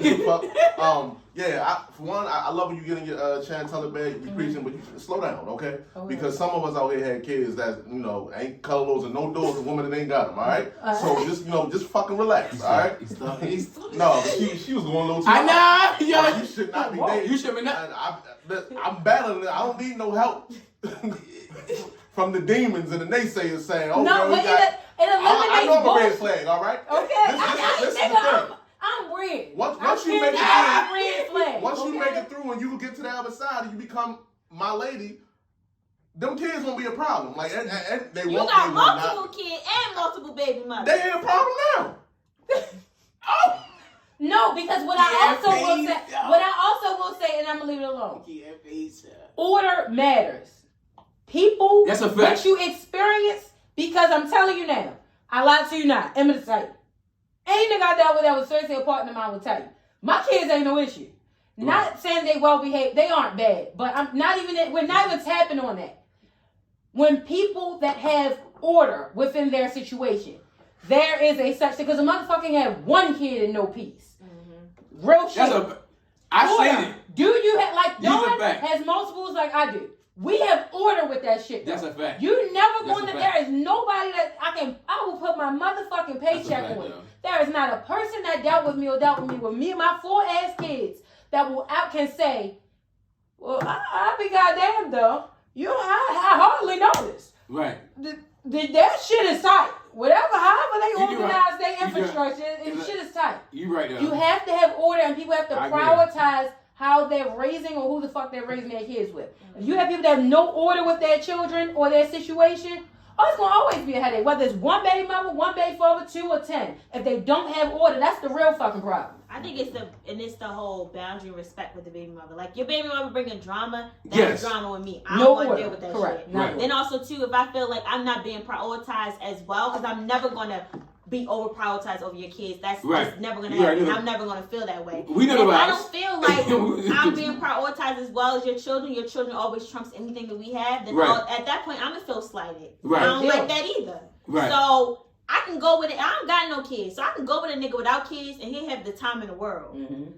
[SPEAKER 4] For one, I love when you get in your Chantel bag, you preaching, but you slow down, okay? Because some of us out here had kids that ain't colorless and no doors, a woman that ain't got them, all right? So just fucking relax, all right? No, but she was going a little too
[SPEAKER 1] I know,
[SPEAKER 4] you should not be dating.
[SPEAKER 1] You should be not.
[SPEAKER 4] I'm battling it. I don't need no help from the demons and the naysayers saying, "Oh,
[SPEAKER 2] no,
[SPEAKER 4] girl,
[SPEAKER 2] but
[SPEAKER 4] I know I'm a red flag, all right?
[SPEAKER 2] Okay,
[SPEAKER 4] this is the thing.
[SPEAKER 2] I'm red.
[SPEAKER 4] Once you make it through, you make it through and you get to the other side and you become my lady, them kids won't be a problem. Like they
[SPEAKER 3] you
[SPEAKER 4] won't.
[SPEAKER 3] got multiple kids and multiple baby mothers.
[SPEAKER 4] They ain't a problem now.
[SPEAKER 2] No, because what I also will say, and I'm gonna leave it alone. Order matters. People,
[SPEAKER 1] that's a fact.
[SPEAKER 2] What you experience, because I'm telling you now, I lied to you not. I'm gonna tell you. Any nigga I dealt with that was seriously a partner of mine will tell you. My kids ain't no issue. Not saying they well behaved, they aren't bad, but we're not even tapping on that. When people that have order within their situation, there is a such thing, because a motherfucking have 1 kid and no peace. Mm-hmm. Real shit.
[SPEAKER 1] I seen it.
[SPEAKER 2] Do you have, like, Dawn has multiples like I do. We have order with that shit.
[SPEAKER 1] That's a fact.
[SPEAKER 2] You never going to, there is nobody that I will put my motherfucking paycheck on. There is not a person that dealt with me with me and my 4 ass kids that can say, well, I be goddamn though. I hardly notice.
[SPEAKER 1] Right.
[SPEAKER 2] That shit is tight. However they organize their infrastructure, shit is tight.
[SPEAKER 1] You right there.
[SPEAKER 2] You have to have order and people have to prioritize how they're raising or who the fuck they're raising their kids with. If you have people that have no order with their children or their situation, it's going to always be a headache. Whether it's 1 baby mother, 1 baby father, 2 or 10. If they don't have order, that's the real fucking problem.
[SPEAKER 3] I think it's the whole boundary and respect with the baby mother. Like, your baby mother bringing drama, that's drama with me. I don't want to deal with that shit. Right. Then also, too, if I feel like I'm not being prioritized as well, because I'm never going to be over prioritized over your kids. That's never going to happen. I'm never going to feel that way. If I don't feel like I'm being prioritized as well as your children always trumps anything that we have, then at that point, I'm going to feel slighted. I don't like that either. Right. So I can go with it. I don't got no kids. So I can go with a nigga without kids and he'll have the time in the world. Mm-hmm.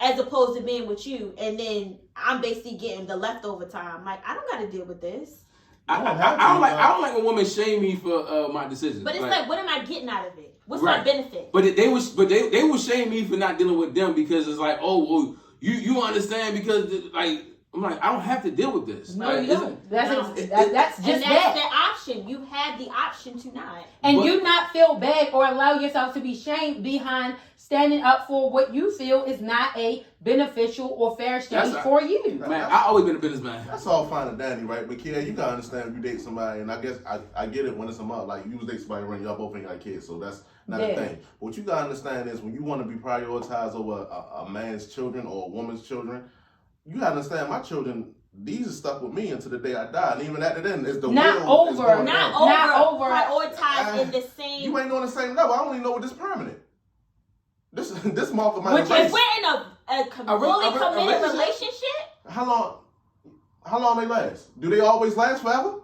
[SPEAKER 3] As opposed to being with you. And then I'm basically getting the leftover time. Like, I don't got to deal with this.
[SPEAKER 1] I don't like a woman shame me for my decisions.
[SPEAKER 3] But it's like, what am I getting out of it? What's my benefit?
[SPEAKER 1] But they will shame me for not dealing with them because it's like, oh, well, you understand because like I'm like, I don't have to deal with this.
[SPEAKER 2] No, you don't. That's just
[SPEAKER 3] that's the option. You have the option to not.
[SPEAKER 2] And you not feel bad or allow yourself to be shamed behind standing up for what you feel is not a beneficial or fair exchange for you.
[SPEAKER 1] Man, I always been a businessman.
[SPEAKER 4] That's all fine and dandy, right? But Kia, you gotta understand if you date somebody, and I guess I get it when it's a month. Like you was dating somebody when y'all both ain't got kids, so that's not a thing. But what you gotta understand is when you want to be prioritized over a man's children or a woman's children, you gotta understand my children. These are stuck with me until the day I die, and even at the end, is the
[SPEAKER 3] not
[SPEAKER 4] will
[SPEAKER 3] over,
[SPEAKER 4] is
[SPEAKER 3] not over, prioritized in the same.
[SPEAKER 4] You ain't on the same level. I don't even know what this permanent. This mark of my
[SPEAKER 3] Which is we're in a fully committed relationship.
[SPEAKER 4] How long they last? Do they always last forever?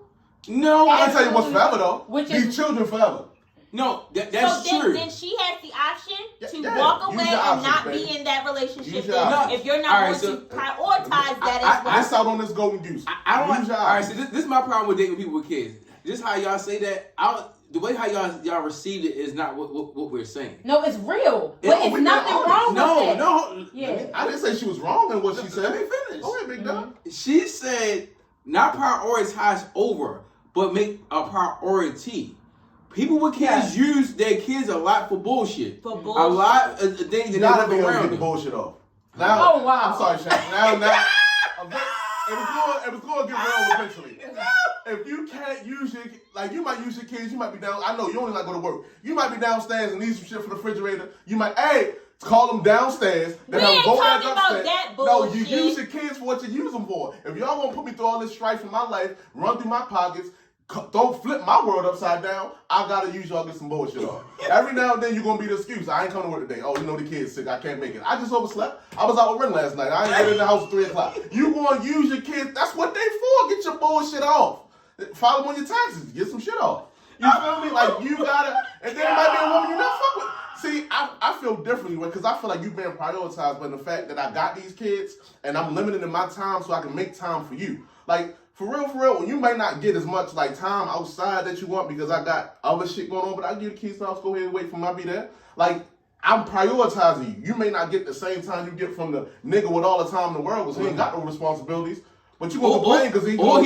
[SPEAKER 1] No,
[SPEAKER 4] I can tell you what's forever though.
[SPEAKER 2] These
[SPEAKER 4] children forever.
[SPEAKER 1] No, that's
[SPEAKER 3] so
[SPEAKER 1] true.
[SPEAKER 3] Then she has the option to walk away and not be in that relationship. If you're not going to prioritize that as well.
[SPEAKER 4] Miss out on this golden goose.
[SPEAKER 1] I don't. All right, so this is my problem with dating people with kids. Just how y'all say that. The way how y'all received it is not what we're saying.
[SPEAKER 2] No, it's real. But it's nothing wrong with it.
[SPEAKER 1] No.
[SPEAKER 2] Yeah.
[SPEAKER 4] I didn't say she was wrong in what she said.
[SPEAKER 1] Let me finish.
[SPEAKER 4] Go ahead, big dog.
[SPEAKER 1] She said not prioritize over, but make a priority. People with kids use their kids a lot for bullshit. A lot of things that
[SPEAKER 4] not
[SPEAKER 1] they
[SPEAKER 4] get the bullshit off. Now,
[SPEAKER 2] oh wow.
[SPEAKER 4] I'm sorry, Shaq. Now, it was going to get real eventually. If you can't use you might use your kids, you might be down. I know you only like go to work. You might be downstairs and need some shit for the refrigerator. You might, call them downstairs.
[SPEAKER 3] We ain't talking about that bullshit.
[SPEAKER 4] No, you use your kids for what you use them for. If y'all want to put me through all this strife in my life, run through my pockets, don't flip my world upside down, I gotta use y'all to get some bullshit off. Every now and then you're gonna be the excuse. I ain't coming to work today. Oh, the kid's sick. I can't make it. I just overslept. I was out with Rins last night. I ain't been in the house at 3 o'clock. You gonna use your kids. That's what they for. Get your bullshit off. File them on your taxes. Get some shit off. You feel me? Like you gotta, and then it might be a woman you're not fuck with. See, I feel differently because I feel like you've been prioritized by the fact that I got these kids and I'm limited in my time so I can make time for you. Like, for real, when you might not get as much like time outside that you want because I got other shit going on, but I give you the keys to the house, go ahead and wait for me, I'll be there. Like, I'm prioritizing you. You may not get the same time you get from the nigga with all the time in the world because he ain't got no responsibilities. But you gonna complain because he gonna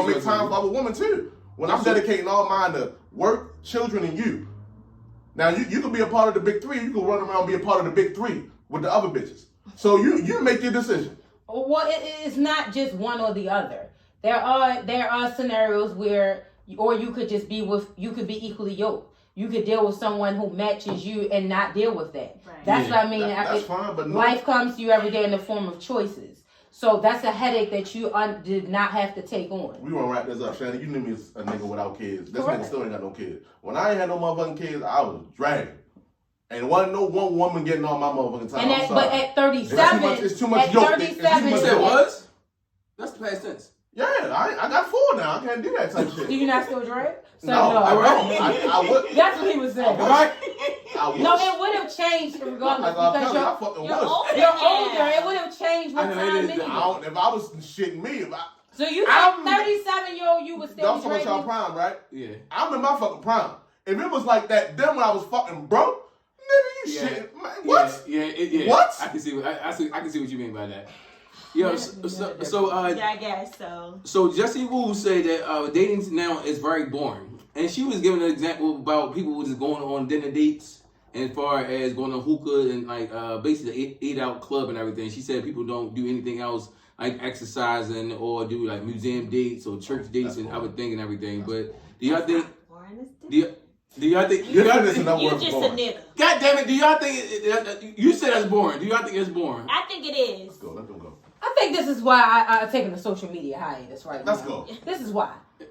[SPEAKER 4] make time for other women too. When I'm dedicating all mine to work, children, and you. Now you can be a part of the big three, you can run around and be a part of the big three with the other bitches. So you make your decision.
[SPEAKER 2] Well, it's not just one or the other. There are scenarios where, or you could just be equally yoked. You could deal with someone who matches you and not deal with that. Right. That's what I mean.
[SPEAKER 4] That's fine, but
[SPEAKER 2] life comes to you every day in the form of choices. So that's a headache that you did not have to take on.
[SPEAKER 4] We want to wrap this up, Shannon. You knew me as a nigga without kids. This nigga still ain't got no kids. When I ain't had no motherfucking kids, I was dragging. And wasn't no one woman getting all my motherfucking time.
[SPEAKER 2] But at 37,
[SPEAKER 4] it's too much yoke.
[SPEAKER 2] 37,
[SPEAKER 1] you said was? That's the past tense.
[SPEAKER 4] Yeah, I got 4 now. I can't do that type shit.
[SPEAKER 2] Do you not still drag? So
[SPEAKER 4] no, I would.
[SPEAKER 2] That's what he was saying.
[SPEAKER 4] Right?
[SPEAKER 2] No, it would have changed regardless because you're older. It would have changed with time anyway.
[SPEAKER 4] If I was shitting me,
[SPEAKER 2] so you think 37-year-old you would still be
[SPEAKER 4] drinking? Y'all prime, right?
[SPEAKER 1] Yeah.
[SPEAKER 4] I'm in my fucking prime. If it was like that then when I was fucking broke, nigga, you shit. What?
[SPEAKER 1] Yeah.
[SPEAKER 4] What?
[SPEAKER 1] I can see what you mean by that. Yo,
[SPEAKER 3] I guess so.
[SPEAKER 1] So Jessie Woo said that dating now is very boring, and she was giving an example about people just going on dinner dates, and as far as going to hookah and like basically eat out club and everything. She said people don't do anything else like exercising or do like museum dates or church dates and other thing and everything. But do y'all think? Do y'all think?
[SPEAKER 3] You just a nigga.
[SPEAKER 1] God damn it! Do y'all think you said that's boring? Do y'all think it's boring?
[SPEAKER 3] I think it is.
[SPEAKER 4] Let's go. Let them go.
[SPEAKER 2] I think this is why I'm taking the social media hiatus right now.
[SPEAKER 4] Let's go.
[SPEAKER 2] This is why. Get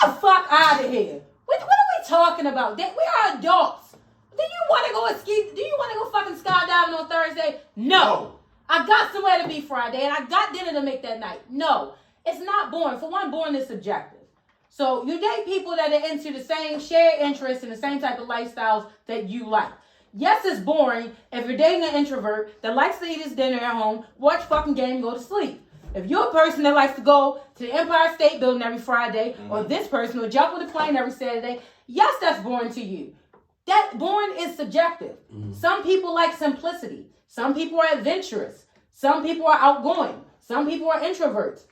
[SPEAKER 2] the fuck out of here. What are we talking about? We are adults. Do you want to go ski? Do you want to go fucking skydiving on Thursday? No. I got somewhere to be Friday, and I got dinner to make that night. No. It's not boring. For one, boring is subjective. So you date people that are into the same shared interests and the same type of lifestyles that you like. Yes, it's boring if you're dating an introvert that likes to eat his dinner at home, watch fucking game, and go to sleep. If you're a person that likes to go to the Empire State Building every Friday, or this person will jump with a plane every Saturday, yes, that's boring to you. That boring is subjective. Some people like simplicity. Some people are adventurous. Some people are outgoing. Some people are introverts.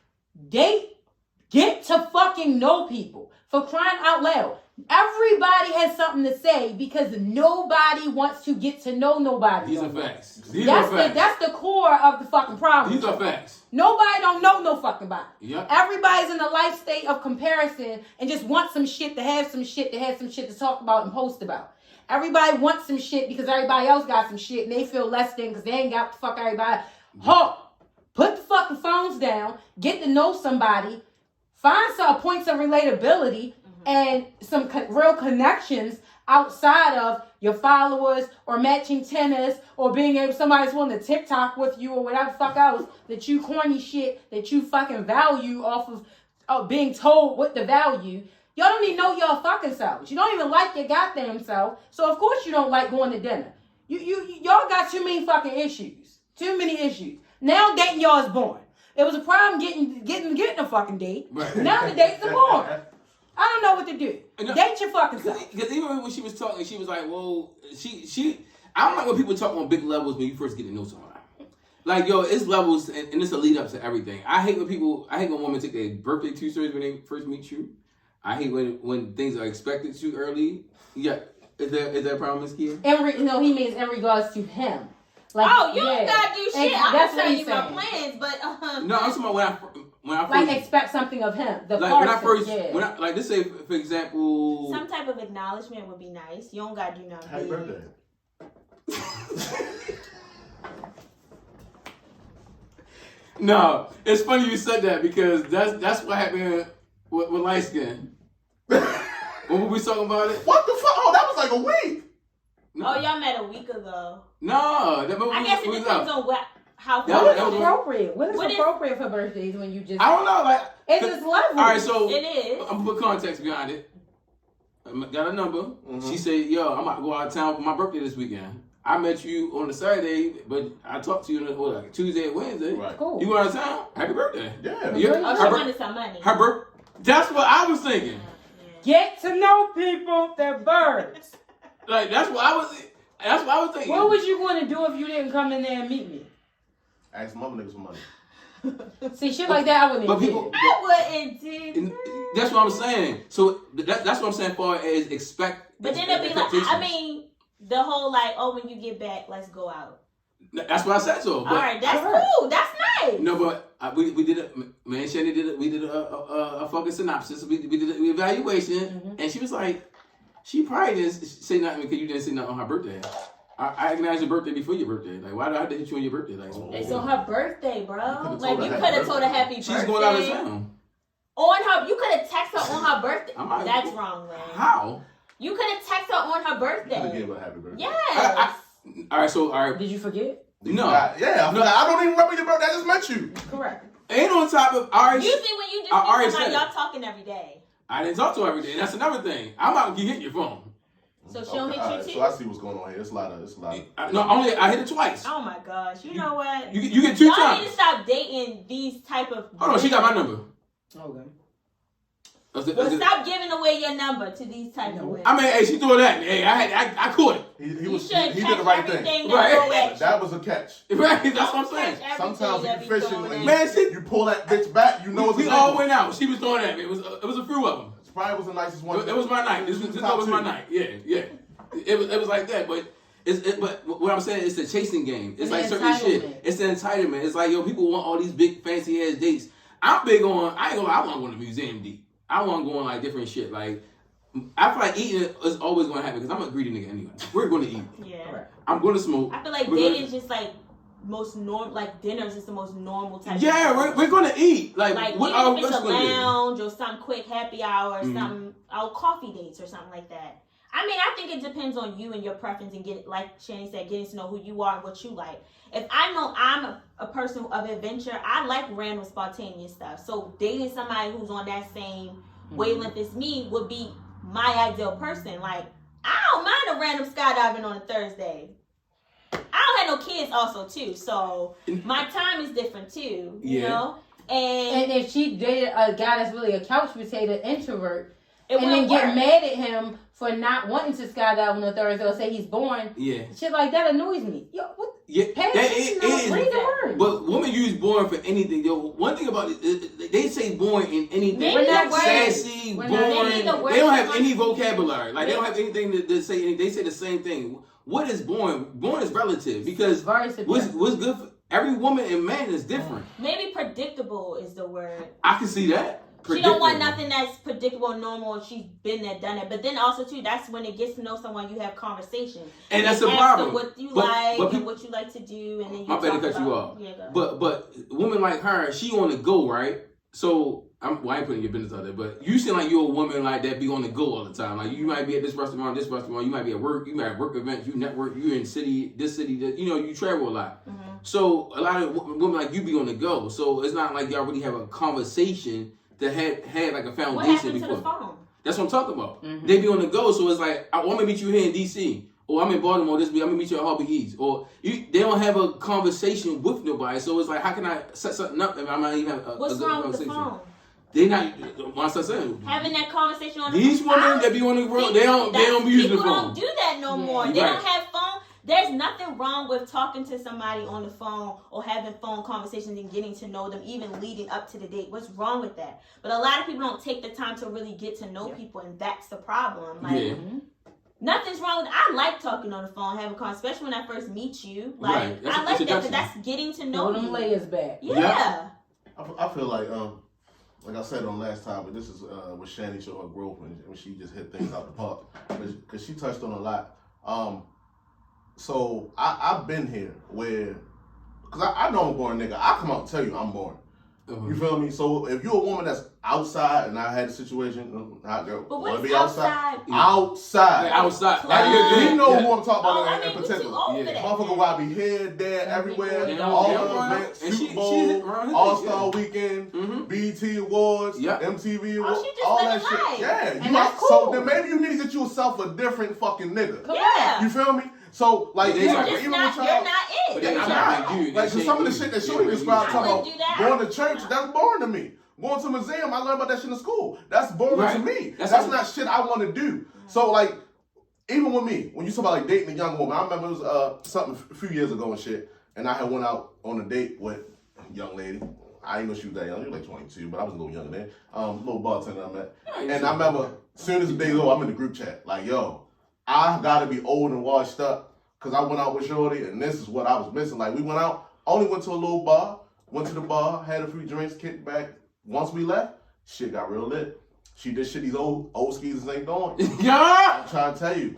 [SPEAKER 2] Get to fucking know people. For crying out loud. Everybody has something to say because nobody wants to get to know nobody.
[SPEAKER 1] These are facts.
[SPEAKER 2] That's the core of the fucking problem.
[SPEAKER 1] These are facts.
[SPEAKER 2] Nobody don't know no fucking body.
[SPEAKER 1] Yep.
[SPEAKER 2] Everybody's in a life state of comparison and just wants some shit to have some shit to talk about and post about. Everybody wants some shit because everybody else got some shit and they feel less than because they ain't got to fuck everybody. Put the fucking phones down, get to know somebody, find some points of relatability and some real connections outside of your followers or matching tennis or being able somebody's willing to TikTok with you or whatever the fuck else that you corny shit that you fucking value off of being told what the value. Y'all don't even know your fucking selves. You don't even like your goddamn self. So of course you don't like going to dinner. Y'all got too many fucking issues. Too many issues. Now dating y'all is born. It was a problem getting a fucking date. Right. Now the dates are born. I don't know what to do. Date your fucking self.
[SPEAKER 1] Because even when she was talking, she was like, "Whoa, I don't like when people talk on big levels when you first get to know somebody. Like, yo, it's levels and it's a lead up to everything. I hate when women take their birthday too serious when they first meet you. I hate when things are expected too early. Yeah, is there a problem, Ms. Kia?
[SPEAKER 2] He means in regards to him.
[SPEAKER 3] Like, you don't gotta do shit. I'm telling you my plans, but
[SPEAKER 1] no, I'm talking about when I first,
[SPEAKER 2] like expect something of him.
[SPEAKER 1] Like let's say for example,
[SPEAKER 3] some type of acknowledgement would be nice. You don't gotta do nothing.
[SPEAKER 4] Happy birthday.
[SPEAKER 1] No, it's funny you said that because that's what happened with light skin. When we was talking about it.
[SPEAKER 4] What the fuck? Oh, that was like a week.
[SPEAKER 3] No. Oh, y'all met a week ago.
[SPEAKER 1] No,
[SPEAKER 3] I guess it depends on how
[SPEAKER 2] that was appropriate. When is appropriate for birthdays when you just?
[SPEAKER 1] I don't know. Like
[SPEAKER 2] it's just level.
[SPEAKER 1] All right, so
[SPEAKER 3] it is.
[SPEAKER 1] I'm gonna put context behind it. I got a number. Mm-hmm. She said, "Yo, I'm about to go out of town for my birthday this weekend. I met you on a Saturday, but I talked to you on like Tuesday and Wednesday.
[SPEAKER 4] Right.
[SPEAKER 2] Cool.
[SPEAKER 1] You going out of town? Happy birthday.
[SPEAKER 4] Yeah.
[SPEAKER 3] She wanted some money.
[SPEAKER 1] That's what I was thinking.
[SPEAKER 2] Get to know people, they're birds.
[SPEAKER 1] Like that's what I was thinking.
[SPEAKER 2] What was you going to do if you didn't come in there and meet me?
[SPEAKER 4] Ask some other niggas for money.
[SPEAKER 2] See, shit like that, I wouldn't do.
[SPEAKER 3] I wouldn't do.
[SPEAKER 1] That's what I'm saying. So that's what I'm saying. Far as expect.
[SPEAKER 3] But then it'd be like, I mean, the whole like, oh, when you get back, let's go out.
[SPEAKER 1] That's what I said. So,
[SPEAKER 3] all right, that's cool. That's nice.
[SPEAKER 1] No, but we did it. Me and Shannon did it. We did a fucking synopsis. We did an evaluation, and she was like, she probably didn't say nothing because you didn't say nothing on her birthday. I acknowledged your birthday before your birthday. Like, why do I have to hit you on your birthday? Like,
[SPEAKER 3] it's on her birthday, bro. Like, you could have told her happy birthday.
[SPEAKER 1] She's going out of town.
[SPEAKER 3] You could have texted her on her birthday. That's wrong, man.
[SPEAKER 1] How?
[SPEAKER 3] You could have texted her on her birthday.
[SPEAKER 4] You could have gave her a happy birthday.
[SPEAKER 3] Yes.
[SPEAKER 1] All right.
[SPEAKER 2] Did you forget?
[SPEAKER 1] No.
[SPEAKER 4] Yeah. No, I don't even remember your birthday. I just met you.
[SPEAKER 2] Correct.
[SPEAKER 1] Ain't on top of ours.
[SPEAKER 3] Usually when you just meet somebody, y'all talking every day.
[SPEAKER 1] I didn't talk to her every day. That's another thing. I'm out to hit your phone.
[SPEAKER 3] So she don't hit you too?
[SPEAKER 4] So I see what's going on here. It's a lot of.
[SPEAKER 1] I hit it twice.
[SPEAKER 3] Oh my gosh. You know what?
[SPEAKER 1] You get 2 times.
[SPEAKER 3] Y'all need to stop dating these type of.
[SPEAKER 1] Hold on, she got my number.
[SPEAKER 2] Okay.
[SPEAKER 3] Well, stop giving away your number to these type of women.
[SPEAKER 1] I mean, hey, she threw that. Hey, I caught it.
[SPEAKER 4] He did the right thing.
[SPEAKER 1] Right.
[SPEAKER 4] That was a catch.
[SPEAKER 1] Right, that's what I'm saying.
[SPEAKER 4] Sometimes you fishing when you pull that bitch back, you know it's.
[SPEAKER 1] We all went out. She was throwing at me. It was a few of them.
[SPEAKER 4] It probably was the nicest one.
[SPEAKER 1] It was my night. This was my night. Yeah. It was like that, but. But what I'm saying is the chasing game. It's like certain shit. It's the entitlement. It's like, yo, people want all these big fancy ass dates. I'm big on. I want to go to the museum deep. I want to go on like different shit. Like I feel like eating is always going to happen because I'm a greedy nigga anyway. We're going to eat.
[SPEAKER 3] Yeah.
[SPEAKER 1] I'm going to smoke.
[SPEAKER 3] I feel like dating is just like most normal. Like dinner is just the most normal type.
[SPEAKER 1] Yeah, we're going to eat. Like what
[SPEAKER 3] even if it's a lounge or some quick happy hour or something, or coffee dates or something like that. I mean, I think it depends on you and your preference and like Shani said, getting to know who you are and what you like. If I know I'm a person of adventure, I like random spontaneous stuff. So dating somebody who's on that same wavelength as me would be my ideal person. Like, I don't mind a random skydiving on a Thursday. I don't have no kids also too, so my time is different too, you know? And
[SPEAKER 2] if she dated a guy that's really a couch potato introvert, and then get mad at him for not wanting to skydive on a Thursday or say he's born.
[SPEAKER 1] Yeah.
[SPEAKER 2] Shit like that annoys me. Yo, what?
[SPEAKER 1] Yeah,
[SPEAKER 2] pay attention, read the word.
[SPEAKER 1] But women use born for anything. Yo, one thing about it, they say born in anything.
[SPEAKER 3] Maybe
[SPEAKER 1] like sassy, born. They don't have any vocabulary. Like, they don't have anything to say anything. They say the same thing. What is born? Born is relative because what's good for every woman and man is different.
[SPEAKER 3] Maybe predictable is the word.
[SPEAKER 1] I can see that.
[SPEAKER 3] She don't want nothing that's predictable, normal. She's been there, done it. But then also too, that's when it gets to know someone. You have conversation,
[SPEAKER 1] and that's the problem.
[SPEAKER 3] What you like and what you like to do, and then you.
[SPEAKER 1] My bad to cut you off. Yeah, but women like her, she on the go, right? So I ain't putting your business out there, but you seem like you're a woman like that, be on the go all the time. Like you might be at this restaurant. You might be at work. You might have work events. You network. You in this city. You travel a lot. Mm-hmm. So a lot of women like you be on the go. So it's not like y'all really have a conversation that had like a foundation
[SPEAKER 3] what happened
[SPEAKER 1] before.
[SPEAKER 3] To the phone?
[SPEAKER 1] That's what I'm talking about. Mm-hmm. They be on the go, so it's like, I'm gonna meet you here in DC, or I'm in Baltimore this week, I'm gonna meet you at Harbour East, or they don't have a conversation with nobody, so it's like, how can I set something up if I'm not even have a
[SPEAKER 3] What's
[SPEAKER 1] good
[SPEAKER 3] wrong
[SPEAKER 1] conversation?
[SPEAKER 3] With the phone?
[SPEAKER 1] They not, once I said,
[SPEAKER 3] having that conversation on the
[SPEAKER 1] these
[SPEAKER 3] phone.
[SPEAKER 1] women that be on the road, they don't be using the phone.
[SPEAKER 3] People don't do that no more. They don't have phone. There's nothing wrong with talking to somebody on the phone or having phone conversations and getting to know them, even leading up to the date. What's wrong with that? But a lot of people don't take the time to really get to know people, and that's the problem. Like, nothing's wrong with. I like talking on the phone, having a conversation, especially when I first meet you. Like, I like that because that's getting to know you.
[SPEAKER 2] Them layers back.
[SPEAKER 3] Yeah.
[SPEAKER 4] I feel like I said on last time, but this is with Shani show her growth when she just hit things out the park, because she touched on a lot. So I've been here where, because I know I'm a born nigga. I come out and tell you I'm born. You feel me? So if you're a woman that's outside, and I had a situation, I want to be outside. Outside. You know who I'm talking about in particular. Motherfucker, why be here, there, everywhere, all the events, Super Bowl, All-Star Weekend, BET Awards, MTV Awards, all that shit. Yeah, so then maybe you need to get yourself a different fucking nigga.
[SPEAKER 3] Yeah.
[SPEAKER 4] You feel me? So, like,
[SPEAKER 3] you're not it.
[SPEAKER 4] Like, some of the shit that Shorty described, talking about going to church, that's boring to me. Going to a museum, I learned about that shit in school. That's boring to me. That's not shit I want to do. So, like, even with me, when you talk about, like, dating a young woman, I remember it was something a few years ago and shit, and I had went out on a date with a young lady. I didn't know she was that young. She was like 22, but I was a little younger then. Little bartender I met. And I remember, as soon as the day's over, I'm in the group chat. Like, yo, I gotta be old and washed up because I went out with Shorty and this is what I was missing. Like, we went out, only went to a little bar, went to the bar, had a few drinks, kicked back. Once we left, shit got real lit. She did shit these old skeezers ain't doing.
[SPEAKER 1] Yeah!
[SPEAKER 4] I'm trying to tell you.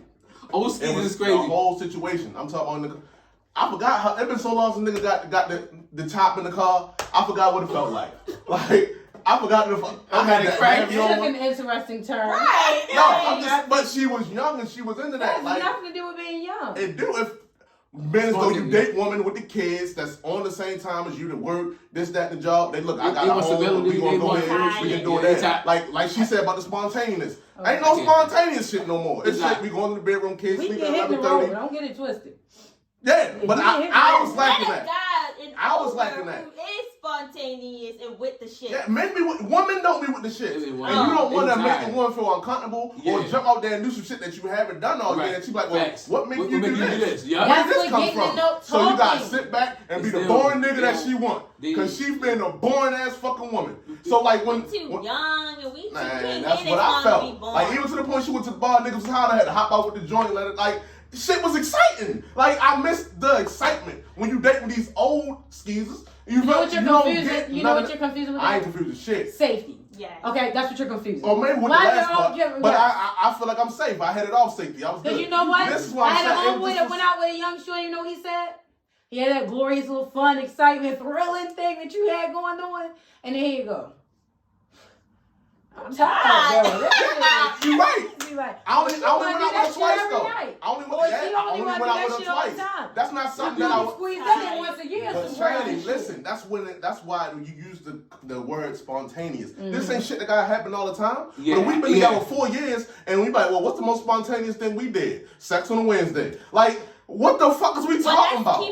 [SPEAKER 1] Old skeezers is crazy.
[SPEAKER 4] The whole situation. I'm talking about, I forgot how, it's been so long since niggas got the top in the car, I forgot what it felt like. Like, I forgot I had it cracked.
[SPEAKER 2] It took an interesting turn.
[SPEAKER 3] Right.
[SPEAKER 4] No, but she was young and she was into that.
[SPEAKER 2] That has nothing to do with being young.
[SPEAKER 4] It do. If men go, you date women with the kids that's on the same time as you to work, this, that, the job. They look, I got a home, we gonna go there, we can do that. Like she said about the spontaneous. Ain't no spontaneous shit no more. It's like we going to the bedroom, kids sleeping at 11:30.
[SPEAKER 2] Don't get it twisted.
[SPEAKER 4] Yeah, but I was liking that.
[SPEAKER 3] I was liking that. Who is spontaneous and with the shit.
[SPEAKER 4] Yeah, women don't be with the shit. And you don't want to make a woman feel uncomfortable or jump out there and do some shit that you haven't done all day. And she's like, well, what made you do this?
[SPEAKER 1] Yeah.
[SPEAKER 4] Where did this come from? So you got to sit back and be the boring nigga that she want. Because she's been a boring ass fucking woman. So like when...
[SPEAKER 3] We too young and we too... Man,
[SPEAKER 4] that's what I felt. Like even to the point she went to the bar, niggas was hollering, had to hop out with the joint and let it like... Shit was exciting. Like, I missed the excitement when you dating these old skeezers. You know what you're confusing?
[SPEAKER 2] You know what you're confusing with?
[SPEAKER 4] I ain't confused with shit.
[SPEAKER 2] Safety.
[SPEAKER 3] Yeah.
[SPEAKER 2] Okay, that's what you're confusing.
[SPEAKER 4] Or maybe with the last part. But I feel like I'm safe. I headed off safety. I was good.
[SPEAKER 2] Because you know what?
[SPEAKER 4] This is why
[SPEAKER 2] I had a homeboy that went out with a young shorty. You know what he said? He had that glorious little fun, excitement, thrilling thing that you had going on. And then here you go. I'm tired, bro.
[SPEAKER 4] You're right. I only went out with her twice, though.
[SPEAKER 2] I only went out with her twice.
[SPEAKER 4] That's not something that I would
[SPEAKER 2] squeeze that in once a year.
[SPEAKER 4] But Shani, listen, that's why you use the word spontaneous. This ain't shit that gotta happen all the time. Yeah. But we've been together 4 years, and we like, well, what's the most spontaneous thing we did? Sex on a Wednesday. Like, what the fuck is we talking about?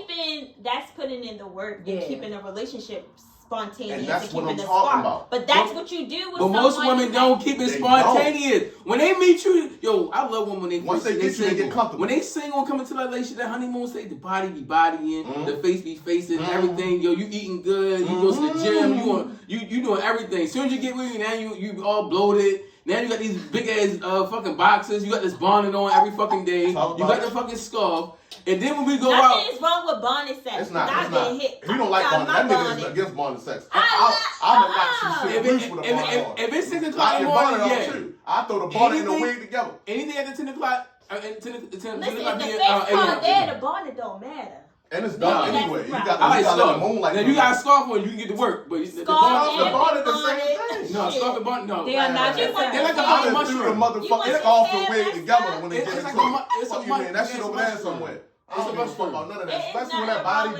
[SPEAKER 3] That's putting in the work and keeping a relationship spontaneous
[SPEAKER 4] and that's
[SPEAKER 3] and
[SPEAKER 4] what
[SPEAKER 3] keeping
[SPEAKER 4] I'm
[SPEAKER 3] the
[SPEAKER 4] talking
[SPEAKER 3] spark.
[SPEAKER 4] about.
[SPEAKER 3] But that's what you do with
[SPEAKER 1] But most women don't keep it spontaneous. When they meet you, yo, I love when they
[SPEAKER 4] once they get you, they get comfortable.
[SPEAKER 1] When they single, coming to that relationship, that honeymoon stage, the body be bodying, the face be facing, everything. Yo, you eating good, you go to the gym, you doing everything. As soon as you get with me, now you all bloated. Now you got these big ass fucking boxes. You got this bonnet on every fucking day. You got the fucking scarf. And then when we go out,
[SPEAKER 3] nothing is wrong with bonnet sex.
[SPEAKER 4] It's not.
[SPEAKER 3] I've been hit.
[SPEAKER 4] He don't like bonnet. That nigga is against bonnet sex. I'll knock some shit loose with a bonnet on.
[SPEAKER 1] If it's 6 o'clock in the
[SPEAKER 4] bonnet
[SPEAKER 1] morning,
[SPEAKER 4] on too. I throw the bonnet and the wig together.
[SPEAKER 1] Anything after 10 o'clock, 10
[SPEAKER 3] Listen,
[SPEAKER 1] o'clock
[SPEAKER 3] if the face part there, the bonnet don't matter.
[SPEAKER 4] And it's done anyway. You got
[SPEAKER 1] I like
[SPEAKER 4] the
[SPEAKER 1] scarf.
[SPEAKER 4] moonlight.
[SPEAKER 1] Now you got a scarf on, you can get to work. But the
[SPEAKER 4] bonnet the same thing.
[SPEAKER 1] No, scarf and bonnet, no.
[SPEAKER 2] They are not
[SPEAKER 1] They're like a
[SPEAKER 4] I
[SPEAKER 1] fucking
[SPEAKER 4] done threw the
[SPEAKER 1] mushroom.
[SPEAKER 4] motherfucking scarf and wig together when they get into it.
[SPEAKER 1] It's a
[SPEAKER 4] Fuck you, man. That shit over there somewhere. I don't give a fuck about none of that. Especially when that body.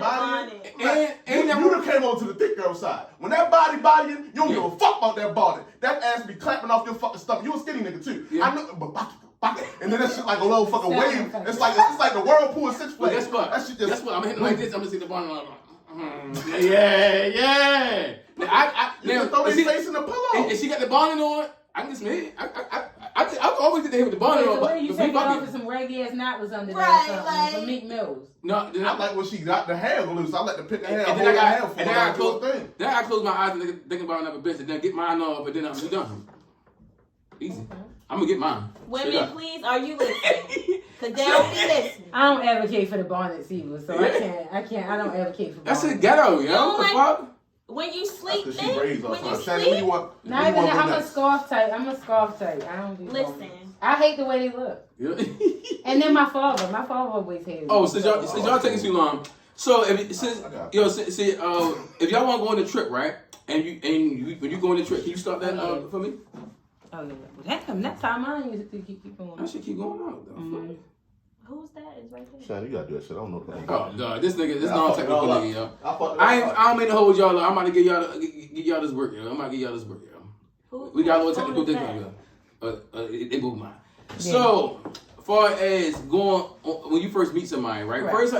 [SPEAKER 4] You done came on to the thick girl side. When that body, you don't give a fuck about that body. That ass be clapping off your fucking stomach. You a skinny nigga too. I know, but and then that shit like a little fucking wave. It's like the whirlpool of Six Flags.
[SPEAKER 1] Guess what?
[SPEAKER 4] That shit just.
[SPEAKER 1] Guess what? I'm hitting like this. I'm gonna see the bonnet. Yeah.
[SPEAKER 4] Now, throw his face in the pillow.
[SPEAKER 1] And she got the bonnet on. I can just hit. I always get to hit with the bonnet on.
[SPEAKER 2] But you take it off with some reggae ass knot was under there or something. For Meek Mills.
[SPEAKER 1] No,
[SPEAKER 4] I like when she got the hair loose. I let the pick her hair.
[SPEAKER 1] And
[SPEAKER 4] Then I
[SPEAKER 1] close my eyes and think about another bitch and then get mine off, and then I'm done. Easy. I'm gonna get mine.
[SPEAKER 3] Women, please, are you listening? Because they don't be listening.
[SPEAKER 2] I don't advocate for the bonnets either, so I can't. I don't advocate for bonnets.
[SPEAKER 1] That's a ghetto, yo. What the fuck?
[SPEAKER 3] When you sleep,
[SPEAKER 4] when
[SPEAKER 3] you
[SPEAKER 4] you
[SPEAKER 3] sleep.
[SPEAKER 2] Not even that. I'm a scarf type. I don't do
[SPEAKER 3] Listen.
[SPEAKER 2] bonnets. I hate the way they look.
[SPEAKER 1] Yeah.
[SPEAKER 2] And then my father always hated.
[SPEAKER 1] Oh, since y'all taking too long. So if y'all want to go on the trip, right? And when you go on the trip, can you start that for me?
[SPEAKER 2] Oh yeah, that time I used to keep going.
[SPEAKER 1] I should keep going out though.
[SPEAKER 3] Mm-hmm. Who's that? Is right there.
[SPEAKER 4] Shannon, you gotta do that shit. I don't know.
[SPEAKER 1] Oh god, this non-technical nigga, yo. I don't mean to hold y'all. I'm about to give y'all this work, yo. Yo. We got a little technical difficulty. They move mine. Yeah. So, far as going when you first meet somebody, right? First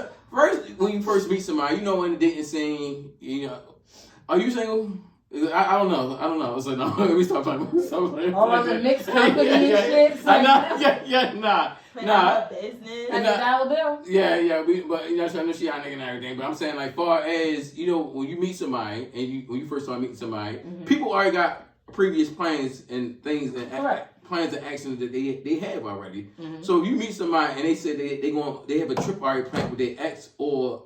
[SPEAKER 1] when you first meet somebody, you know, in the dating scene, you know, are you single? I don't know. So no, we stop talking.
[SPEAKER 2] All of the mixed company and shit.
[SPEAKER 1] Nah.
[SPEAKER 3] Business.
[SPEAKER 2] Like a dollar bill.
[SPEAKER 1] Yeah. But you know, I know she out nigga and everything. But I'm saying, like, far as you know, when you meet somebody and when you first start meeting somebody, people already got previous plans and things and plans and actions that they have already. So if you meet somebody and they say they have a trip already planned with their ex, or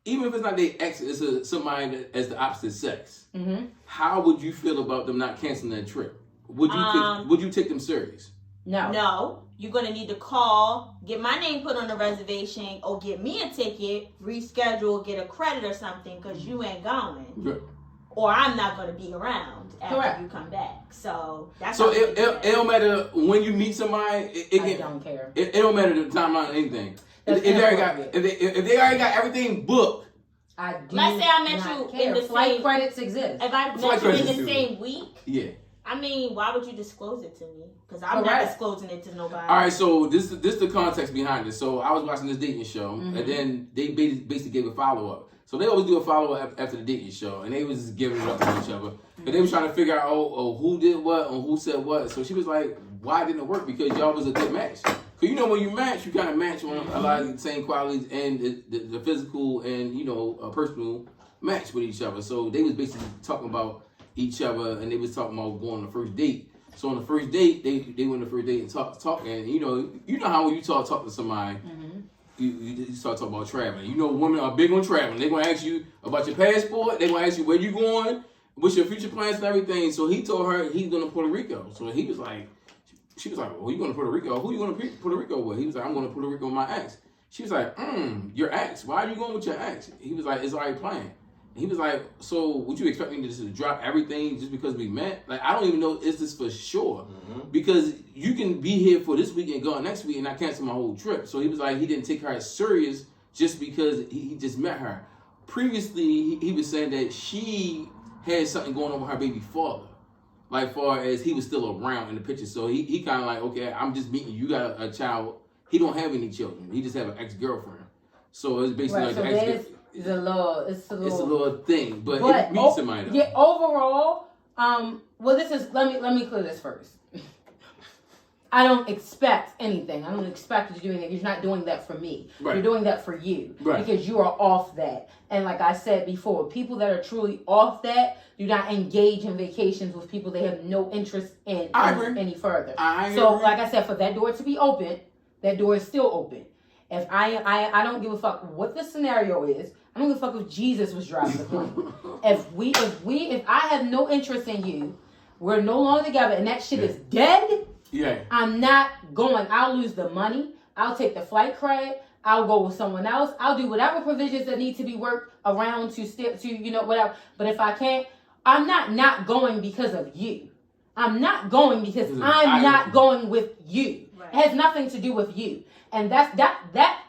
[SPEAKER 1] even if it's not their ex, it's somebody that as the opposite sex. How would you feel about them not canceling that trip? Would you take them serious?
[SPEAKER 3] No. You're gonna need to call, get my name put on the reservation, or get me a ticket, reschedule, get a credit or something, because you ain't going.
[SPEAKER 1] Yeah.
[SPEAKER 3] Or I'm not gonna be around after you come back. So that's
[SPEAKER 1] it don't matter when you meet somebody.
[SPEAKER 2] I don't care.
[SPEAKER 1] It don't matter the timeline or anything. If they already got everything booked.
[SPEAKER 2] I do.
[SPEAKER 3] Let's say I met you in the
[SPEAKER 2] flight
[SPEAKER 3] same
[SPEAKER 2] credits exist.
[SPEAKER 3] If I met you in the same week.
[SPEAKER 1] Yeah.
[SPEAKER 3] I mean, why would you disclose it to me? Because I'm not disclosing it to nobody.
[SPEAKER 1] All right, so this the context behind it. So I was watching this dating show, and then they basically gave a follow-up. So they always do a follow-up after the dating show, and they was giving it up to each other. And they was trying to figure out, who did what, and who said what. So she was like, why didn't it work? Because y'all was a good match. Because, you know, when you match, you kind of match on a lot of the same qualities and the physical and, you know, personal match with each other. So they was basically talking about each other, and they was talking about going on the first date. So on the first date, they went on the first date and talk, and you know how when you talk to somebody, you start talking about traveling. You know, women are big on traveling. They're gonna ask you about your passport. They're gonna ask you where you going, what's your future plans and everything. So he told her he's going to Puerto Rico. So he was like, she was like, well, you going to Puerto Rico? Who you going to Puerto Rico with? He was like, I'm going to Puerto Rico with my ex. She was like, your ex? Why are you going with your ex? He was like, it's already planned. He was like, so would you expect me to just drop everything just because we met? Like, I don't even know, is this for sure? Because you can be here for this week and go next week and I cancel my whole trip. So he was like, he didn't take her as serious just because he just met her. Previously, he was saying that she had something going on with her baby father. Like, far as he was still around in the picture. So he kind of like, okay, I'm just meeting you. You got a child. He don't have any children. He just have an ex-girlfriend. So it's basically like the ex-girlfriend.
[SPEAKER 2] It's a little
[SPEAKER 1] thing, but it meets somebody. Though.
[SPEAKER 2] Yeah, overall, well, let me clear this first. I don't expect anything. I don't expect you to do anything. You're not doing that for me. Right. You're doing that for you. Right. Because you are off that. And like I said before, people that are truly off that do not engage in vacations with people they have no interest in any further. So like I said, for that door to be open, that door is still open. If I don't give a fuck what the scenario is. I don't give a fuck if Jesus was driving the plane. If I have no interest in you, we're no longer together, and that shit is dead. Yeah. I'm not going. I'll lose the money. I'll take the flight credit. I'll go with someone else. I'll do whatever provisions that need to be worked around to whatever. But if I can't, I'm not going because of you. I'm not going because I'm not going with you. Right. It has nothing to do with you. And that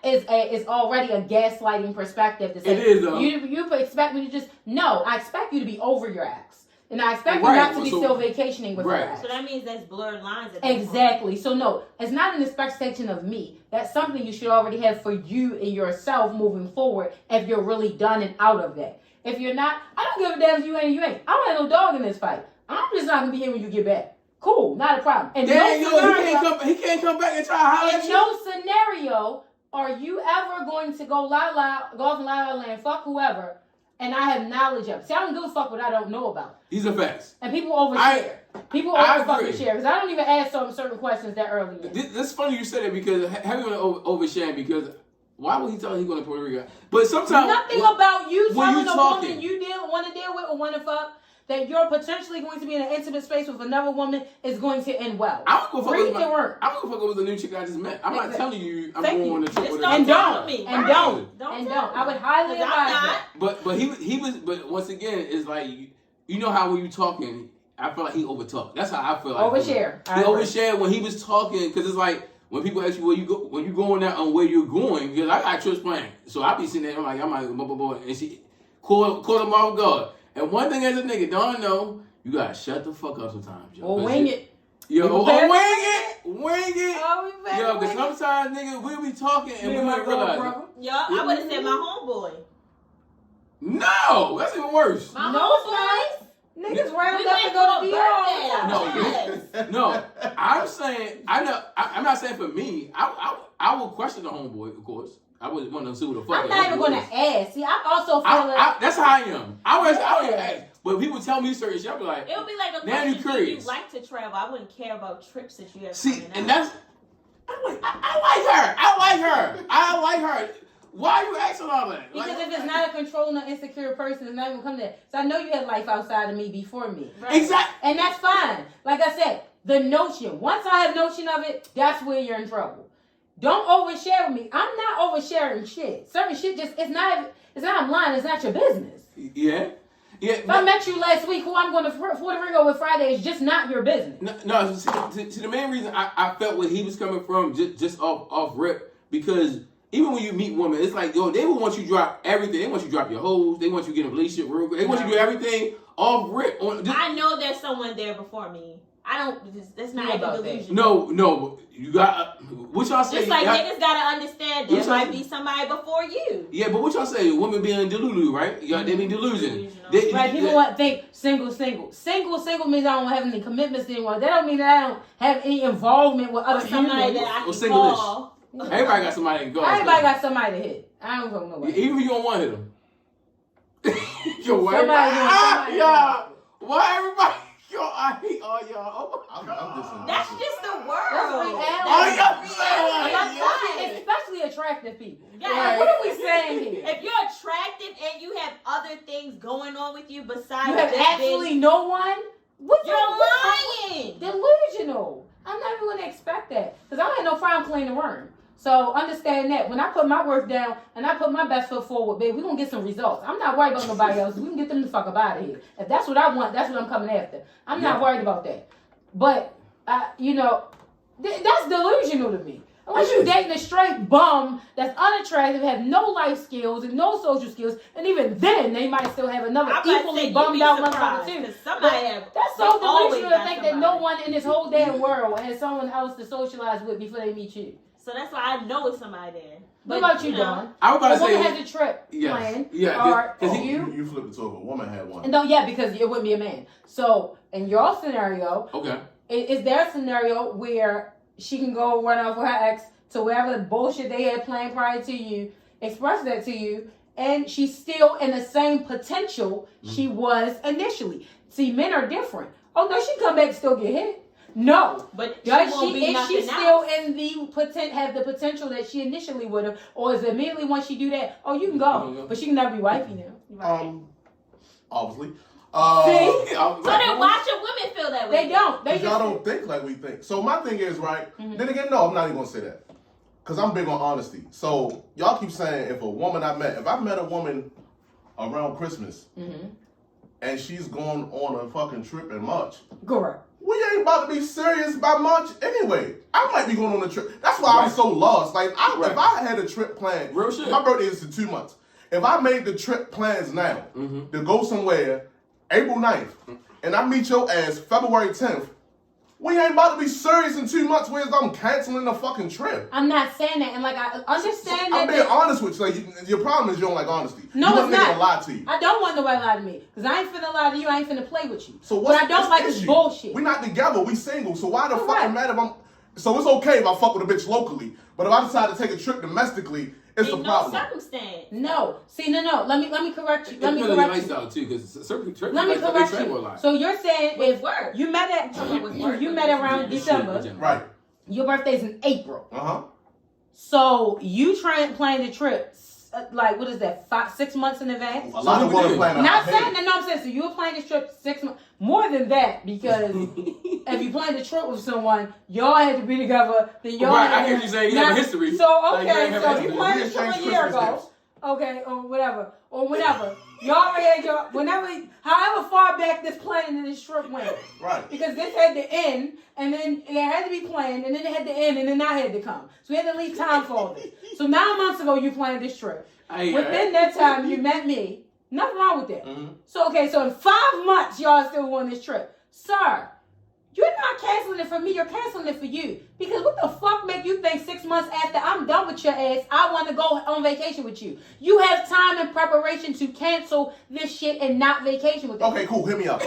[SPEAKER 2] is already a gaslighting perspective to say,
[SPEAKER 1] it is, though.
[SPEAKER 2] You expect me to just, no, I expect you to be over your ass. And I expect you not to be still vacationing with her ass.
[SPEAKER 3] So that means that's blurred lines.
[SPEAKER 2] Exactly. So no, it's not an expectation of me. That's something you should already have for you and yourself moving forward if you're really done and out of that. If you're not, I don't give a damn if you ain't. I don't have no dog in this fight. I'm just not going to be here when you get back. Cool, not a problem. And
[SPEAKER 1] he can't come back and try to holler at you.
[SPEAKER 2] In no scenario are you ever going to go off in La La Land, fuck whoever, and I have knowledge of. See, I don't give a fuck what I don't know about.
[SPEAKER 1] These are facts.
[SPEAKER 2] And people overshare. People fucking share. Because I don't even ask certain questions that early.
[SPEAKER 1] This funny you said it because having oversharing because why would he tell he's going to Puerto Rico? But sometimes
[SPEAKER 2] nothing about you telling a woman you want to deal with or want to fuck that you're potentially going to be in an intimate space with another woman is going to end well.
[SPEAKER 1] I'm going to fuck with the new chick I just met. I'm not telling you I'm going on the trip with her.
[SPEAKER 2] And don't. I would highly advise that.
[SPEAKER 1] But once again, it's like you know how when you talking, I feel like he overtalked. That's how I feel like.
[SPEAKER 2] Overshare.
[SPEAKER 1] He overshared when he was talking because it's like when people ask you where you go, when you going out on where you're going, because I got trips planned, so I be sitting there. I'm like, and she caught him off guard. And one thing as a nigga, don't know, you gotta shut the fuck up sometimes, yo.
[SPEAKER 2] Or wing it.
[SPEAKER 1] Yo, wing it.
[SPEAKER 2] Yo,
[SPEAKER 1] because sometimes niggas we'll be talking and we might realize it.
[SPEAKER 3] Yo, I would have said my homeboy.
[SPEAKER 1] No, that's even worse.
[SPEAKER 3] My homeboys.
[SPEAKER 2] Niggas round up and go to
[SPEAKER 3] the
[SPEAKER 1] No, I'm saying I'm not saying for me. I will question the homeboy, of course. I wouldn't want to see what the fuck.
[SPEAKER 2] I'm not even going to ask. See, I also feel like
[SPEAKER 1] that's how I am. I would ask, but people tell me certain shit. I'll be like,
[SPEAKER 3] it would be like a question. You like to travel. I wouldn't care about trips that you have.
[SPEAKER 1] See, and that's I like her. Why are you asking all that?
[SPEAKER 2] Because if it's not a controlling or insecure person, it's not even come there. So I know you had life outside of me before me.
[SPEAKER 1] Right? Exactly.
[SPEAKER 2] And that's fine. Like I said, the notion. Once I have notion of it, that's where you're in trouble. Don't overshare with me. I'm not oversharing shit. Certain shit it's not I'm lying, it's not your business.
[SPEAKER 1] Yeah.
[SPEAKER 2] If I met you last week, who I'm going to Puerto Rico with Friday is just not your business.
[SPEAKER 1] No, see, the main reason I felt where he was coming from just off rip, because even when you meet women, it's like, yo, they will want you to drop everything. They want you to drop your hoes. They want you to get in a relationship real quick. They want you to do everything off rip.
[SPEAKER 3] I know there's someone there before me. That's not even delusion.
[SPEAKER 1] No, you got, what y'all say?
[SPEAKER 3] Just like niggas gotta understand there might be somebody before you.
[SPEAKER 1] Yeah, but what y'all say? Women being delulu, right? They be delusion.
[SPEAKER 2] Right, people think single. Single means I don't have any commitments to anyone. That don't mean that I don't have any involvement with other people.
[SPEAKER 3] Somebody that I can call.
[SPEAKER 1] Everybody got somebody to go.
[SPEAKER 2] Everybody got somebody to hit. I don't go nowhere.
[SPEAKER 1] Even if you don't want to hit them. Why everybody? Yo, I hate all y'all.
[SPEAKER 3] That's just the world.
[SPEAKER 2] That's reality. Especially attractive people.
[SPEAKER 3] Yeah.
[SPEAKER 2] Like, what are we saying here?
[SPEAKER 3] If you're attractive and you have other things going on with you besides
[SPEAKER 2] you have absolutely no one,
[SPEAKER 3] you're lying.
[SPEAKER 2] Delusional. I'm not even going to expect that. Because I don't have no problem playing the worm. So understand that when I put my work down and I put my best foot forward, baby, we're going to get some results. I'm not worried about nobody else. We can get them the fuck up out of here. If that's what I want, that's what I'm coming after. I'm not worried about that. But, that's delusional to me. Unless you're dating a straight bum that's unattractive, have no life skills and no social skills, and even then they might still have another equally bummed out motherfucker too. That's so delusional to think that no one in this whole damn world has someone else to socialize with before they meet you.
[SPEAKER 3] So that's why I know it's somebody there.
[SPEAKER 2] What about you, Dawn?
[SPEAKER 1] I was about to say.
[SPEAKER 2] A woman has a trip planned.
[SPEAKER 1] Yeah.
[SPEAKER 2] Or
[SPEAKER 4] you flipped it to if a woman had one.
[SPEAKER 2] No, yeah, because it wouldn't be a man. So in your scenario,
[SPEAKER 1] okay,
[SPEAKER 2] is there a scenario where she can go run off with her ex to wherever the bullshit they had planned prior to you, express that to you, and she's still in the same potential she was initially? See, men are different. Oh no, she come back and still get hit. No,
[SPEAKER 3] but
[SPEAKER 2] is she still in the have the potential that she initially would have, or is it immediately once she do that? Oh, you can go, but she can never be wifey now.
[SPEAKER 3] Right.
[SPEAKER 4] Obviously.
[SPEAKER 2] See?
[SPEAKER 3] So then why should women feel that way?
[SPEAKER 2] They don't.
[SPEAKER 4] Y'all don't think like we think. So my thing is, right, then again, no, I'm not even going to say that. Because I'm big on honesty. So y'all keep saying if I met a woman around Christmas and she's going on a fucking trip in March.
[SPEAKER 2] Correct.
[SPEAKER 4] We ain't about to be serious by March anyway. I might be going on a trip. That's why I'm so lost. Like, if I had a trip planned,
[SPEAKER 1] real shit.
[SPEAKER 4] My birthday is in 2 months. If I made the trip plans now to go somewhere April 9th, and I meet your ass February 10th, we ain't about to be serious in 2 months where I'm canceling the fucking trip.
[SPEAKER 2] I'm not saying that, and like I understand that.
[SPEAKER 4] I'm being honest with you. Like, your problem is you don't like honesty.
[SPEAKER 2] No,
[SPEAKER 4] you
[SPEAKER 2] it's not.
[SPEAKER 4] To lie to you.
[SPEAKER 2] I don't want nobody to lie to me, because I ain't finna lie to you. I ain't finna play with you.
[SPEAKER 4] So what
[SPEAKER 2] I don't like this bullshit.
[SPEAKER 4] We not together. We single. So why the fuck it matter if I'm? So it's okay if I fuck with a bitch locally, but if I decide to take a trip domestically, it's a problem.
[SPEAKER 3] No circumstance.
[SPEAKER 2] No. See, no. Let me correct you. Let me
[SPEAKER 1] correct
[SPEAKER 2] correct
[SPEAKER 1] you. Lifestyle too, because certain trips.
[SPEAKER 2] Let me correct you. So you're saying if you met around December,
[SPEAKER 4] right?
[SPEAKER 2] Your birthday's in April.
[SPEAKER 4] So
[SPEAKER 2] you plan the trip. Like, what is that? 6 months in advance?
[SPEAKER 4] A lot of women plan.
[SPEAKER 2] Not saying that. No, I'm saying so you were planning this trip 6 months more than that, because if you planned a trip with someone, y'all had to be together. Then y'all.
[SPEAKER 1] Right, I hear you saying you have a history.
[SPEAKER 2] So okay, so you planned this trip a year ago. Okay, or whatever, y'all already had however far back this planning and this trip went.
[SPEAKER 4] Right.
[SPEAKER 2] Because this had to end, and then it had to be planned, and then it had to end, and then I had to come. So we had to leave time for all this. So 9 months ago, you planned this trip. Within that time, you met me. Nothing wrong with that. So in 5 months, y'all still on this trip. Sir, you're not canceling it for me, you're canceling it for you. Because what the fuck make you think 6 months after I'm done with your ass, I want to go on vacation with you? You have time and preparation to cancel this shit and not vacation with us.
[SPEAKER 4] Okay, cool. Hit me up.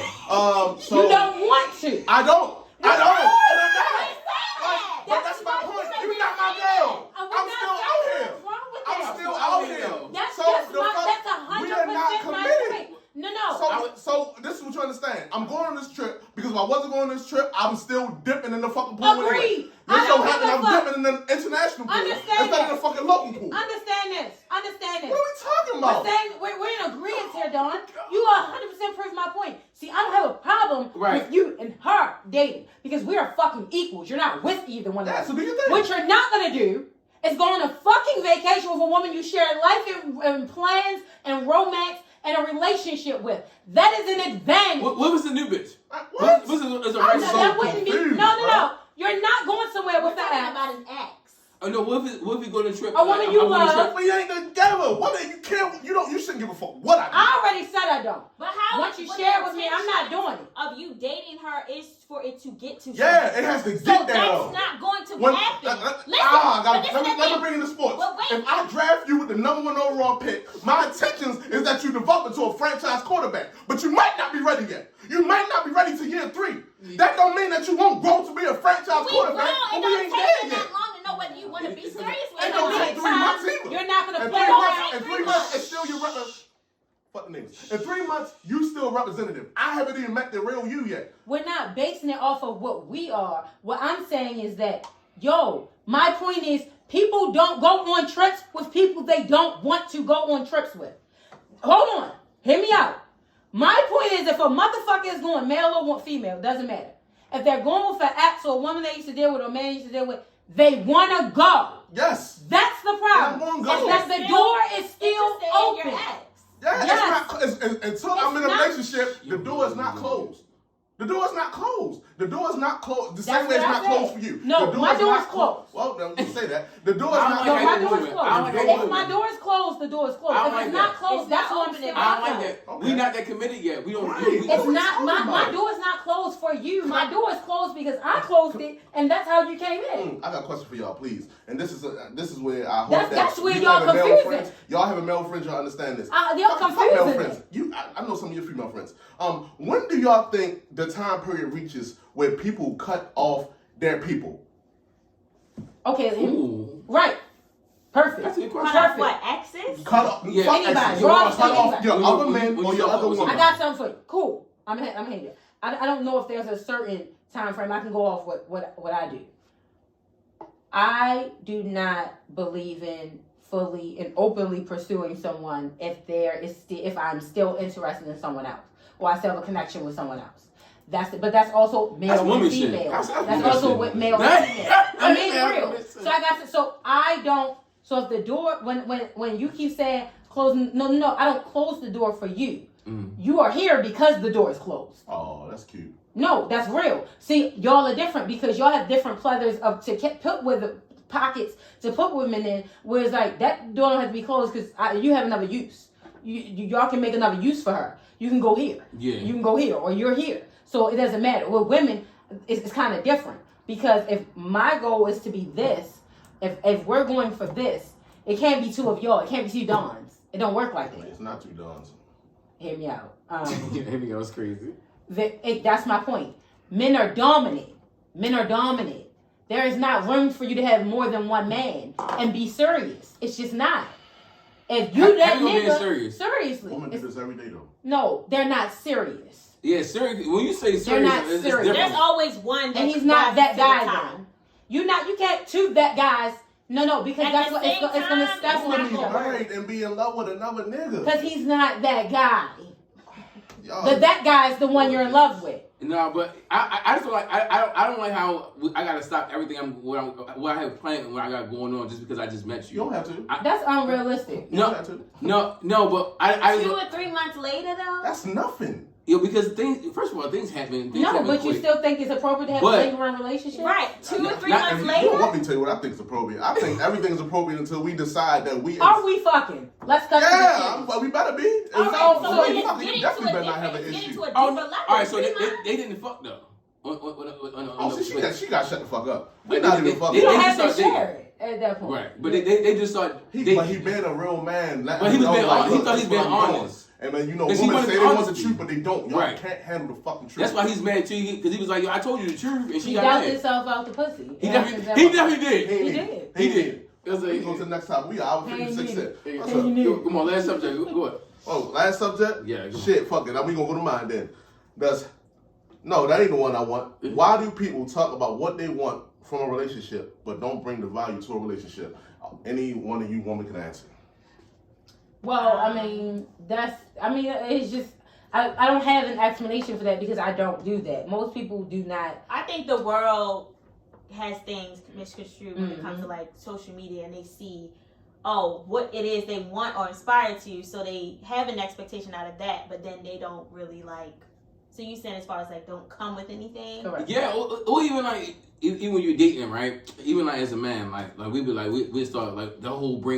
[SPEAKER 2] So you don't want to.
[SPEAKER 4] I don't. And I'm not.
[SPEAKER 2] But
[SPEAKER 4] that's my point. You're not my girl. I'm still out here. I'm still out here.
[SPEAKER 2] That's 100%
[SPEAKER 4] we are not committed.
[SPEAKER 2] No.
[SPEAKER 4] So this is what you understand. I'm going on this trip because if I wasn't going on this trip, I'm still dipping in the fucking pool.
[SPEAKER 2] Agreed.
[SPEAKER 4] This so happen I'm dipping in the international pool instead of the fucking local pool.
[SPEAKER 2] Understand this.
[SPEAKER 4] What are we talking about?
[SPEAKER 2] We're in agreement here, Dawn. You are 100% proof my point. See, I don't have a problem with you and her dating because we are fucking equals. You're not with either one of us.
[SPEAKER 4] So do you think?
[SPEAKER 2] What you're not gonna do is go on a fucking vacation with a woman you share life and plans and romance and a relationship with. That is an advantage.
[SPEAKER 1] What was the new bitch?
[SPEAKER 4] What?
[SPEAKER 2] That wouldn't be. No. You're not going somewhere with that.
[SPEAKER 3] About an ex.
[SPEAKER 1] Oh no, what if we go on a trip?
[SPEAKER 2] A woman you love.
[SPEAKER 4] We ain't together. You shouldn't give a fuck what I do.
[SPEAKER 2] I already said I don't.
[SPEAKER 3] But how?
[SPEAKER 2] Once you share with me, I'm not doing it.
[SPEAKER 3] Of you dating her is for it to get to.
[SPEAKER 4] Yeah, it has to get
[SPEAKER 3] so
[SPEAKER 4] there.
[SPEAKER 3] That's not going to happen.
[SPEAKER 4] Let me bring in the sports. If I draft you with the #1 overall pick, my intentions is that you develop into a franchise quarterback. But you might not be ready yet. You might not be ready to year 3. That don't mean that you won't grow to be a franchise quarterback.
[SPEAKER 3] It don't take you that long to know whether you want to be serious with
[SPEAKER 4] it. It don't take 3 months either.
[SPEAKER 2] You're not going to play
[SPEAKER 4] in 3 months, it's still your fuck the niggas. In 3 months, you still representative. I haven't even met the real you yet.
[SPEAKER 2] We're not basing it off of what we are. What I'm saying is that, my point is, people don't go on trips with people they don't want to go on trips with. Hold on. Hear me out. My point is, if a motherfucker is going male or female, doesn't matter. If they're going with an ex or a woman they used to deal with or a man they used to deal with, they want to go.
[SPEAKER 4] Yes.
[SPEAKER 2] That's the problem. That the door is still open.
[SPEAKER 4] Until I'm in a relationship, the door is not closed. The door is not closed. The door is not closed. The same way it's not closed for you.
[SPEAKER 2] No, my door is closed.
[SPEAKER 4] Well, don't say that. The door is not
[SPEAKER 2] closed.
[SPEAKER 4] closed.
[SPEAKER 2] My door is closed. If my door is closed, the door is closed. If it's not closed, that's what I'm saying.
[SPEAKER 1] I don't like that. Okay. We not that committed yet. We don't.
[SPEAKER 2] It's not. My door is not closed for you. My door is closed because I closed it, and that's how you came in.
[SPEAKER 4] I got a question for y'all, please. and this is where I hope
[SPEAKER 2] that's where
[SPEAKER 4] you
[SPEAKER 2] y'all
[SPEAKER 4] have male
[SPEAKER 2] confusing.
[SPEAKER 4] friends. Y'all have a male friends, y'all understand this.
[SPEAKER 2] Y'all
[SPEAKER 4] Fuck male
[SPEAKER 2] confusing.
[SPEAKER 4] friends. I know some of your female friends. When do y'all think the time period reaches where people cut off their people?
[SPEAKER 2] Okay,
[SPEAKER 1] Ooh.
[SPEAKER 2] right. Perfect.
[SPEAKER 1] That's a good question.
[SPEAKER 3] Cut off what? Exes?
[SPEAKER 4] Cut off
[SPEAKER 2] Anybody.
[SPEAKER 4] cut off your other men or your other women.
[SPEAKER 2] I got something for you. Cool. I'm hating. I don't know if there's a certain time frame. I can go off what I do. I do not believe in fully and openly pursuing someone if I'm still interested in someone else or I still have a connection with someone else. But that's also male and female. That's also with male and female. I'm being real. So I don't. So if the door when you keep saying closing, no, I don't close the door for you. You are here because the door is closed.
[SPEAKER 4] Oh, that's cute.
[SPEAKER 2] No, that's real. See, y'all are different because y'all have different pleathers to put with the pockets to put women in. Whereas like that door don't have to be closed because you have another use. Y'all can make another use for her. You can go here.
[SPEAKER 1] Yeah.
[SPEAKER 2] You can go here or you're here. So it doesn't matter. With women, it's kind of different because if my goal is to be this, if we're going for this, it can't be two of y'all. It can't be two Dons. It don't work like that.
[SPEAKER 4] It's not two Dons.
[SPEAKER 2] Hear me out.
[SPEAKER 1] Here we go. It's crazy.
[SPEAKER 2] That's my point. Men are dominant. There is not room for you to have more than one man and be serious. It's just not. If you that nigga, seriously.
[SPEAKER 4] Women do this every day though.
[SPEAKER 2] No, they're not serious.
[SPEAKER 1] Yeah, serious. When you say serious,
[SPEAKER 2] they're not
[SPEAKER 1] it's
[SPEAKER 2] serious.
[SPEAKER 1] different.
[SPEAKER 3] There's always one that's
[SPEAKER 2] and he's not that guy
[SPEAKER 3] though.
[SPEAKER 2] You can't choose that guys. No, because that's what it's gonna step on each other.
[SPEAKER 4] Married and be in love with another nigga.
[SPEAKER 2] Because he's not that guy.
[SPEAKER 4] Y'all.
[SPEAKER 2] That guy's the one you're in love with.
[SPEAKER 1] No, but I just feel like I don't like how I gotta stop everything what I have planned and what I got going on just because I just met you.
[SPEAKER 4] You don't have to.
[SPEAKER 2] That's unrealistic.
[SPEAKER 4] You don't have to.
[SPEAKER 1] No, but I
[SPEAKER 3] 2 or 3 months later though.
[SPEAKER 4] That's nothing.
[SPEAKER 1] Because first of all, things happen.
[SPEAKER 2] But you still think it's appropriate to have a lingering relationship?
[SPEAKER 3] Right. 2 or 3
[SPEAKER 4] You
[SPEAKER 3] months
[SPEAKER 4] don't
[SPEAKER 3] later.
[SPEAKER 4] want me to tell you what I think is appropriate. I think everything is appropriate until we decide that we.
[SPEAKER 2] Are we fucking? Let's cut
[SPEAKER 4] Yeah, well, we better be.
[SPEAKER 3] All right, so
[SPEAKER 4] we
[SPEAKER 3] let's get
[SPEAKER 4] definitely better
[SPEAKER 3] into
[SPEAKER 4] not have an
[SPEAKER 3] get
[SPEAKER 4] issue.
[SPEAKER 3] into a deeper
[SPEAKER 1] All
[SPEAKER 3] level.
[SPEAKER 1] right, so they didn't fuck though.
[SPEAKER 4] She got shut the fuck up. We're not even fucking.
[SPEAKER 2] You don't have
[SPEAKER 1] start
[SPEAKER 2] to share it at that point.
[SPEAKER 1] Right, but they just started.
[SPEAKER 4] But he been a real man.
[SPEAKER 1] But he was being honest. He thought he's being honest.
[SPEAKER 4] And then, women
[SPEAKER 1] Because
[SPEAKER 4] say
[SPEAKER 1] he
[SPEAKER 4] they
[SPEAKER 1] wanted
[SPEAKER 4] want the
[SPEAKER 1] honesty.
[SPEAKER 4] truth, but they don't. Y'all
[SPEAKER 1] Right.
[SPEAKER 4] can't handle the fucking truth.
[SPEAKER 1] That's why he's mad too. Because he was like, "Yo, I told you the truth," and she
[SPEAKER 2] He
[SPEAKER 1] got
[SPEAKER 2] doubted
[SPEAKER 1] mad.
[SPEAKER 2] himself out the pussy.
[SPEAKER 1] He definitely did.
[SPEAKER 2] He did.
[SPEAKER 1] He did.
[SPEAKER 4] Let's go to the next topic. We are hour 56 in. What's up?
[SPEAKER 1] Come on, last subject. Go ahead.
[SPEAKER 4] Oh, last subject?
[SPEAKER 1] Yeah.
[SPEAKER 4] Shit, fuck it. Now we gonna go to mine then. No, that ain't the one I want. Why do people talk about what they want from a relationship, but don't bring the value to a relationship? Any one of you women can answer.
[SPEAKER 2] Well, it's just, I don't have an explanation for that because I don't do that. Most people do not.
[SPEAKER 3] I think the world has things misconstrued when it comes to like social media and they see, what it is they want or aspire to, so they have an expectation out of that, but then they don't really like. So you saying as far as like don't come with anything?
[SPEAKER 2] Correct.
[SPEAKER 1] Yeah, or even like even when you're dating, right? Even like as a man, like we be like we start like the whole what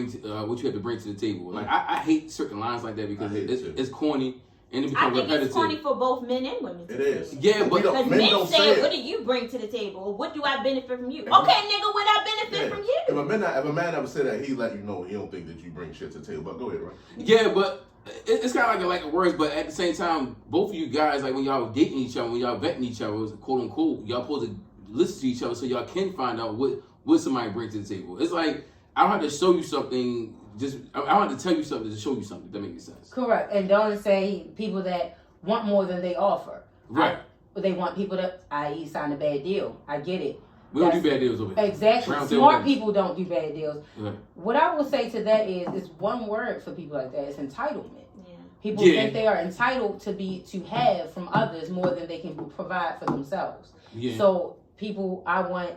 [SPEAKER 1] you have to bring to the table. Like I hate certain lines like that because it's corny and it
[SPEAKER 3] I
[SPEAKER 1] becomes
[SPEAKER 3] think
[SPEAKER 1] repetitive.
[SPEAKER 3] it's corny for both men and women.
[SPEAKER 4] It is.
[SPEAKER 1] Yeah, but
[SPEAKER 3] because
[SPEAKER 4] men
[SPEAKER 3] men
[SPEAKER 4] don't
[SPEAKER 3] say,
[SPEAKER 4] say it.
[SPEAKER 3] "What do you bring to the table? Or what do I benefit from you?" Okay, nigga, what I benefit from you?
[SPEAKER 4] If a man ever say that, he let you know he don't think that you bring shit to the table. But go ahead, right?
[SPEAKER 1] Yeah, but it's kind of like words, but at the same time, both of you guys, like when y'all dating each other, when y'all vetting each other, quote unquote, y'all supposed to listen to each other so y'all can find out what somebody brings to the table. It's like I don't have to show you something. I don't have to tell you something to show you something. That makes sense.
[SPEAKER 2] Correct. And don't say people that want more than they offer.
[SPEAKER 1] Right.
[SPEAKER 2] They want people to, i.e., sign a bad deal. I get it.
[SPEAKER 1] We don't do bad deals over here.
[SPEAKER 2] Exactly. Smart people don't do bad deals.
[SPEAKER 1] Right.
[SPEAKER 2] What I will say to that is, it's one word for people like that. It's entitlement.
[SPEAKER 3] Yeah.
[SPEAKER 2] People think they are entitled to have from others more than they can provide for themselves.
[SPEAKER 1] Yeah.
[SPEAKER 2] So I want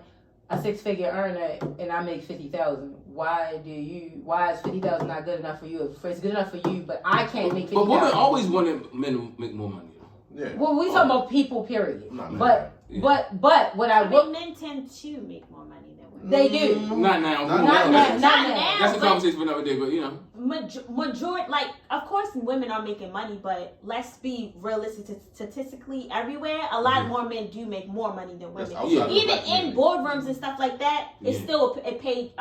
[SPEAKER 2] a 6-figure earner and I make 50,000. Why is 50,000 not good enough for you? If it's good enough for you, but I can't make 50,000.
[SPEAKER 1] But women always wanted men to make more money.
[SPEAKER 4] Yeah.
[SPEAKER 2] Well, we talking about people, period. But But what I will,
[SPEAKER 3] men tend to make more money than women.
[SPEAKER 2] They do.
[SPEAKER 1] Not now.
[SPEAKER 2] Not now.
[SPEAKER 1] That's a conversation for another day, but you know.
[SPEAKER 3] Majority, like, of course, women are making money, but let's be realistic. Statistically, everywhere, a lot more men do make more money than women. Even in boardrooms and stuff like that, it's still a pay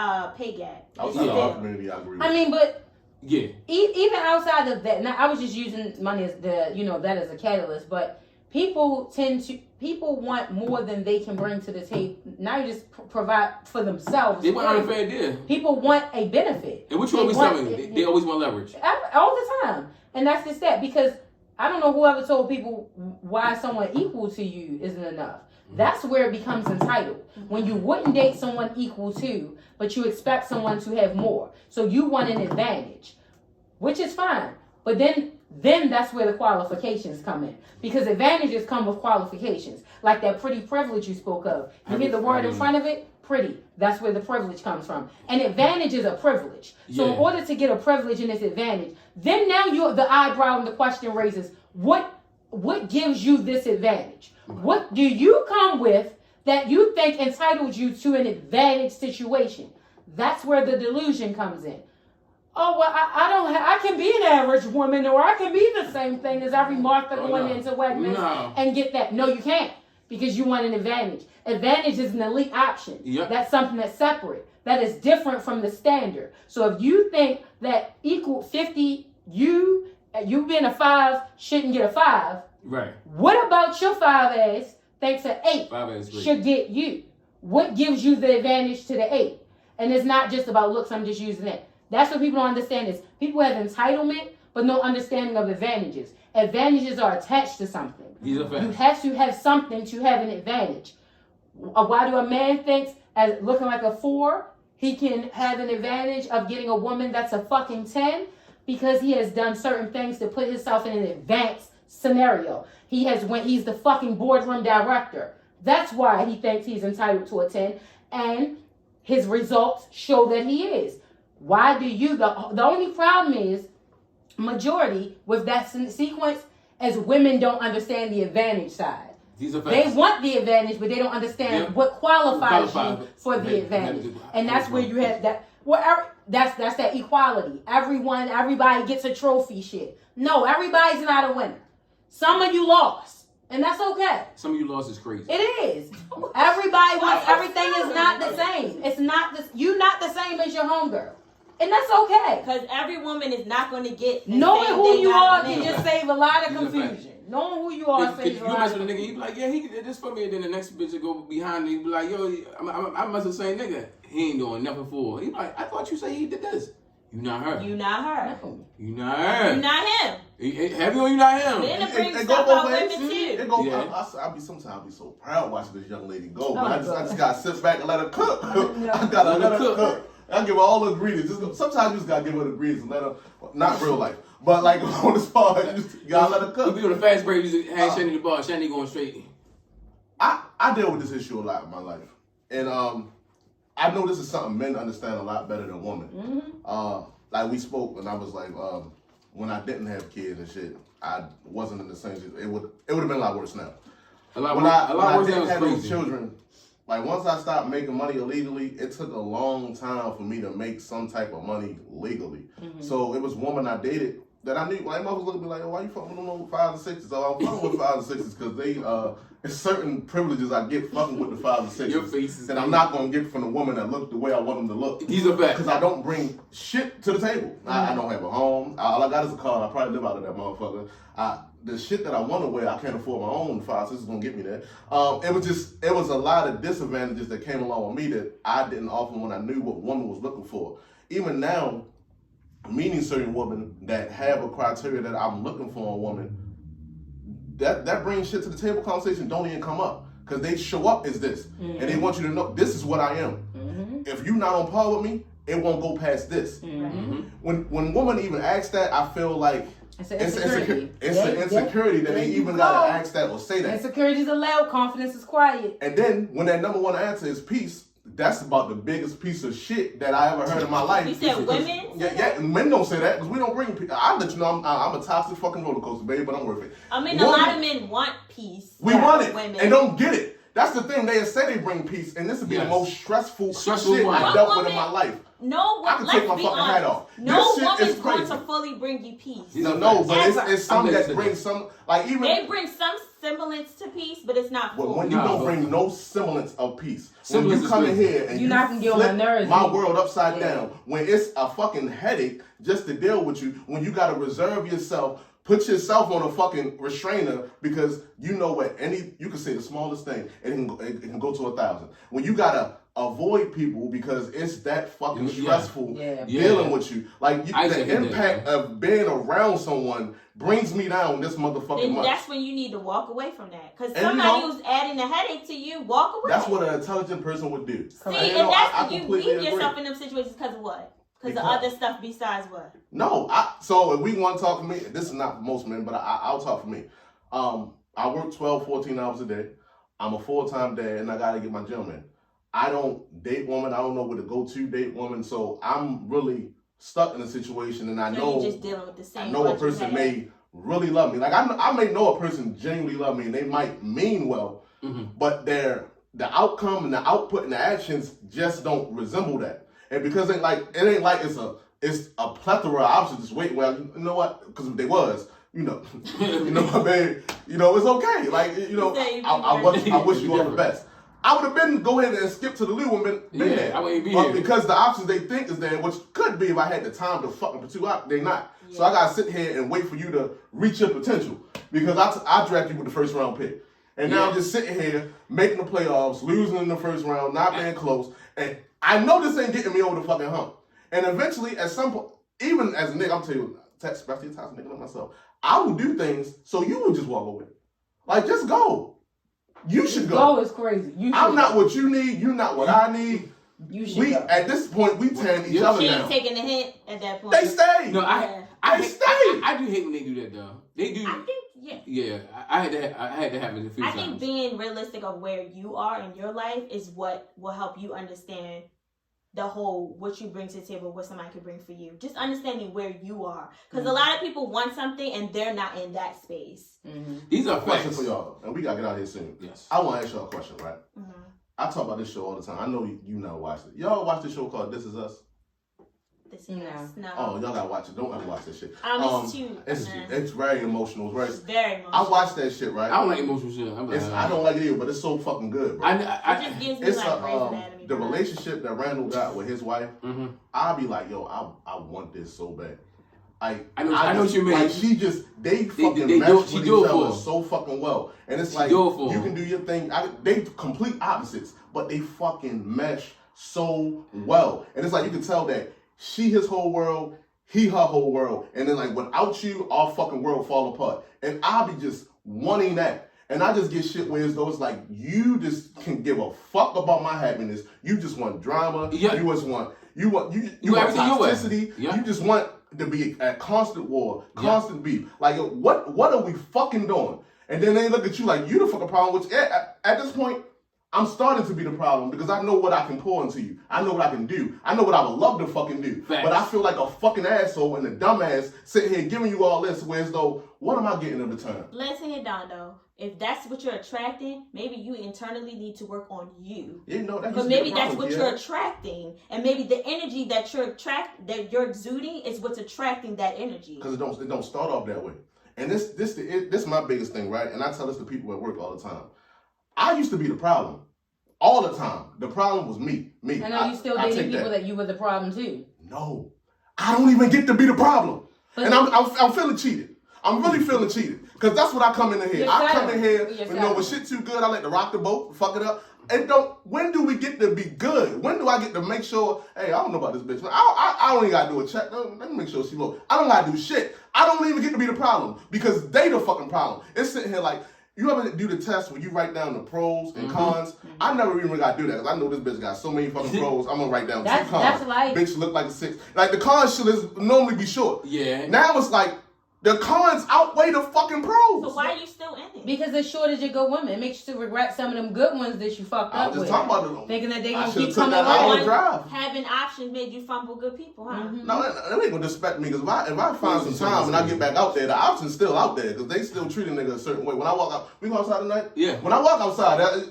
[SPEAKER 3] gap.
[SPEAKER 4] Outside of our community, I agree.
[SPEAKER 2] I mean, but
[SPEAKER 1] yeah,
[SPEAKER 2] even outside of that, now I was just using money as that as a catalyst, but people want more than they can bring to the table. Now you just provide for themselves.
[SPEAKER 1] They want an unfair deal.
[SPEAKER 2] People want a benefit.
[SPEAKER 1] And what you always tell me, they always want leverage.
[SPEAKER 2] All the time. And that's just that. Because I don't know whoever told people why someone equal to you isn't enough. That's where it becomes entitled. When you wouldn't date someone equal to, but you expect someone to have more. So you want an advantage, which is fine. But then that's where the qualifications come in. Because advantages come with qualifications. Like that pretty privilege you spoke of. You hear the word in front of it? Pretty. That's where the privilege comes from. An advantage is a privilege. So in order to get a privilege and this advantage, then now the eyebrow and the question raises, what gives you this advantage? What do you come with that you think entitles you to an advantage situation? That's where the delusion comes in. Oh, well, I can be an average woman, or I can be the same thing as every Martha going into Wegmans and get that. No, you can't, because you want an advantage. Advantage is an elite option. Yep. That's something that's separate. That is different from the standard. So if you think that equal 50, you being a 5 shouldn't get a 5.
[SPEAKER 1] Right.
[SPEAKER 2] What about your 5 ass thinks an 8 should get you? What gives you the advantage to the 8? And it's not just about looks. I'm just using it. That's what people don't understand is people have entitlement, but no understanding of advantages. Advantages are attached to something. You have to have something to have an advantage. Why do a man thinks as looking like a 4, he can have an advantage of getting a woman that's a fucking 10? Because he has done certain things to put himself in an advanced scenario. He's the fucking boardroom director. That's why he thinks he's entitled to a 10. And his results show that he is. Why do you, the only problem is, majority with that sequence, as women don't understand the advantage side. They want the advantage, but they don't understand what qualifies you for the advantage. And that's where you have that, that's that equality. Everybody gets a trophy shit. No, everybody's not a winner. Some of you lost. And that's okay.
[SPEAKER 1] Some of you lost is crazy.
[SPEAKER 2] It is. Everybody wants, everything is not the same. It's not you're not the same as your homegirl. And that's okay.
[SPEAKER 3] Because every woman is not going to get
[SPEAKER 2] knowing who you are can just save a lot of confusion. Knowing who you are saves a lot of confusion.
[SPEAKER 1] You mess with a nigga, you be like, yeah, he did this for me. And then the next bitch will go behind me and be like, yo, I mess with the same nigga. He ain't doing nothing for. He be like, I thought you said he did this. You not her.
[SPEAKER 3] You not her.
[SPEAKER 1] No. You not her.
[SPEAKER 3] You not him.
[SPEAKER 1] Heavy on you not him.
[SPEAKER 3] Then it brings stuff about women too.
[SPEAKER 4] Sometimes I be so proud watching this young lady go. But I just got to sit back and let her cook. I got to let her cook. I give her all the ingredients. Sometimes you just gotta give her the ingredients and let her, not real life, but like on the spot, you just gotta let her cook.
[SPEAKER 1] You be on the fast break, you just hand Shandy the bar, Shandy going straight.
[SPEAKER 4] I deal with this issue a lot in my life. And I know this is something men understand a lot better than women. Mm-hmm. Like we spoke and I was like, when I didn't have kids and shit, I wasn't in the same situation. It would have been a lot worse now.
[SPEAKER 1] A lot worse
[SPEAKER 4] when I didn't have those children, like once I stopped making money illegally, it took a long time for me to make some type of money legally. Mm-hmm. So it was women I dated that I knew. Like, my was looking at me like, oh, why you fucking with them 5s and 6s? So I'm fucking with 5s and 6s because they, it's certain privileges I get fucking with the 5s and 6s.
[SPEAKER 1] Your face is
[SPEAKER 4] that I'm not going to get from the woman that look the way I want them to look.
[SPEAKER 1] These are facts.
[SPEAKER 4] Because I don't bring shit to the table. Mm-hmm. I don't have a home. All I got is a car. I probably live out of that motherfucker. The shit that I want to wear, I can't afford my own 5s. This is going to get me there. It was a lot of disadvantages that came along with me that I didn't offer when I knew what woman was looking for. Even now, meeting certain women that have a criteria that I'm looking for in a woman, that brings shit to the table. Conversation don't even come up because they show up as this, mm-hmm. and they want you to know this is what I am. Mm-hmm. If you're not on par with me, it won't go past this. Mm-hmm. When women even ask that, I feel like it's an insecurity that they even gotta ask that or say that.
[SPEAKER 2] Insecurity is loud, confidence is quiet.
[SPEAKER 4] And then when that number one answer is peace, that's about the biggest piece of shit that I ever heard in my life.
[SPEAKER 3] You said women?
[SPEAKER 4] Yeah, men don't say that because we don't bring peace. I'll let you know I'm a toxic fucking roller coaster, baby, but I'm worth it.
[SPEAKER 3] I mean, a lot of men want peace.
[SPEAKER 4] We want it, women. And don't get it. That's the thing. They say they bring peace, and this would be the most stressful shit
[SPEAKER 1] one.
[SPEAKER 4] I dealt with in my life.
[SPEAKER 3] No,
[SPEAKER 4] I can take my fucking hat off.
[SPEAKER 3] No woman's going to fully bring you peace.
[SPEAKER 4] No, but it's some that bring some, like even
[SPEAKER 3] they bring some semblance to peace, but it's not full.
[SPEAKER 4] When you don't bring no semblance of peace, when you come in here and
[SPEAKER 2] you're not gonna get on my nerves.
[SPEAKER 4] My world upside down. When it's a fucking headache just to deal with you, when you gotta reserve yourself. Put yourself on a fucking restrainer because you know what you can say the smallest thing and it can go to 1,000. When you gotta avoid people because it's that fucking stressful dealing with you. Like the impact of being around someone brings me down this motherfucking much.
[SPEAKER 3] That's when you need to walk away from that. Because somebody who's adding a headache to you, walk away.
[SPEAKER 4] That's what an intelligent person would do.
[SPEAKER 3] See, and that's when you leave yourself in them situations because of what? Because the other stuff besides what?
[SPEAKER 4] No, so if we want to talk for me, this is not for most men, but I'll talk for me. I work 12, 14 hours a day. I'm a full-time dad, and I got to get my gym in. I don't date women. I don't know where to go to date women, so I'm really stuck in a situation, and I know
[SPEAKER 3] you're just dealing with the same.
[SPEAKER 4] I know a person may really love me. Like I may know a person genuinely love me, and they might mean well, but the outcome and the output and the actions just don't resemble that. And because it ain't like it's a plethora of options. Just wait, well, you know what? Because if they was, you know what I mean. It's okay. Like I wish you all the best. I would have been go ahead and skip to the Lou and been there.
[SPEAKER 1] I wouldn't be
[SPEAKER 4] but
[SPEAKER 1] here.
[SPEAKER 4] Because the options they think is there, which could be if I had the time to fucking pursue out, they not. Yeah. So I gotta sit here and wait for you to reach your potential because I drafted you with the first round pick. And now I'm just sitting here making the playoffs, losing in the first round, not being close, and I know this ain't getting me over the fucking hump. And eventually, at some point, even as a nigga, I'm telling you, especially a toxic nigga like myself, I will do things so you will just walk away. Like, just go. You should go.
[SPEAKER 2] Go is crazy.
[SPEAKER 4] I'm not what you need. You're not what I need.
[SPEAKER 2] You should go.
[SPEAKER 4] At this point, we tearing each other
[SPEAKER 3] She
[SPEAKER 4] down.
[SPEAKER 3] ain't taking the hint at that point.
[SPEAKER 4] They stay.
[SPEAKER 1] No, I do hate when they do that though. They do.
[SPEAKER 3] I think,
[SPEAKER 1] I had to have it a few times.
[SPEAKER 3] I think being realistic of where you are in your life is what will help you understand the whole what you bring to the table, what somebody could bring for you. Just understanding where you are, because a lot of people want something and they're not in that space.
[SPEAKER 1] These are
[SPEAKER 4] questions for y'all, and we gotta get out of here soon.
[SPEAKER 1] Yes,
[SPEAKER 4] I want to ask y'all a question, right? I talk about this show all the time. I know you never watched it. Y'all watch this show called This Is Us?
[SPEAKER 3] This Is Us. No.
[SPEAKER 4] Oh, y'all gotta watch it. Don't ever watch this shit.
[SPEAKER 3] It's cute.
[SPEAKER 4] It's very emotional.
[SPEAKER 3] It's very emotional.
[SPEAKER 4] I watched that shit, right?
[SPEAKER 1] I don't like emotional shit.
[SPEAKER 4] I don't like it either, but it's so fucking good, bro.
[SPEAKER 3] It just gives me like Grey's Anatomy.
[SPEAKER 4] The relationship that Randall got with his wife, I'll be like, yo, I want this so bad. I know what you mean. Like they fucking mesh with each other so fucking well, and it's like you can do your thing. They complete opposites, but they fucking mesh so well, and it's like you can tell that she his whole world, he her whole world, and then like without you, our fucking world fall apart. And I'll be just wanting that. And I just get shit where it's like you just can give a fuck about my happiness. You just want drama. Yeah. You want toxicity. Yeah. You just want to be at constant war, constant beef. Like what are we fucking doing? And then they look at you like you the fucking problem. Which at this point, I'm starting to be the problem because I know what I can pour into you. I know what I can do. I know what I would love to fucking do. Facts. But I feel like a fucking asshole and a dumbass sitting here giving you all this, whereas though, what am I getting in return?
[SPEAKER 3] Let's hit it down though. If that's what you're attracting, maybe you internally need to work on you. But maybe that's what you're attracting, and maybe the energy that you're exuding is what's attracting that energy.
[SPEAKER 4] Because it don't start off that way. And this is my biggest thing, right? And I tell this to people at work all the time. I used to be the problem all the time. The problem was me.
[SPEAKER 2] I know you still dating people that you were the problem too.
[SPEAKER 4] No, I don't even get to be the problem, and I'm feeling cheated. I'm really feeling cheated because that's what I come in here. I come in here, when shit too good, I like to rock the boat, fuck it up. And when do we get to be good? When do I get to make sure, hey, I don't know about this bitch. I don't even got to do a check. Let me make sure she low. I don't got to do shit. I don't even get to be the problem because they the fucking problem. It's sitting here like, you ever do the test where you write down the pros and cons? I never even got to do that because I know this bitch got so many fucking pros. I'm going to write down 2 cons.
[SPEAKER 2] That's like...
[SPEAKER 4] Bitch look like a 6. Like the cons should normally be short.
[SPEAKER 1] Yeah.
[SPEAKER 4] Now it's like, the cons outweigh the fucking pros.
[SPEAKER 3] So why are you still in it?
[SPEAKER 2] Because the shortage of good women. It makes you regret some of them good ones that you fucked up with.
[SPEAKER 4] I was just talking about it.
[SPEAKER 2] Thinking that they gonna
[SPEAKER 4] keep
[SPEAKER 2] coming around.
[SPEAKER 3] Having options made you fumble good people, huh?
[SPEAKER 4] No, that ain't gonna disrespect me because if I find some time and I get back out there, the option's still out there because they still treat a nigga a certain way. When I walk out, we go outside tonight?
[SPEAKER 1] Yeah.
[SPEAKER 4] When I walk outside,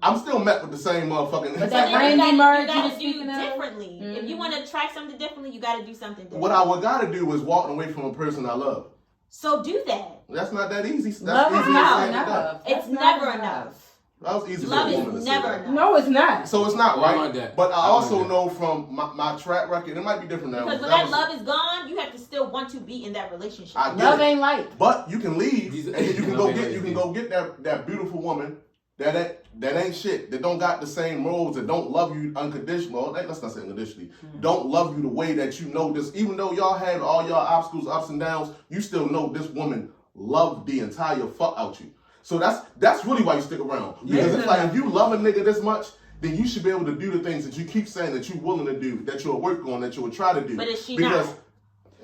[SPEAKER 4] I'm still met with the same motherfucking.
[SPEAKER 2] But
[SPEAKER 3] So
[SPEAKER 2] that
[SPEAKER 3] then
[SPEAKER 2] Randy
[SPEAKER 3] you
[SPEAKER 2] merge you
[SPEAKER 3] gotta
[SPEAKER 2] was
[SPEAKER 3] do
[SPEAKER 2] speaking of?
[SPEAKER 3] differently. If you want to attract something differently, you got to do something different.
[SPEAKER 4] What I would gotta do is walk away from a person I love.
[SPEAKER 3] So do that.
[SPEAKER 4] That's not that easy. That's
[SPEAKER 2] Love is
[SPEAKER 4] easy
[SPEAKER 2] not
[SPEAKER 4] as saying it.
[SPEAKER 2] enough.
[SPEAKER 3] It's
[SPEAKER 2] That's
[SPEAKER 3] never
[SPEAKER 2] not
[SPEAKER 3] enough.
[SPEAKER 4] That was easy
[SPEAKER 3] Love
[SPEAKER 4] for a
[SPEAKER 3] is
[SPEAKER 4] woman to say
[SPEAKER 3] never
[SPEAKER 4] that.
[SPEAKER 3] enough.
[SPEAKER 2] No, it's not.
[SPEAKER 4] So it's not
[SPEAKER 1] Well, I
[SPEAKER 4] right.
[SPEAKER 1] like that.
[SPEAKER 4] But I
[SPEAKER 1] I
[SPEAKER 4] also
[SPEAKER 1] like that.
[SPEAKER 4] know from my track record, it might be different now.
[SPEAKER 3] Because when that love is gone, you have to still want to be in that relationship.
[SPEAKER 4] I get
[SPEAKER 2] Love
[SPEAKER 4] it.
[SPEAKER 2] ain't like.
[SPEAKER 4] But you can leave and then you can
[SPEAKER 1] Love
[SPEAKER 4] go
[SPEAKER 1] ain't
[SPEAKER 4] get that beautiful woman that ain't shit, that don't got the same roles, that don't love you unconditional. Let's not say unconditionally. Don't love you the way that you know this. Even though y'all had all y'all obstacles, ups and downs, you still know this woman loved the entire fuck out you. So that's really why you stick around. Because it's like if you love a nigga this much, then you should be able to do the things that you keep saying that you're willing to do, that you'll work on, that you'll try to do.
[SPEAKER 3] But is she
[SPEAKER 4] because,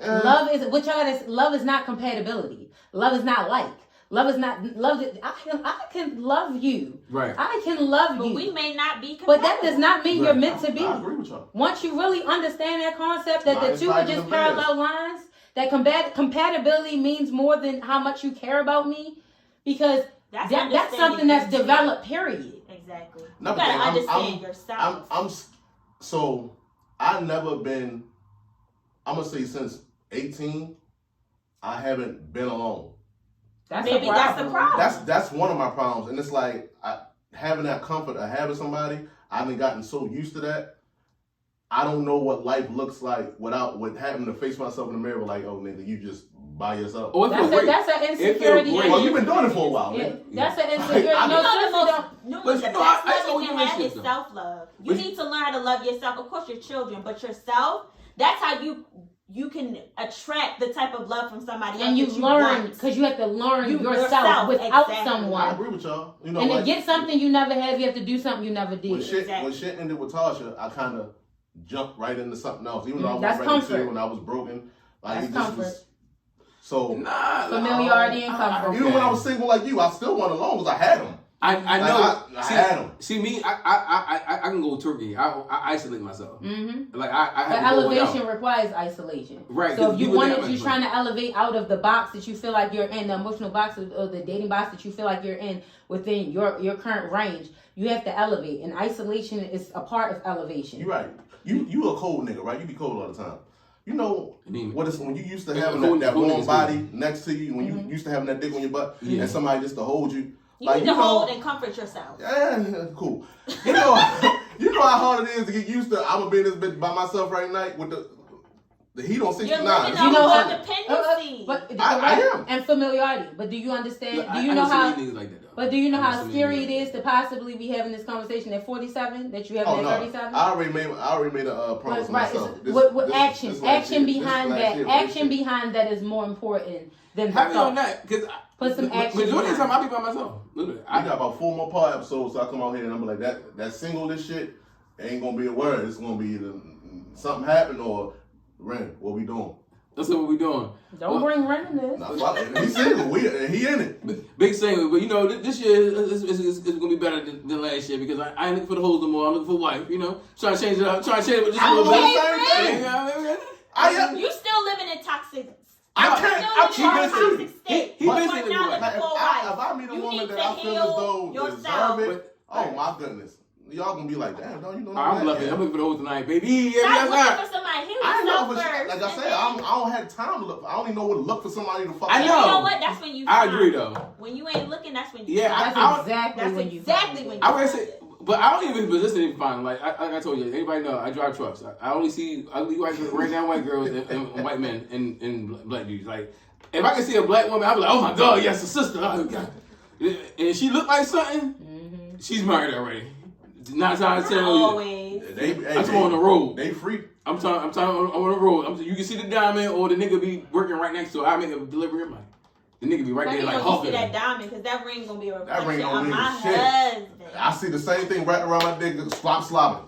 [SPEAKER 3] not?
[SPEAKER 2] Love is not compatibility. Love is not like. Love is not love. I can love you.
[SPEAKER 1] Right.
[SPEAKER 2] I can love
[SPEAKER 3] But
[SPEAKER 2] you.
[SPEAKER 3] we may not be compatible.
[SPEAKER 2] But that does not mean you're meant to be.
[SPEAKER 4] I agree with y'all.
[SPEAKER 2] Once you really understand that concept, that the
[SPEAKER 4] Lines
[SPEAKER 2] two are
[SPEAKER 4] fighting
[SPEAKER 2] just
[SPEAKER 4] the bears.
[SPEAKER 2] parallel lines, that compatibility means more than how much you care about me, because that's something that's
[SPEAKER 3] understanding
[SPEAKER 2] developed. Period.
[SPEAKER 3] Exactly.
[SPEAKER 4] No,
[SPEAKER 3] You gotta
[SPEAKER 4] but
[SPEAKER 3] understand yourself.
[SPEAKER 4] So I've never been. I'm gonna say since 18, I haven't been alone.
[SPEAKER 3] Maybe that's the problem.
[SPEAKER 4] That's one of my problems, and it's like having that comfort of having somebody. I've been gotten so used to that. I don't know what life looks like with having to face myself in the mirror like, oh nigga, you just by yourself.
[SPEAKER 1] Oh,
[SPEAKER 2] That's an insecurity.
[SPEAKER 4] Well, you've been doing it for a while.
[SPEAKER 2] Yeah,
[SPEAKER 4] Nigga.
[SPEAKER 2] that's an insecurity.
[SPEAKER 3] You know,
[SPEAKER 1] But
[SPEAKER 3] the
[SPEAKER 1] you
[SPEAKER 3] best
[SPEAKER 1] know, I
[SPEAKER 3] love
[SPEAKER 1] saw
[SPEAKER 3] you
[SPEAKER 1] you
[SPEAKER 3] can have
[SPEAKER 1] mention
[SPEAKER 3] is self-love. You need to learn how to love yourself. Of course, your children, but yourself. That's how you can attract the type of love from somebody else.
[SPEAKER 2] And you
[SPEAKER 3] that
[SPEAKER 2] learn,
[SPEAKER 3] want.
[SPEAKER 2] because you have to learn yourself
[SPEAKER 3] yourself,
[SPEAKER 2] without
[SPEAKER 3] exactly.
[SPEAKER 4] I
[SPEAKER 2] someone.
[SPEAKER 4] agree with y'all. You know
[SPEAKER 2] And
[SPEAKER 4] what?
[SPEAKER 2] to get something you never have, you have to do something you never did.
[SPEAKER 4] When shit ended with Tasha, I kind of jumped right into something else. Even though I was
[SPEAKER 2] That's
[SPEAKER 4] ready
[SPEAKER 2] comfort.
[SPEAKER 4] to when I was broken. Like
[SPEAKER 2] That's
[SPEAKER 4] it just
[SPEAKER 2] comfort.
[SPEAKER 4] was. So
[SPEAKER 2] Familiarity and comfort.
[SPEAKER 4] even when I was single like you, I still went alone because I had them.
[SPEAKER 1] I know.
[SPEAKER 4] I had them.
[SPEAKER 1] See me, I can go turkey. I isolate myself.
[SPEAKER 2] Mm-hmm.
[SPEAKER 1] Like I
[SPEAKER 2] But
[SPEAKER 1] have to go
[SPEAKER 2] elevation
[SPEAKER 1] without.
[SPEAKER 2] requires isolation.
[SPEAKER 1] Right,
[SPEAKER 2] So
[SPEAKER 1] 'cause
[SPEAKER 2] if you
[SPEAKER 1] people think
[SPEAKER 2] wanted,
[SPEAKER 1] I'm
[SPEAKER 2] you're trying to elevate out of the box that you feel like you're in, the emotional box or the dating box that you feel like you're in within your current range, you have to elevate. And isolation is a part of elevation.
[SPEAKER 4] You're right. You a cold nigga, right? You be cold all the time. You know what it's when you used to having
[SPEAKER 1] cold
[SPEAKER 4] that
[SPEAKER 1] niggas
[SPEAKER 4] warm body
[SPEAKER 1] cool.
[SPEAKER 4] next to you, when you used to having that dick on your butt,
[SPEAKER 1] Yeah.
[SPEAKER 4] and somebody just to hold you.
[SPEAKER 3] You need to hold and comfort yourself.
[SPEAKER 4] Yeah, cool. You know how hard it is to get used to. I'm gonna be in this bitch by myself right night with the heat on 69.
[SPEAKER 3] You're living
[SPEAKER 2] You know
[SPEAKER 3] on
[SPEAKER 2] what?
[SPEAKER 3] dependency.
[SPEAKER 2] But
[SPEAKER 4] I am.
[SPEAKER 2] and familiarity. But do you understand?
[SPEAKER 1] Look,
[SPEAKER 2] Do you
[SPEAKER 1] I
[SPEAKER 2] know
[SPEAKER 1] know so
[SPEAKER 2] how?
[SPEAKER 1] many niggas like that, though.
[SPEAKER 2] But do you know
[SPEAKER 1] I know
[SPEAKER 2] how
[SPEAKER 1] so many
[SPEAKER 2] scary
[SPEAKER 1] niggas
[SPEAKER 2] it
[SPEAKER 1] like
[SPEAKER 2] is to possibly be having this conversation at 47 that you have
[SPEAKER 4] Oh
[SPEAKER 2] at
[SPEAKER 4] no,
[SPEAKER 2] 37?
[SPEAKER 4] I already made a promise to
[SPEAKER 2] Right,
[SPEAKER 4] myself.
[SPEAKER 2] with action,
[SPEAKER 4] this last
[SPEAKER 2] action
[SPEAKER 4] year,
[SPEAKER 2] behind
[SPEAKER 4] this
[SPEAKER 2] that,
[SPEAKER 4] last year,
[SPEAKER 2] action
[SPEAKER 4] this year.
[SPEAKER 2] behind that is more important than the
[SPEAKER 1] Have me on
[SPEAKER 2] thought.
[SPEAKER 1] that because
[SPEAKER 2] Put some action
[SPEAKER 1] majority of the time
[SPEAKER 2] behind
[SPEAKER 1] I be by myself. Literally,
[SPEAKER 4] I got about 4 more part episodes, so I come out here and I'm like that single this shit ain't gonna be a word. It's gonna be either something happened or Ren, what we doing?
[SPEAKER 1] That's what we doing.
[SPEAKER 2] Don't bring Ren in this.
[SPEAKER 4] Nah, fuck it. He's single. He in it.
[SPEAKER 1] Big single, but you know this year is gonna be better than last year because I ain't looking for the hoes no more. I'm looking for a wife. You know, trying to change it up, trying to change it just a little bit.
[SPEAKER 4] same thing. I am.
[SPEAKER 3] You still living in toxic.
[SPEAKER 4] I can't. I'm trying
[SPEAKER 3] toxic
[SPEAKER 4] to.
[SPEAKER 3] state.
[SPEAKER 1] He
[SPEAKER 3] You
[SPEAKER 1] been
[SPEAKER 3] are
[SPEAKER 1] single
[SPEAKER 3] now
[SPEAKER 1] for a
[SPEAKER 3] looking
[SPEAKER 1] while.
[SPEAKER 3] for a wife.
[SPEAKER 4] If I meet a
[SPEAKER 3] You
[SPEAKER 4] woman
[SPEAKER 3] need
[SPEAKER 4] that
[SPEAKER 3] to
[SPEAKER 4] I feel as
[SPEAKER 3] heal
[SPEAKER 4] though
[SPEAKER 3] yourself.
[SPEAKER 4] deserve it, oh my goodness, y'all gonna be like, damn, don't you know?
[SPEAKER 1] I'm loving it. I'm looking for the hoes tonight, baby.
[SPEAKER 3] Stop
[SPEAKER 1] Yeah,
[SPEAKER 3] looking
[SPEAKER 1] that's
[SPEAKER 3] for somebody. Heal
[SPEAKER 4] I ain't
[SPEAKER 3] yourself
[SPEAKER 4] looking for
[SPEAKER 3] first.
[SPEAKER 4] shit. Like I said, I don't have time to look. I don't even know what to look for somebody to fuck.
[SPEAKER 1] I
[SPEAKER 3] You
[SPEAKER 1] know.
[SPEAKER 3] know what? That's when you.
[SPEAKER 1] I
[SPEAKER 3] find.
[SPEAKER 1] agree though.
[SPEAKER 3] When you ain't looking, that's when you.
[SPEAKER 1] Yeah,
[SPEAKER 3] find.
[SPEAKER 2] That's exactly
[SPEAKER 3] That's
[SPEAKER 2] when you.
[SPEAKER 3] exactly when you.
[SPEAKER 1] I would say, but I don't even position it fine. Like I told you, anybody know I drive trucks. I only see ugly white girls, right now white girls and white men and black dudes. Like if I can see a black woman, I'll be like, oh my god, yes, a sister. Oh, God. And she look like something. She's married already. 9 times out of 10.
[SPEAKER 3] Always.
[SPEAKER 1] I'm on the road.
[SPEAKER 4] They free.
[SPEAKER 1] I'm on the road. You can see the diamond or the nigga be working right next to her. I make a delivery of mine. The nigga be right
[SPEAKER 3] Let
[SPEAKER 1] there
[SPEAKER 3] me
[SPEAKER 1] like
[SPEAKER 3] know you see
[SPEAKER 1] hawking.
[SPEAKER 3] that diamond because that ring gonna be a
[SPEAKER 4] That ring
[SPEAKER 3] reflection
[SPEAKER 4] don't
[SPEAKER 3] of
[SPEAKER 4] mean
[SPEAKER 3] my
[SPEAKER 4] shit.
[SPEAKER 3] husband.
[SPEAKER 4] I see the same thing wrapped around my dick, slobbing.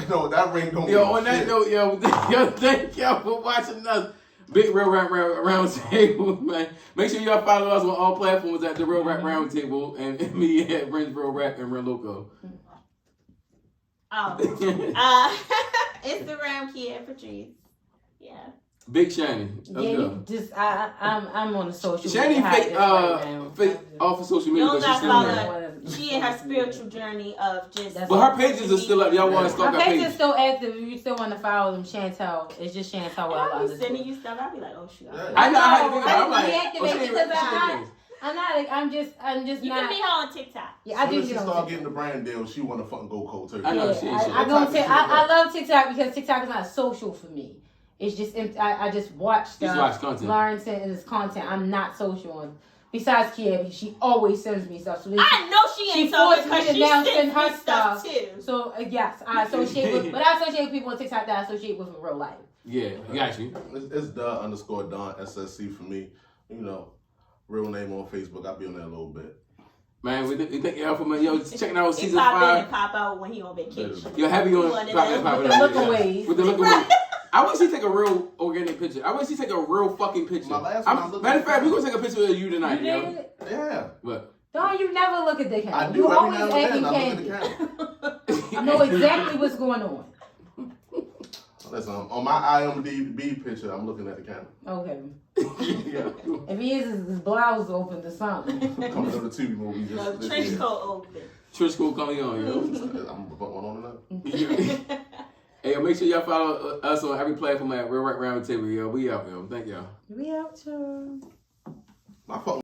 [SPEAKER 4] No, that ring don't.
[SPEAKER 1] Yo,
[SPEAKER 4] mean
[SPEAKER 1] on that
[SPEAKER 4] shit.
[SPEAKER 1] note, yo, thank y'all for watching us. Big Real Rap Round Table, man. Make sure y'all follow us on all platforms at the Real Rap Round Table and me at Rins Real Rap and Real Loco.
[SPEAKER 3] Oh. Instagram, Kia Patrice. Yeah.
[SPEAKER 1] Big Shani. Let's
[SPEAKER 2] Yeah,
[SPEAKER 1] go.
[SPEAKER 2] you just I'm on the social
[SPEAKER 1] Shani
[SPEAKER 2] media.
[SPEAKER 1] fake off of social media,
[SPEAKER 3] You
[SPEAKER 1] but
[SPEAKER 3] don't
[SPEAKER 1] she's
[SPEAKER 3] gotta
[SPEAKER 1] still
[SPEAKER 3] follow
[SPEAKER 1] there.
[SPEAKER 3] her.
[SPEAKER 2] One of
[SPEAKER 3] she in her spiritual journey of just.
[SPEAKER 1] But her pages are still up. Y'all want to stalk
[SPEAKER 2] her
[SPEAKER 1] her
[SPEAKER 2] page
[SPEAKER 1] page?
[SPEAKER 2] is still active. If you still want to follow them, Chantel. It's just Chantel.
[SPEAKER 3] I'll be sending you stuff. I'll be like, oh shoot.
[SPEAKER 1] I know. I had to think about it. I'm like,
[SPEAKER 2] deactivate because I'm not. I'm just
[SPEAKER 3] You
[SPEAKER 2] not.
[SPEAKER 3] can be her on TikTok.
[SPEAKER 2] Yeah, I do.
[SPEAKER 4] She start getting the brand deal. She want to fucking go cold turkey.
[SPEAKER 1] I know.
[SPEAKER 2] I love TikTok because TikTok is not social for me. It's just I just watch stuff. Lawrence and his content. I'm not social on. Besides Kia, she always sends me stuff. So
[SPEAKER 3] I know she ain't so because she sends her stuff too.
[SPEAKER 2] So yes, I associate with, but I associate with people on TikTok that I associate with in real life.
[SPEAKER 1] Yeah, I got you.
[SPEAKER 4] It's _Don SSC for me. You know, real name on Facebook. I'll be on there a little bit.
[SPEAKER 1] Man, we thank y'all for yo checking out season 5.
[SPEAKER 3] Pop in and pop out when he on vacation.
[SPEAKER 1] Yo, happy on pop in and pop out.
[SPEAKER 2] With the look-aways.
[SPEAKER 1] With the look-aways. I wish he take a real organic picture. I wish he take a real fucking picture.
[SPEAKER 4] Matter
[SPEAKER 1] of fact, we're gonna take a picture of you tonight, yo.
[SPEAKER 4] Yeah.
[SPEAKER 1] What?
[SPEAKER 2] Don't you never look at the camera.
[SPEAKER 4] I do
[SPEAKER 2] You
[SPEAKER 4] every
[SPEAKER 2] always
[SPEAKER 4] now and then. I
[SPEAKER 2] acting
[SPEAKER 4] look at the camera.
[SPEAKER 2] I know exactly what's going on.
[SPEAKER 4] Listen, on my IMDb picture, I'm looking at the camera.
[SPEAKER 2] Okay.
[SPEAKER 1] Yeah.
[SPEAKER 2] If he is, his blouse open to something.
[SPEAKER 4] Coming to the TV movie just
[SPEAKER 3] trench coat open.
[SPEAKER 1] Trench coat coming on, yo.
[SPEAKER 4] I'm gonna put one on tonight.
[SPEAKER 1] Hey, yo, make sure y'all follow us on every platform at Real Rap Roundtable, yo. We out, yo. Thank y'all.
[SPEAKER 2] We out, y'all.
[SPEAKER 4] My fucking